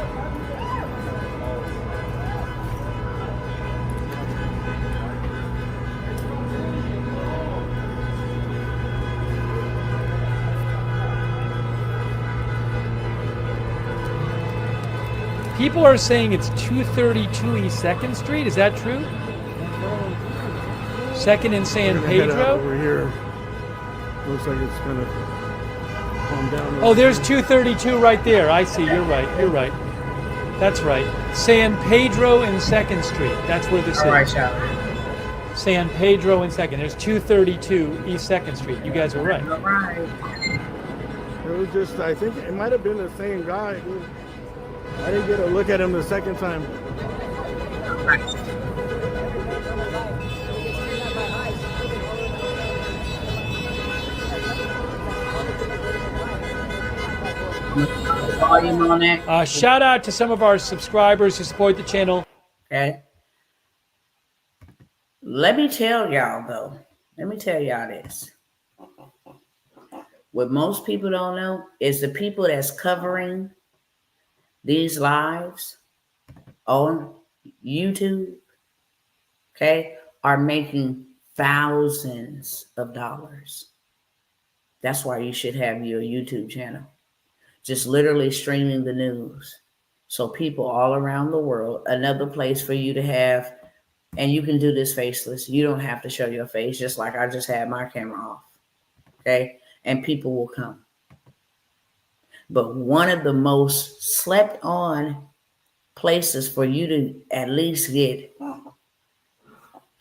People are saying it's 232 East 2nd Street. Is that true? 2nd and San Pedro? Over here. Looks like it's going to calm down. Oh, there's 232 right there. I see. You're right. You're right. That's right. San Pedro and 2nd Street. That's where this is. San Pedro and 2nd. There's 232 East 2nd Street. You guys were right. It was just, I think it might have been the same guy. I didn't get a look at him the second time. Volume on that. Shout out to some of our subscribers who support the channel. Okay. Let me tell y'all though. Let me tell y'all this. What most people don't know is the people that's covering these lives on YouTube, okay, are making thousands of dollars. That's why you should have your YouTube channel. Just literally streaming the news. So people all around the world, another place for you to have, and you can do this faceless. You don't have to show your face, just like I just had my camera off, okay? And people will come. But one of the most slept on places for you to at least get $10,000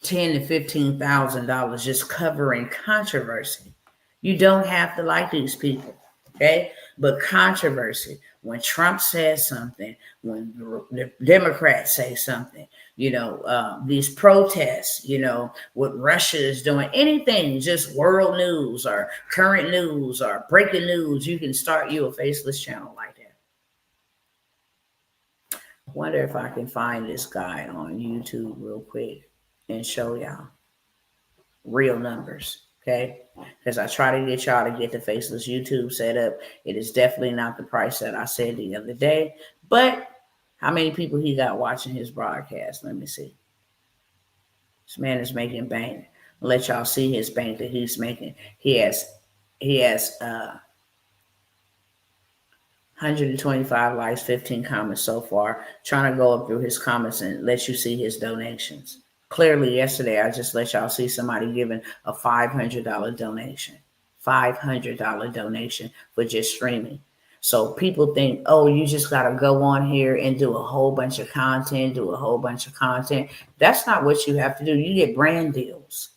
to $15,000 just covering controversy. You don't have to like these people, okay? But controversy, when Trump says something, when the Democrats say something, you know, these protests, you know, what Russia is doing, anything, just world news or current news or breaking news, you can start you a faceless channel like that. I wonder if I can find this guy on YouTube real quick and show y'all real numbers. Okay, because I try to get y'all to get the faceless YouTube set up. It is definitely not the price that I said the other day. But how many people he got watching his broadcast? Let me see. This man is making bank. I'll let y'all see his bank that he's making. He has 125 likes, 15 comments so far. Trying to go up through his comments and let you see his donations. Clearly, yesterday, I just let y'all see somebody giving a $500 donation. $500 donation for just streaming. So people think, oh, you just got to go on here and do a whole bunch of content, That's not what you have to do. You get brand deals.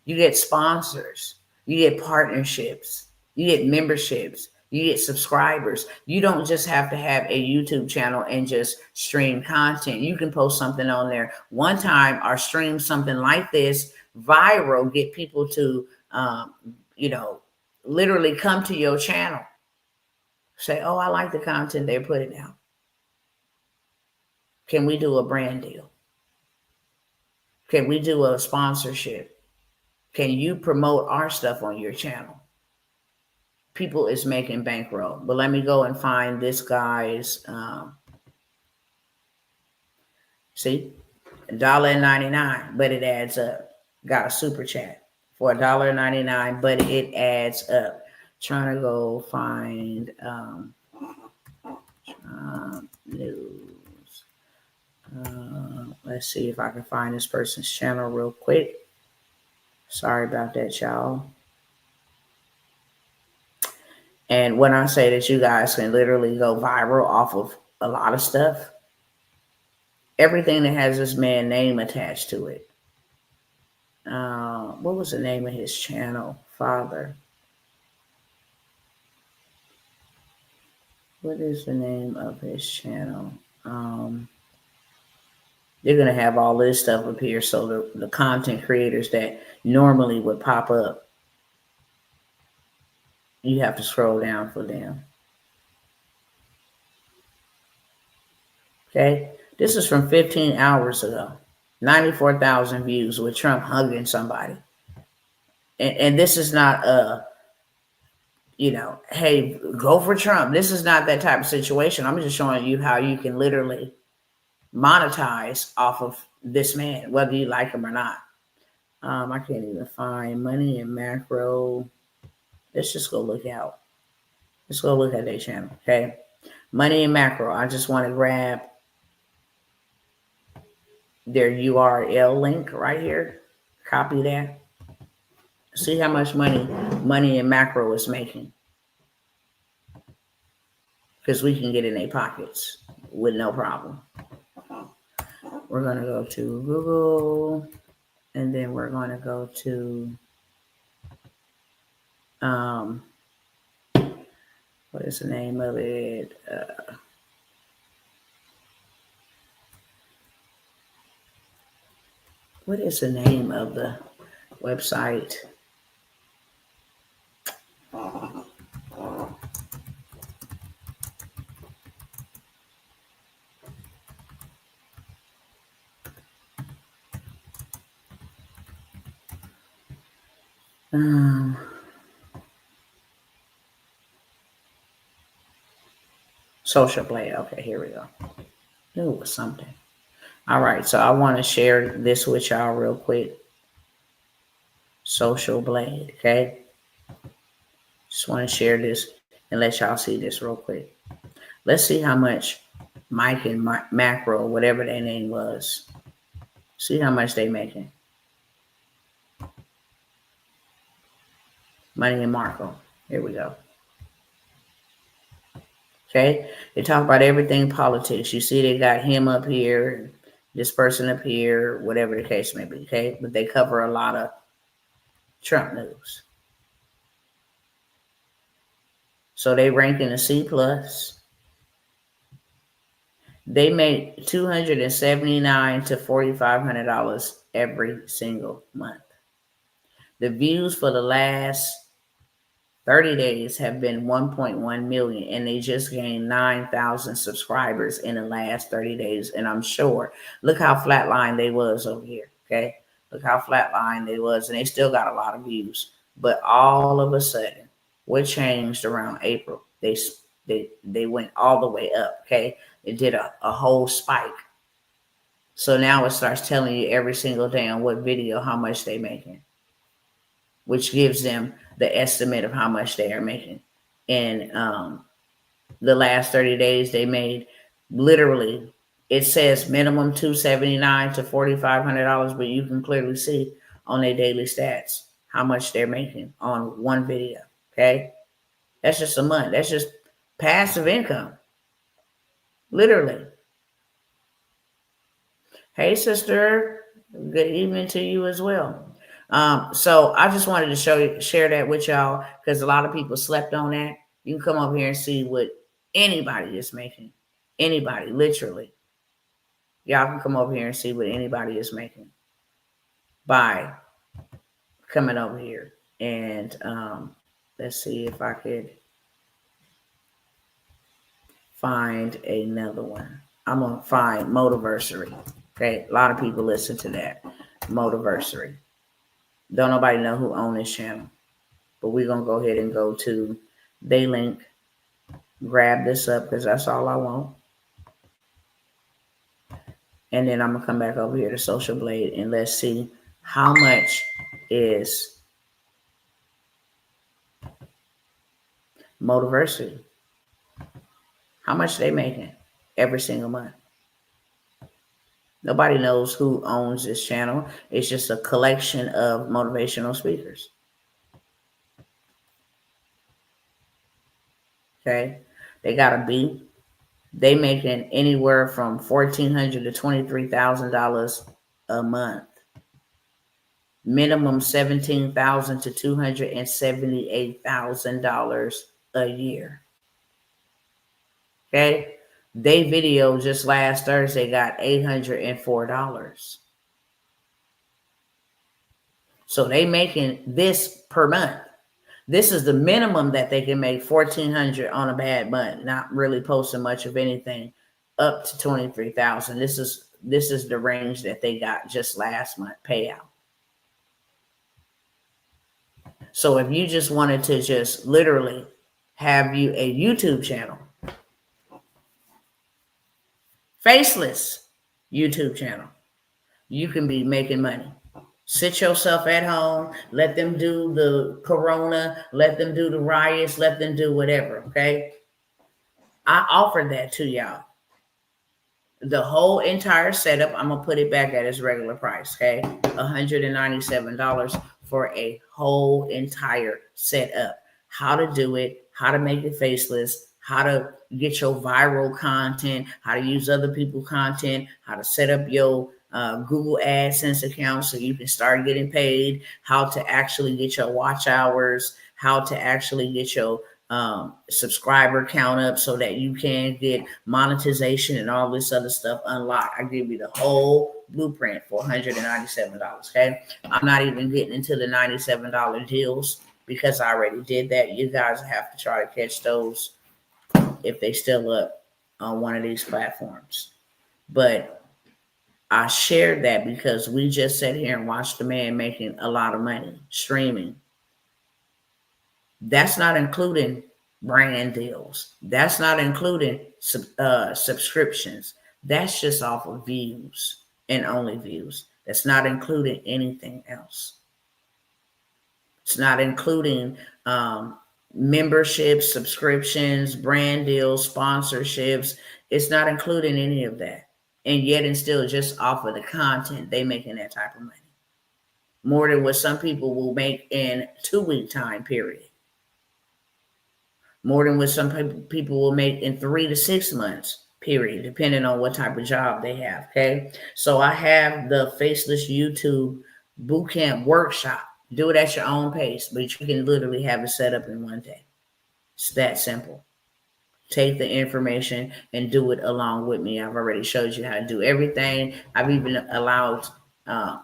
You get sponsors. You get partnerships. You get memberships. You get subscribers. You don't just have to have a YouTube channel and just stream content. You can post something on there one time or stream something like this viral, get people to, literally come to your channel. Say, oh, I like the content they're putting out. Can we do a brand deal? Can we do a sponsorship? Can you promote our stuff on your channel? People is making bankroll. But let me go and find this guy's, see, $1.99, but it adds up. Got a super chat for $1.99, but it adds up. Trying to go find news. Let's see if I can find this person's channel real quick. Sorry about that, y'all. And when I say that you guys can literally go viral off of a lot of stuff, everything that has this man's name attached to it. What was the name of his channel? Father. What is the name of his channel? They're going to have all this stuff up here. So the content creators that normally would pop up, you have to scroll down for them. Okay. This is from 15 hours ago. 94,000 views with Trump hugging somebody. And this is not hey, go for Trump. This is not that type of situation. I'm just showing you how you can literally monetize off of this man, whether you like him or not. I can't even find Money and Macro. Let's just go look out. Let's go look at their channel, okay? Money and Macro. I just want to grab their URL link right here. Copy that. See how much money and Macro is making. Because we can get in their pockets with no problem. We're going to go to Google, and then we're going to go to, what is the name of it? What is the name of the website? Social Blade. Okay, here we go. Knew it was something. All right, so I want to share this with y'all real quick. Social Blade, okay? Just want to share this and let y'all see this real quick. Let's see how much Mike and Macro, whatever their name was, see how much they making. Money and Marco. Here we go. Okay, they talk about everything politics. You see, they got him up here, this person up here, whatever the case may be. Okay, but they cover a lot of Trump news. So they rank in a C plus. They make $279 to $4,500 every single month. The views for the last 30 days have been 1.1 million, and they just gained 9,000 subscribers in the last 30 days. And I'm sure, look how flatline they was over here. Okay, look how flatline they was, and they still got a lot of views. But all of a sudden, what changed around April? They went all the way up. Okay, it did a whole spike. So now it starts telling you every single day on what video how much they making, which gives them the estimate of how much they are making. In the last 30 days, they made literally, it says minimum $279 to $4,500, but you can clearly see on their daily stats how much they're making on one video. Okay, that's just a month. That's just passive income, literally. Hey, sister. Good evening to you as well. So I just wanted to share that with y'all because a lot of people slept on that. You can come over here and see what anybody is making. Anybody, literally. Y'all can come over here and see what anybody is making by coming over here. And let's see if I could find another one. I'm going to find Motiversary. Okay, a lot of people listen to that. Motiversary. Don't nobody know who owns this channel. But we're going to go ahead and go to they link, grab this up because that's all I want. And then I'm going to come back over here to Social Blade and let's see how much is Motiversity. How much they making every single month. Nobody knows who owns this channel. It's just a collection of motivational speakers. Okay. They got a beat. They making anywhere from $1,400 to $23,000 a month. Minimum $17,000 to $278,000 a year. Okay. They video just last Thursday got $804. So they making this per month. This is the minimum that they can make, $1,400 on a bad month, not really posting much of anything, up to $23,000. This is the range that they got just last month payout. So if you just wanted to just literally have you a YouTube channel, faceless YouTube channel, you can be making money. Sit yourself at home, let them do the corona, let them do the riots, let them do whatever, okay? I offered that to y'all. The whole entire setup, I'm going to put it back at its regular price, okay? $197 for a whole entire setup. How to do it, how to make it faceless, how to get your viral content, how to use other people's content, how to set up your Google AdSense account so you can start getting paid, how to actually get your watch hours, how to actually get your subscriber count up so that you can get monetization and all this other stuff unlocked. I give you the whole blueprint for $197, okay? I'm not even getting into the $97 deals because I already did that. You guys have to try to catch those if they still up on one of these platforms. But I shared that because we just sat here and watched the man making a lot of money streaming. That's not including brand deals. That's not including subscriptions. That's just off of views and only views. That's not including anything else. It's not including memberships, subscriptions, brand deals, sponsorships. It's not including any of that. And yet and still just off of the content, they making that type of money. More than what some people will make in 2-week time period. More than what some people will make in 3 to 6 months period, depending on what type of job they have, okay? So I have the Faceless YouTube Bootcamp Workshop. Do it at your own pace, but you can literally have it set up in one day. It's that simple. Take the information and do it along with me. I've already showed you how to do everything. I've even allowed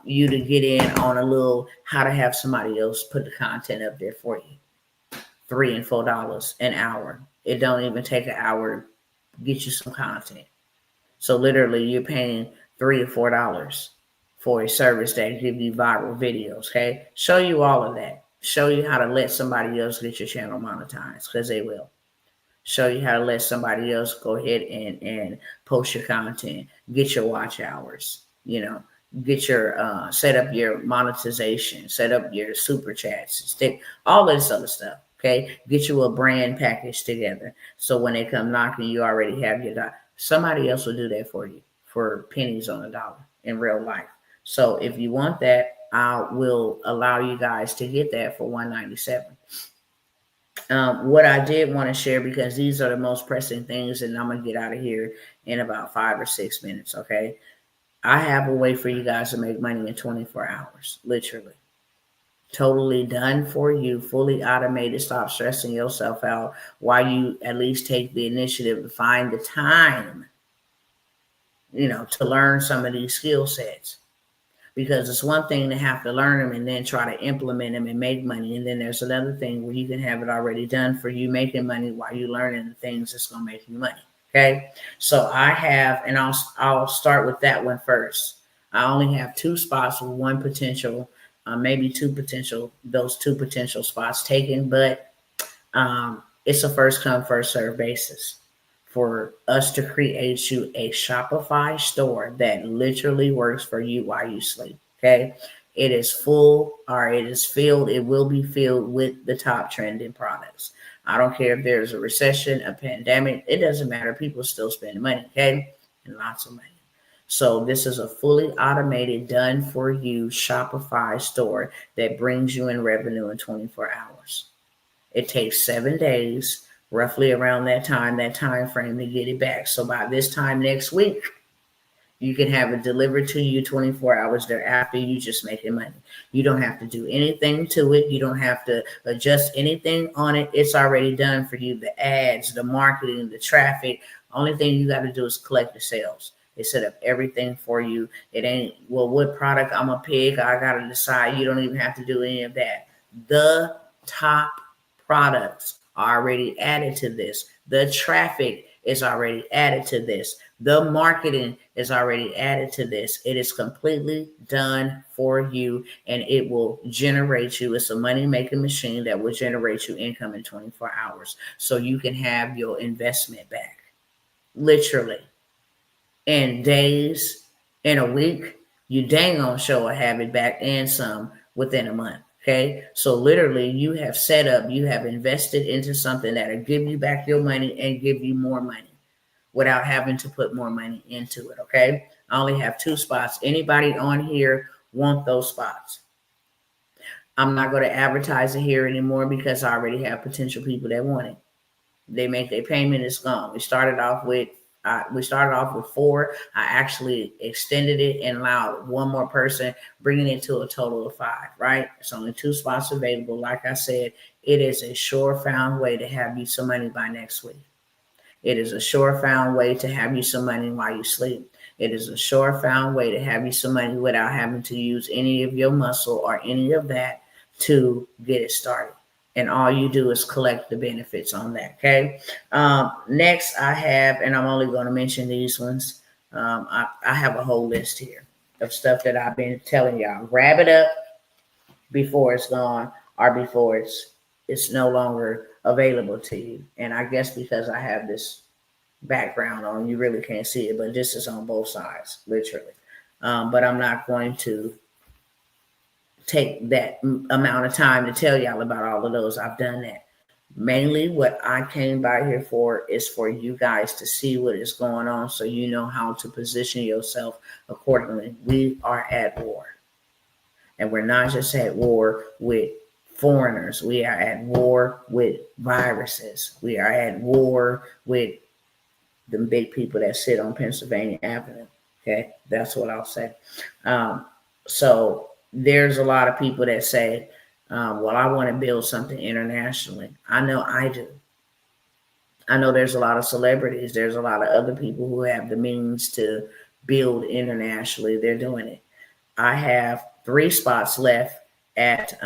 you to get in on a little how to have somebody else put the content up there for you. $3 and $4 an hour. It don't even take an hour to get you some content. So literally you're paying $3 or $4 for a service that give you viral videos, okay? Show you all of that. Show you how to let somebody else get your channel monetized, because they will. Show you how to let somebody else go ahead and post your content, get your watch hours, get your set up your monetization, set up your super chats, stick all this other stuff. Okay, get you a brand package together so when they come knocking, you already have your dollar. Somebody else will do that for you for pennies on a dollar in real life. So if you want that, I will allow you guys to get that for $197. What I did want to share, because these are the most pressing things, and I'm going to get out of here in about 5 or 6 minutes, okay? I have a way for you guys to make money in 24 hours, literally. Totally done for you, fully automated. Stop stressing yourself out while you at least take the initiative to find the time, to learn some of these skill sets. Because it's one thing to have to learn them and then try to implement them and make money. And then there's another thing where you can have it already done for you, making money while you're learning the things that's going to make you money. Okay. So I have, and I'll start with that one first. I only have 2 spots with one potential maybe those two potential spots taken, but it's a first come, first serve basis for us to create you a Shopify store that literally works for you while you sleep. Okay. It is full or it is filled. It will be filled with the top trending products. I don't care if there's a recession, a pandemic, it doesn't matter. People still spend money. Okay. And lots of money. So this is a fully automated, done for you Shopify store that brings you in revenue in 24 hours. It takes 7 days, roughly around that time frame to get it back. So by this time next week, you can have it delivered to you 24 hours thereafter. You just making money. You don't have to do anything to it. You don't have to adjust anything on it. It's already done for you. The ads, the marketing, the traffic. Only thing you got to do is collect the sales. They set up everything for you. It ain't, well, what product I'm going to pick. I got to decide. You don't even have to do any of that. The top products are already added to this. The traffic is already added to this. The marketing is already added to this. It is completely done for you, and it will generate you. It's a money-making machine that will generate you income in 24 hours. So you can have your investment back. Literally. In days, in a week, you dang on sure will have it back and some within a month. Okay. So literally you have set up, you have invested into something that'll give you back your money and give you more money without having to put more money into it. Okay. I only have 2 spots. Anybody on here want those spots? I'm not going to advertise it here anymore because I already have potential people that want it. They make their payment, it's gone. We started off with 4. I actually extended it and allowed one more person, bringing it to a total of 5, right? It's only 2 spots available. Like I said, it is a sure-found way to have you some money by next week. It is a sure-found way to have you some money while you sleep. It is a sure-found way to have you some money without having to use any of your muscle or any of that to get it started. And all you do is collect the benefits on that. Okay. Next I have, and I'm only going to mention these ones. I have a whole list here of stuff that I've been telling y'all. Grab it up before it's gone or before it's no longer available to you. And I guess because I have this background on, you really can't see it, but this is on both sides, literally. But I'm not going to take that amount of time to tell y'all about all of those. I've done that. Mainly what I came by here for is for you guys to see what is going on so you know how to position yourself accordingly. We are at war. And we're not just at war with foreigners. We are at war with viruses. We are at war with the big people that sit on Pennsylvania Avenue. Okay, that's what I'll say. So there's a lot of people that say, well, I want to build something internationally. I know I do. I know there's a lot of celebrities. There's a lot of other people who have the means to build internationally. They're doing it. I have 3 spots left at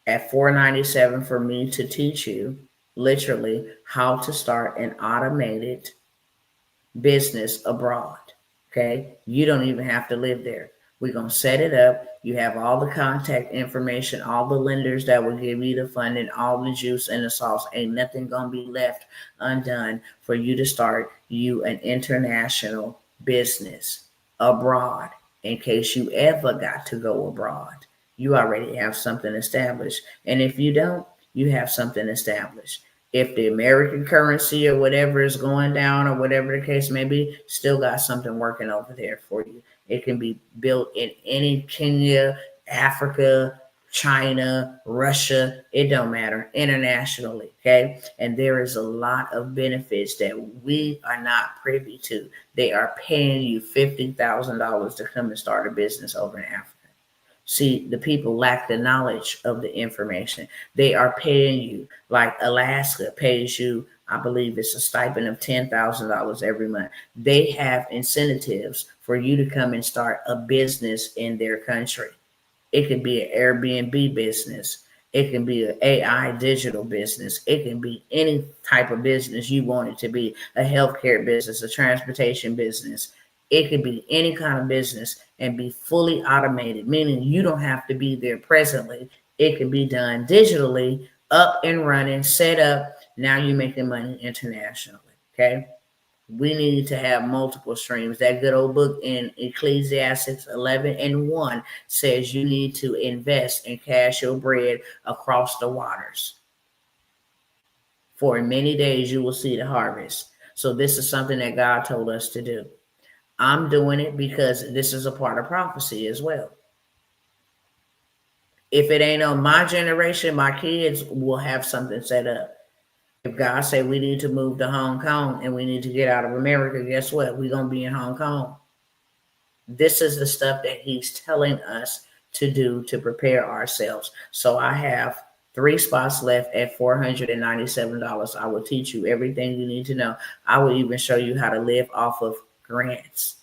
$497 for me to teach you literally how to start an automated business abroad. Okay. You don't even have to live there. We're going to set it up. You have all the contact information, all the lenders that will give you the funding, all the juice and the sauce. Ain't nothing going to be left undone for you to start you an international business abroad. In case you ever got to go abroad, you already have something established. And if you don't, you have something established. If the American currency or whatever is going down or whatever the case may be, still got something working over there for you. It can be built in any Kenya, Africa, China, Russia. It don't matter. Internationally, okay? And there is a lot of benefits that we are not privy to. They are paying you $50,000 to come and start a business over in Africa. See, the people lack the knowledge of the information. They are paying you, like Alaska pays you, I believe it's a stipend of $10,000 every month. They have incentives for you to come and start a business in their country. It can be an Airbnb business. It can be an AI digital business. It can be any type of business you want it to be, a healthcare business, a transportation business. It could be any kind of business and be fully automated, meaning you don't have to be there presently. It can be done digitally, up and running, set up. Now you're making money internationally. Okay. We need to have multiple streams. That good old book in Ecclesiastes 11:1 says you need to invest and cash your bread across the waters. For in many days you will see the harvest. So this is something that God told us to do. I'm doing it because this is a part of prophecy as well. If it ain't on my generation, my kids will have something set up. If God said we need to move to Hong Kong and we need to get out of America, guess what? We're going to be in Hong Kong. This is the stuff that he's telling us to do to prepare ourselves. So I have 3 spots left at $497. I will teach you everything you need to know. I will even show you how to live off of grants.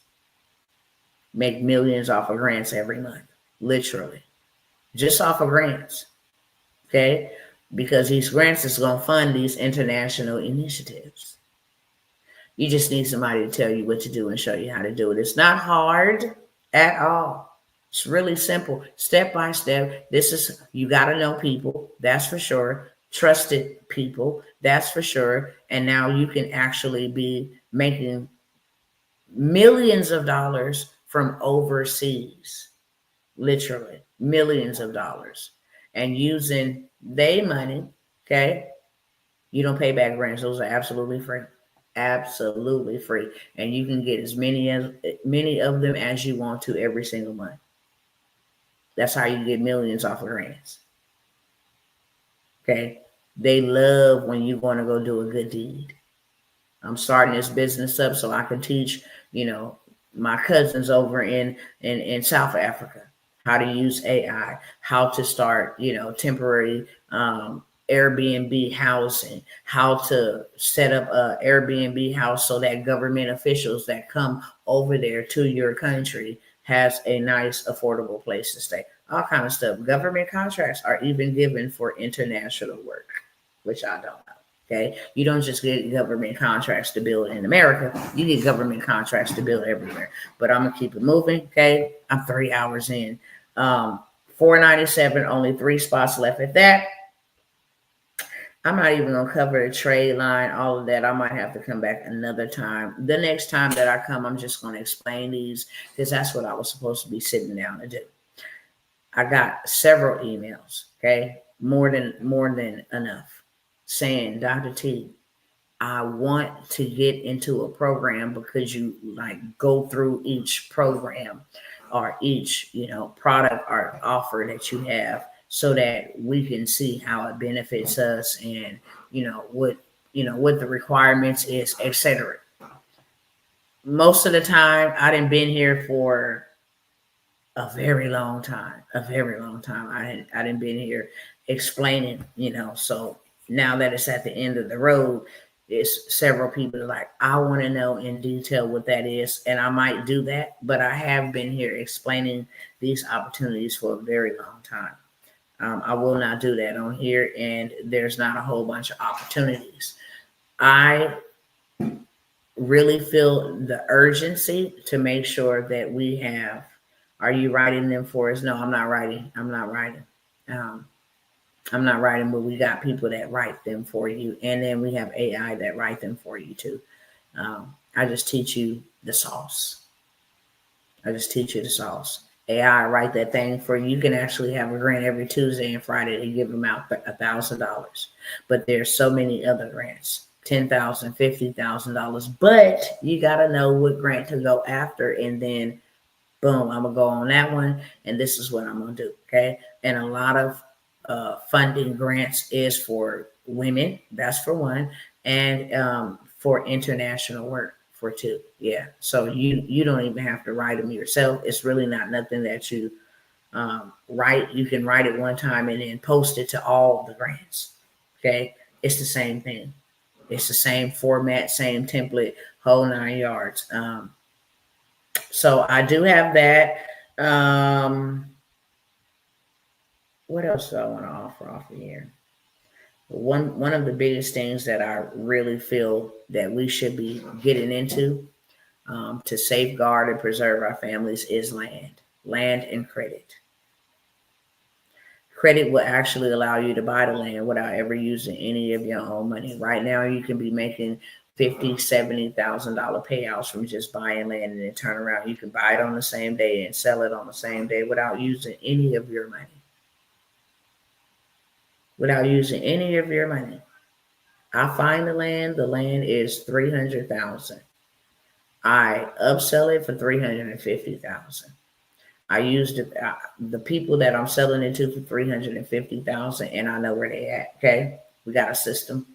Make millions off of grants every month. Literally. Just off of grants. Okay? Because these grants is going to fund these international initiatives. You just need somebody to tell you what to do and show you how to do it. It's not hard at all. It's really simple, step by step. This is, you got to know people, that's for sure. Trusted people, that's for sure. And now you can actually be making millions of dollars from overseas. Literally, millions of dollars. And using their money, okay? You don't pay back grants. Those are absolutely free. Absolutely free. And you can get as many of them as you want to every single month. That's how you get millions off of grants. Okay? They love when you want to go do a good deed. I'm starting this business up so I can teach, my cousins over in South Africa how to use AI, how to start, temporary Airbnb housing, how to set up a Airbnb house so that government officials that come over there to your country has a nice, affordable place to stay. All kind of stuff. Government contracts are even given for international work, which I don't know. Okay, you don't just get government contracts to build in America. You get government contracts to build everywhere. But I'm gonna keep it moving. Okay, I'm 3 hours in. $497, only 3 spots left at that. I'm not even gonna cover the trade line, all of that. I might have to come back another time. The next time that I come, I'm just gonna explain these because that's what I was supposed to be sitting down to do. I got several emails, okay, more than enough, saying, Dr. T, I want to get into a program because you go through each program or each product or offer that you have, so that we can see how it benefits us and what the requirements is, etc. Most of the time, I done been here for a very long time. I done been here explaining, so now that it's at the end of the road, it's several people like, I want to know in detail what that is. And I might do that, but I have been here explaining these opportunities for a very long time. I will not do that on here, and there's not a whole bunch of opportunities. I really feel the urgency to make sure that we have. Are you writing them for us? No, I'm not writing. I'm not writing, but we got people that write them for you. And then we have AI that write them for you too. I just teach you the sauce. AI write that thing for you. You can actually have a grant every Tuesday and Friday to give them out $1,000. But there's so many other grants, $10,000, $50,000. But you got to know what grant to go after, and then boom, I'm gonna go on that one, and this is what I'm gonna do. Okay, and a lot of funding grants is for women. That's for one, and for international work for 2. Yeah, so you don't even have to write them yourself. It's really not nothing that you write. You can write it one time and then post it to all the grants. Okay, it's the same thing. It's the same format, same template, whole 9 yards. So I do have that. What else do I want to offer off of here? One of the biggest things that I really feel that we should be getting into to safeguard and preserve our families is land and credit. Credit will actually allow you to buy the land without ever using any of your own money. Right now, you can be making $50,000-$70,000 payouts from just buying land and then turn around. You can buy it on the same day and sell it on the same day without using any of your money. Without using any of your money. I find the land is $300,000. I upsell it for $350,000. I used the people that I'm selling it to for $350,000, and I know where they at. Okay, we got a system.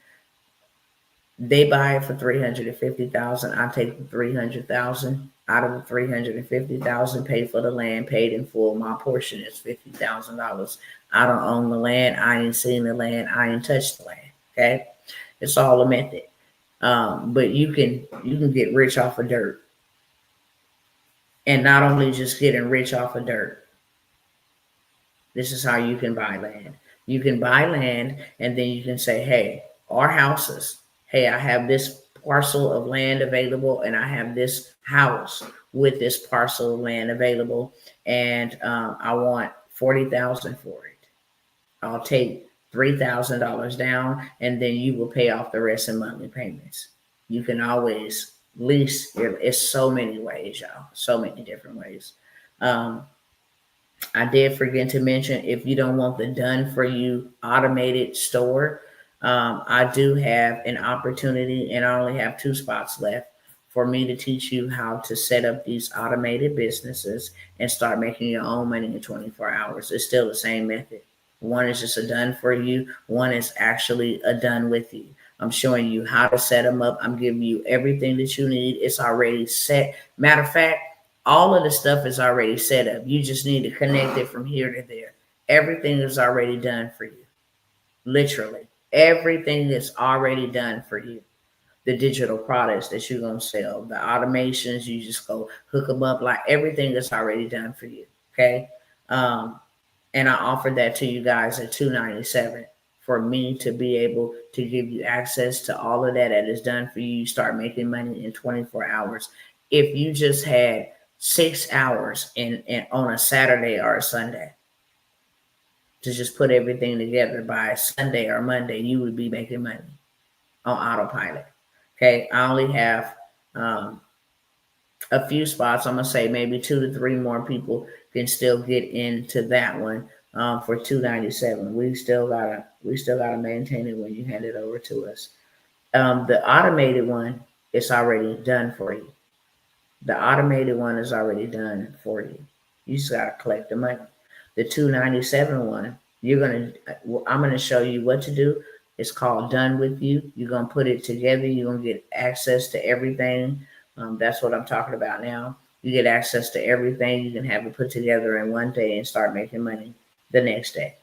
They buy it for $350,000. I take the $300,000 out of the $350,000, pay for the land, paid in full. My portion is $50,000. I don't own the land. I ain't seen the land. I ain't touched the land. Okay, it's all a method. But you can get rich off of dirt. And not only just getting rich off of dirt. This is how you can buy land. You can buy land and then you can say, hey, our houses, hey, I have this parcel of land available and I have this house with this parcel of land available and I want $40,000 for it. I'll take $3,000 down and then you will pay off the rest in monthly payments. You can always lease. It's so many ways, y'all. So many different ways. I did forget to mention, if you don't want the done for you automated store, I do have an opportunity, and I only have 2 spots left for me to teach you how to set up these automated businesses and start making your own money in 24 hours. It's still the same method. One is just a done for you. One is actually a done with you. I'm showing you how to set them up. I'm giving you everything that you need. It's already set. Matter of fact, all of the stuff is already set up. You just need to connect it from here to there. Everything is already done for you. Literally. Everything is already done for you. The digital products that you're going to sell, the automations, you just go hook them up. Like everything is already done for you. Okay. And I offered that to you guys at $297 for me to be able to give you access to all of that is done for you. You start making money in 24 hours. If you just had 6 hours in on a Saturday or a Sunday to just put everything together by Sunday or Monday, you would be making money on autopilot. Okay, I only have a few spots. I'm gonna say maybe 2 to 3 more people can still get into that one for $297. We still gotta maintain it when you hand it over to us. The automated one is already done for you. The automated one is already done for you. You just gotta collect the money. The $297 one, I'm gonna show you what to do. It's called Done With You. You're gonna put it together. You're gonna get access to everything. That's what I'm talking about now. You get access to everything. You can have it put together in one day and start making money the next day.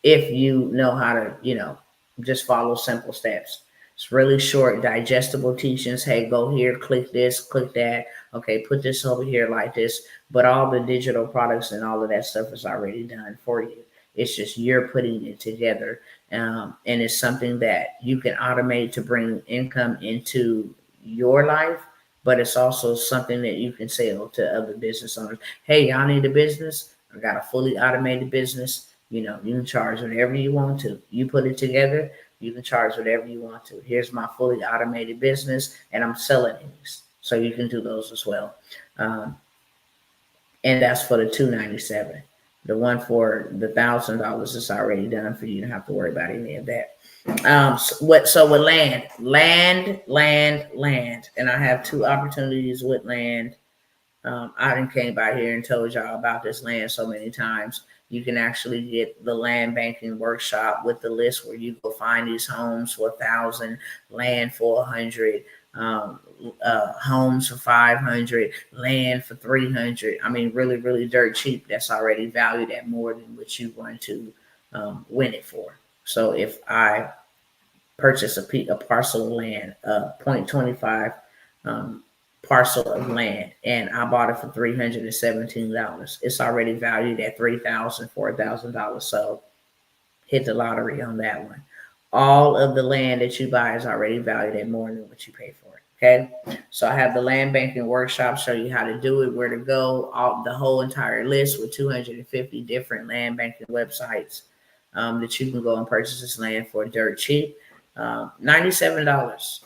If you know how to, just follow simple steps. It's really short, digestible teachings. Hey, go here, click this, click that. Okay, put this over here like this. But all the digital products and all of that stuff is already done for you. It's just you're putting it together. And it's something that you can automate to bring income into your life. But it's also something that you can sell to other business owners. Hey, y'all need a business? I got a fully automated business. You can charge whatever you want to. You put it together, you can charge whatever you want to. Here's my fully automated business, and I'm selling these. So you can do those as well. And that's for the $297. The one for the $1,000 is already done for you. You don't have to worry about any of that. So with land, and I have 2 opportunities with land. I done came by here and told y'all about this land so many times. You can actually get the land banking workshop with the list where you go find these homes for $1,000, land for $100, homes for $500, land for $300. I mean, really, really dirt cheap. That's already valued at more than what you're going to win it for. So if I purchase a parcel of land, 0.25 parcel of land, and I bought it for $317, it's already valued at $3,000, $4,000. So hit the lottery on that one. All of the land that you buy is already valued at more than what you pay for it. Okay, so I have the land banking workshop, show you how to do it, where to go, the whole entire list with 250 different land banking websites that you can go and purchase this land for dirt cheap. $97.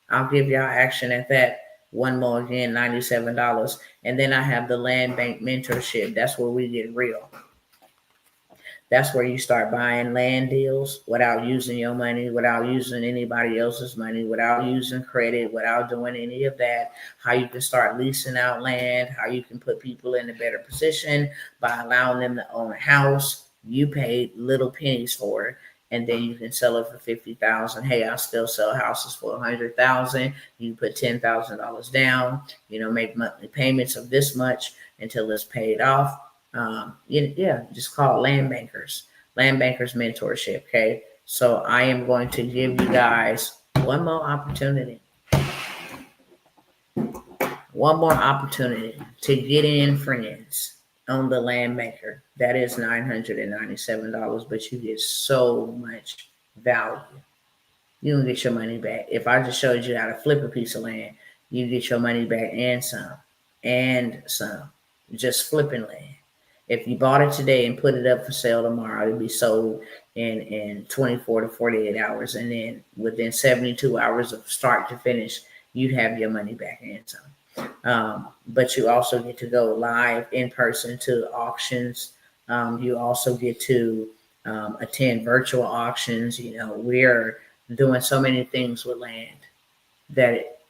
I'll give y'all action at that. One more again, $97. And then I have the land bank mentorship. That's where we get real. That's where you start buying land deals without using your money, without using anybody else's money, without using credit, without doing any of that. How you can start leasing out land, how you can put people in a better position by allowing them to own a house. You pay little pennies for it, and then you can sell it for $50,000. Hey, I still sell houses for $100,000. You put $10,000 down. Make monthly payments of this much until it's paid off. Just call it land bankers mentorship. Okay, so I am going to give you guys one more opportunity to get in, friends, on the land banker. That is $997, but you get so much value. You don't get your money back. If I just showed you how to flip a piece of land, you get your money back and some, just flipping land. If you bought it today and put it up for sale tomorrow, it'll be sold in 24 to 48 hours. And then within 72 hours of start to finish, you'd have your money back and some. But you also get to go live in person to auctions. You also get to attend virtual auctions. We're doing so many things with land that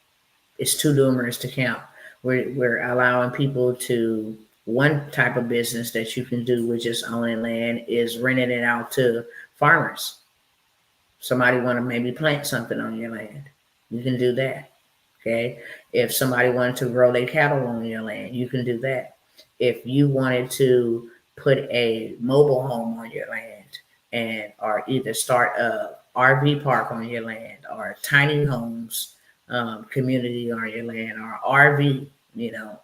it's too numerous to count. We're allowing people to, one type of business that you can do with just owning land is renting it out to farmers. Somebody want to maybe plant something on your land, you can do that. Okay, if somebody wanted to grow their cattle on your land, you can do that. If you wanted to put a mobile home on your land or either start a RV park on your land or tiny homes community on your land or RV,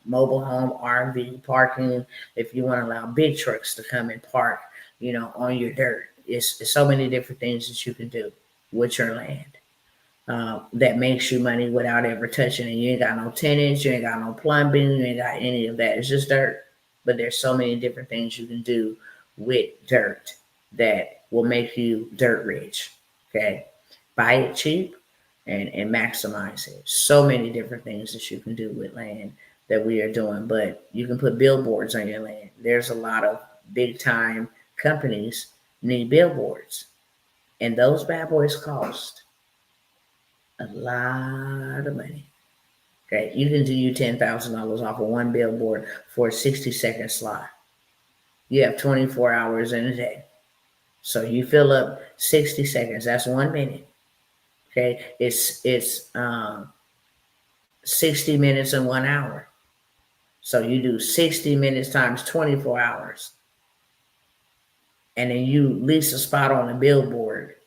mobile home, RV parking. If you want to allow big trucks to come and park, on your dirt, it's so many different things that you can do with your land that makes you money without ever touching it. You ain't got no tenants, you ain't got no plumbing, you ain't got any of that. It's just dirt. But there's so many different things you can do with dirt that will make you dirt rich. Okay, buy it cheap and maximize it. So many different things that you can do with land that we are doing, but you can put billboards on your land. There's a lot of big time companies need billboards, and those bad boys cost a lot of money. Okay, you can do you $10,000 off of one billboard for a 60-second slot. You have 24 hours in a day, so you fill up 60 seconds. That's 1 minute. Okay, it's 60 minutes in 1 hour. So you do 60 minutes times 24 hours. And then you lease a spot on a billboard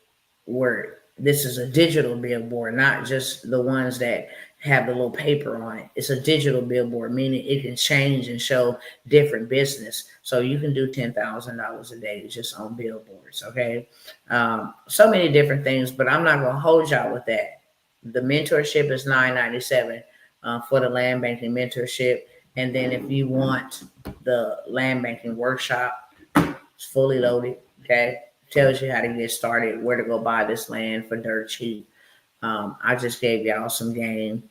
where this is a digital billboard, not just the ones that have the little paper on it. It's a digital billboard, meaning it can change and show different business. So you can do $10,000 a day just on billboards, okay? So many different things, but I'm not going to hold y'all with that. The mentorship is $997 for the land banking mentorship. And then if you want the land banking workshop, it's fully loaded, okay? Tells you how to get started, where to go buy this land for dirt cheap. I just gave y'all some game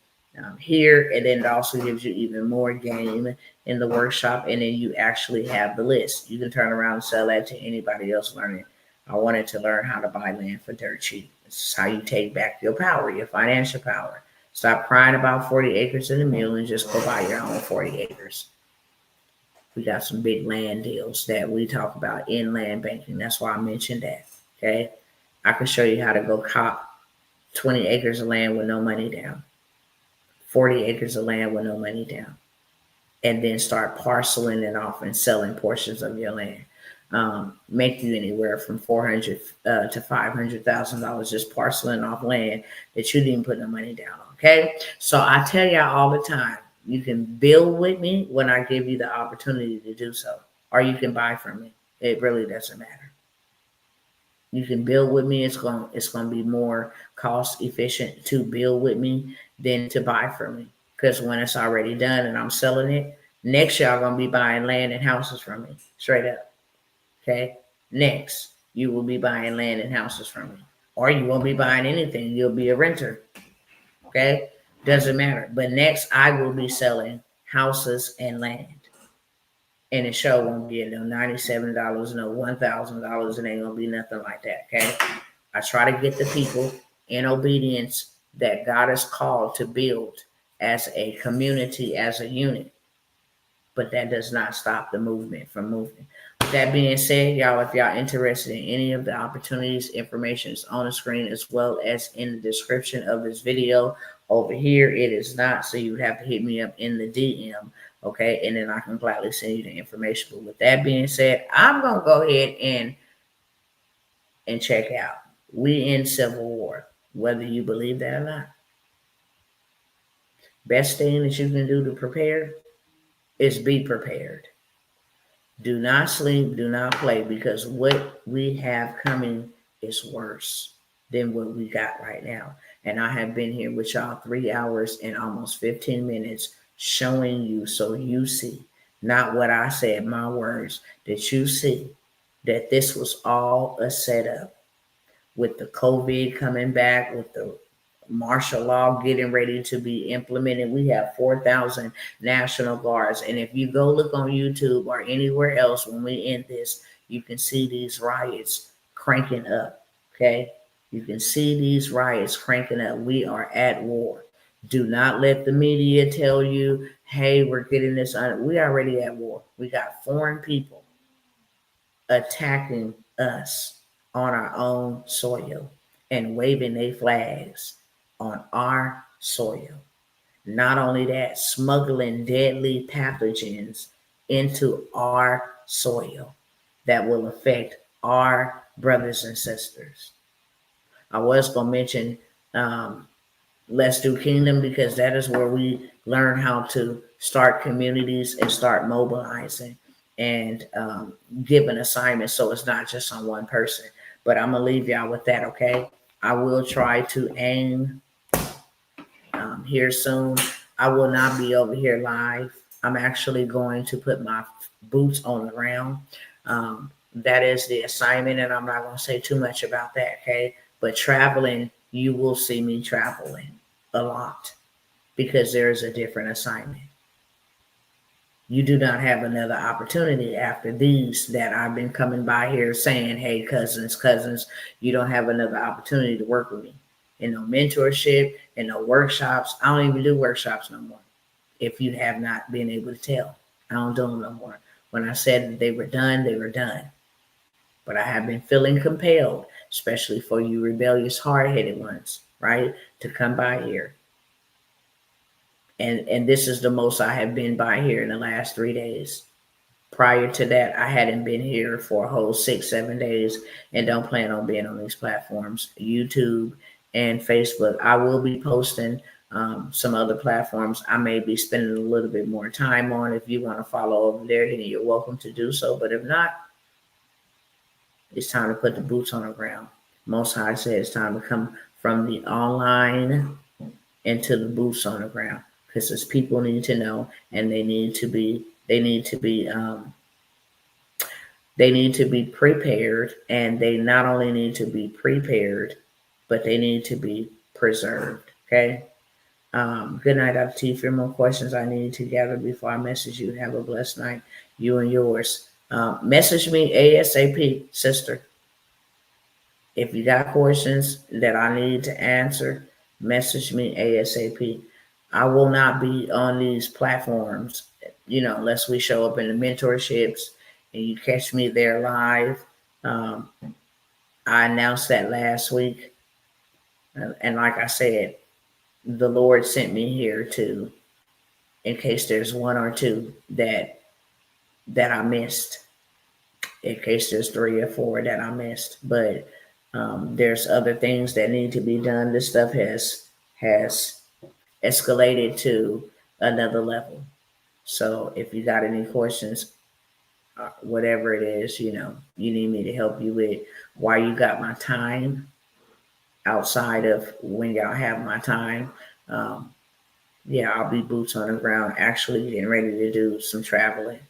here, and then it also gives you even more game in the workshop, and then you actually have the list. You can turn around and sell that to anybody else learning. I wanted to learn how to buy land for dirt cheap. This is how you take back your power, your financial power. Stop crying about 40 acres in a mule and just go buy your own 40 acres. We got some big land deals that we talk about in land banking. That's why I mentioned that, okay? I can show you how to go cop 20 acres of land with no money down, 40 acres of land with no money down, and then start parceling it off and selling portions of your land. Make you anywhere from $400,000 to $500,000 just parceling off land that you didn't put no money down on, okay? So I tell y'all all the time, you can build with me when I give you the opportunity to do so, or you can buy from me. It really doesn't matter. You can build with me. It's gonna be more cost efficient to build with me than to buy from me. Because when it's already done and I'm selling it, next y'all gonna be buying land and houses from me. Straight up. Okay? Next, you will be buying land and houses from me. Or you won't be buying anything. You'll be a renter. Okay? Doesn't matter. But next, I will be selling houses and land. And the show won't be no $97, no $1,000. It ain't gonna be nothing like that. Okay. I try to get the people in obedience that God has called to build as a community, as a unit. But that does not stop the movement from moving. With that being said, y'all, if y'all interested in any of the opportunities, information is on the screen as well as in the description of this video. Over here, it is not, so you would have to hit me up in the DM, okay? And then I can gladly send you the information. But with that being said, I'm going to go ahead and check out. We in civil war, whether you believe that or not. Best thing that you can do to prepare is be prepared. Do not sleep, do not play, because what we have coming is worse than what we got right now. And I have been here with y'all 3 hours and almost 15 minutes showing you so you see, not what I said, my words, that you see that this was all a setup. With the COVID coming back, with the martial law getting ready to be implemented, we have 4,000 National Guards. And if you go look on YouTube or anywhere else when we end this, you can see these riots cranking up, okay? You can see these riots cranking up. We are at war. Do not let the media tell you, hey, we're getting this on. We already at war. We got foreign people attacking us on our own soil and waving their flags on our soil. Not only that, smuggling deadly pathogens into our soil that will affect our brothers and sisters. I was going to mention Let's Do Kingdom, because that is where we learn how to start communities and start mobilizing and give an assignment, so it's not just on one person. But I'm going to leave y'all with that, okay? I will try to aim here soon. I will not be over here live. I'm actually going to put my boots on the ground. That is the assignment, and I'm not going to say too much about that, okay? But traveling, you will see me traveling a lot because there's a different assignment. You do not have another opportunity after these that I've been coming by here saying, hey, cousins, you don't have another opportunity to work with me. In no mentorship, in no workshops. I don't even do workshops no more. If you have not been able to tell, I don't do them no more. When I said that they were done, they were done. But I have been feeling compelled, especially for you rebellious, hard-headed ones, right, to come by here. And this is the most I have been by here in the last 3 days. Prior to that, I hadn't been here for a whole 6-7 days and don't plan on being on these platforms, YouTube and Facebook. I will be posting some other platforms I may be spending a little bit more time on. If you want to follow over there, then you're welcome to do so. But if not, it's time to put the boots on the ground. Most High said it's time to come from the online into the boots on the ground, because as people need to know, and they need to be prepared, and they not only need to be prepared, but they need to be preserved. Okay. Good night, Dr. T. For more questions I need to gather before I message you. Have a blessed night, you and yours. Message me ASAP, sister. If you got questions that I need to answer, message me ASAP. I will not be on these platforms, unless we show up in the mentorships and you catch me there live. I announced that last week. And like I said, the Lord sent me here in case there's one or two that I missed, in case there's 3 or 4 that I missed. But there's other things that need to be done. This stuff has escalated to another level. So if you got any questions, whatever it is, you need me to help you with, while you got my time outside of when y'all have my time. Yeah, I'll be boots on the ground, actually getting ready to do some traveling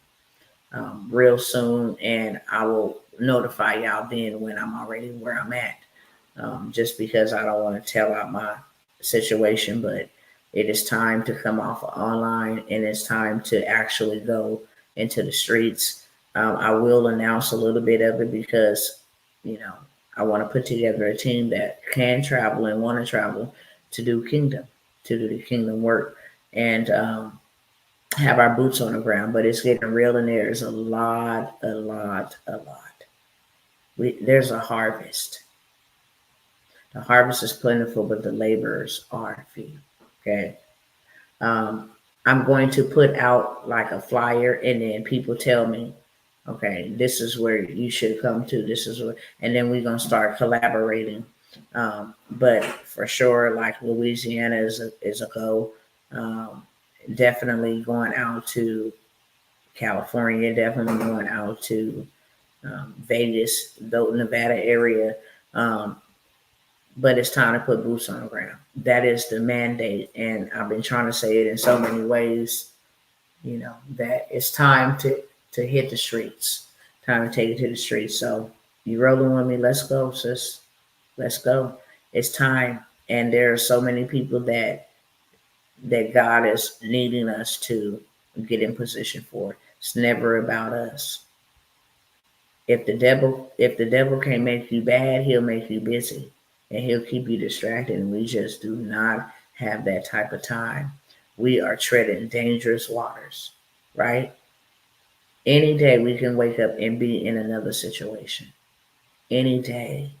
real soon, and I will notify y'all then when I'm already where I'm at. Just because I don't want to tell out my situation, but it is time to come off online, and it's time to actually go into the streets. I will announce a little bit of it because, I want to put together a team that can travel and want to travel to do the kingdom work, and have our boots on the ground. But it's getting real, and there's a lot. There's a harvest. The harvest is plentiful, but the laborers are few. Okay. I'm going to put out like a flyer, and then people tell me, okay, this is where you should come to. This is where, and then we're going to start collaborating. But for sure, like Louisiana is a go. Definitely going out to California, definitely going out to Vegas, the Nevada area. But it's time to put boots on the ground. That is the mandate. And I've been trying to say it in so many ways, that it's time to hit the streets, time to take it to the streets. So you rolling with me? Let's go, sis. Let's go. It's time. And there are so many people that God is needing us to get in position for. It's never about us. If the devil can't make you bad, he'll make you busy, and he'll keep you distracted. And we just do not have that type of time. We are treading dangerous waters, right? Any day we can wake up and be in another situation. Any day.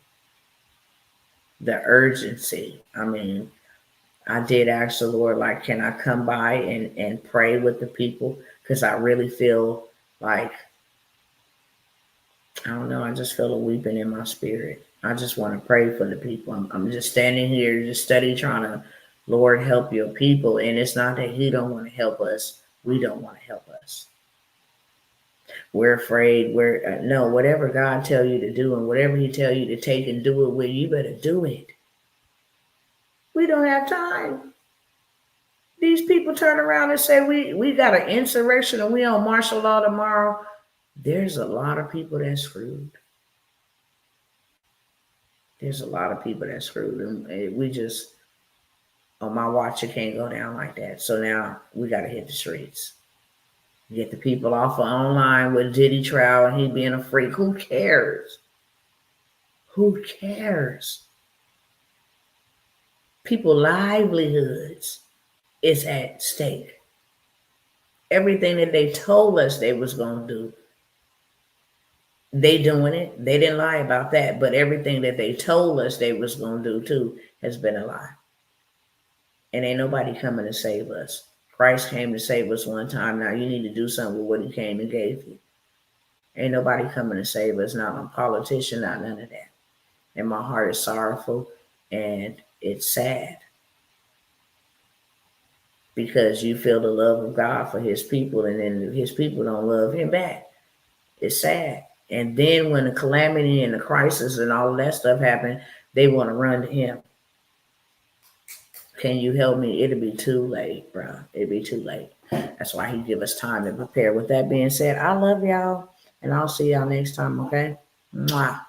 The urgency. I mean, I did ask the Lord, like, can I come by and pray with the people? Because I really feel like, I don't know, I just feel a weeping in my spirit. I just want to pray for the people. I'm just standing here, just steady trying to, Lord, help your people. And it's not that he don't want to help us. We don't want to help us. We're afraid. No, whatever God tell you to do, and whatever he tell you to take and do it with, you better do it. We don't have time. These people turn around and say, we got an insurrection and we on martial law tomorrow. There's a lot of people that's screwed. There's a lot of people that's screwed. And we just, on my watch, it can't go down like that. So now we got to hit the streets. Get the people off of online with Diddy trial and he being a freak. Who cares? Who cares? People's livelihoods is at stake. Everything that they told us they was going to do, they doing it. They didn't lie about that, but everything that they told us they was going to do too has been a lie. And ain't nobody coming to save us. Christ came to save us one time. Now you need to do something with what he came and gave you. Ain't nobody coming to save us. Not a politician, not none of that. And my heart is sorrowful and it's sad. Because you feel the love of God for his people, and then his people don't love him back. It's sad. And then when the calamity and the crisis and all of that stuff happen, they want to run to him. Can you help me? It'll be too late, bro. It'll be too late. That's why he give us time to prepare. With that being said, I love y'all, and I'll see y'all next time, okay? Mwah.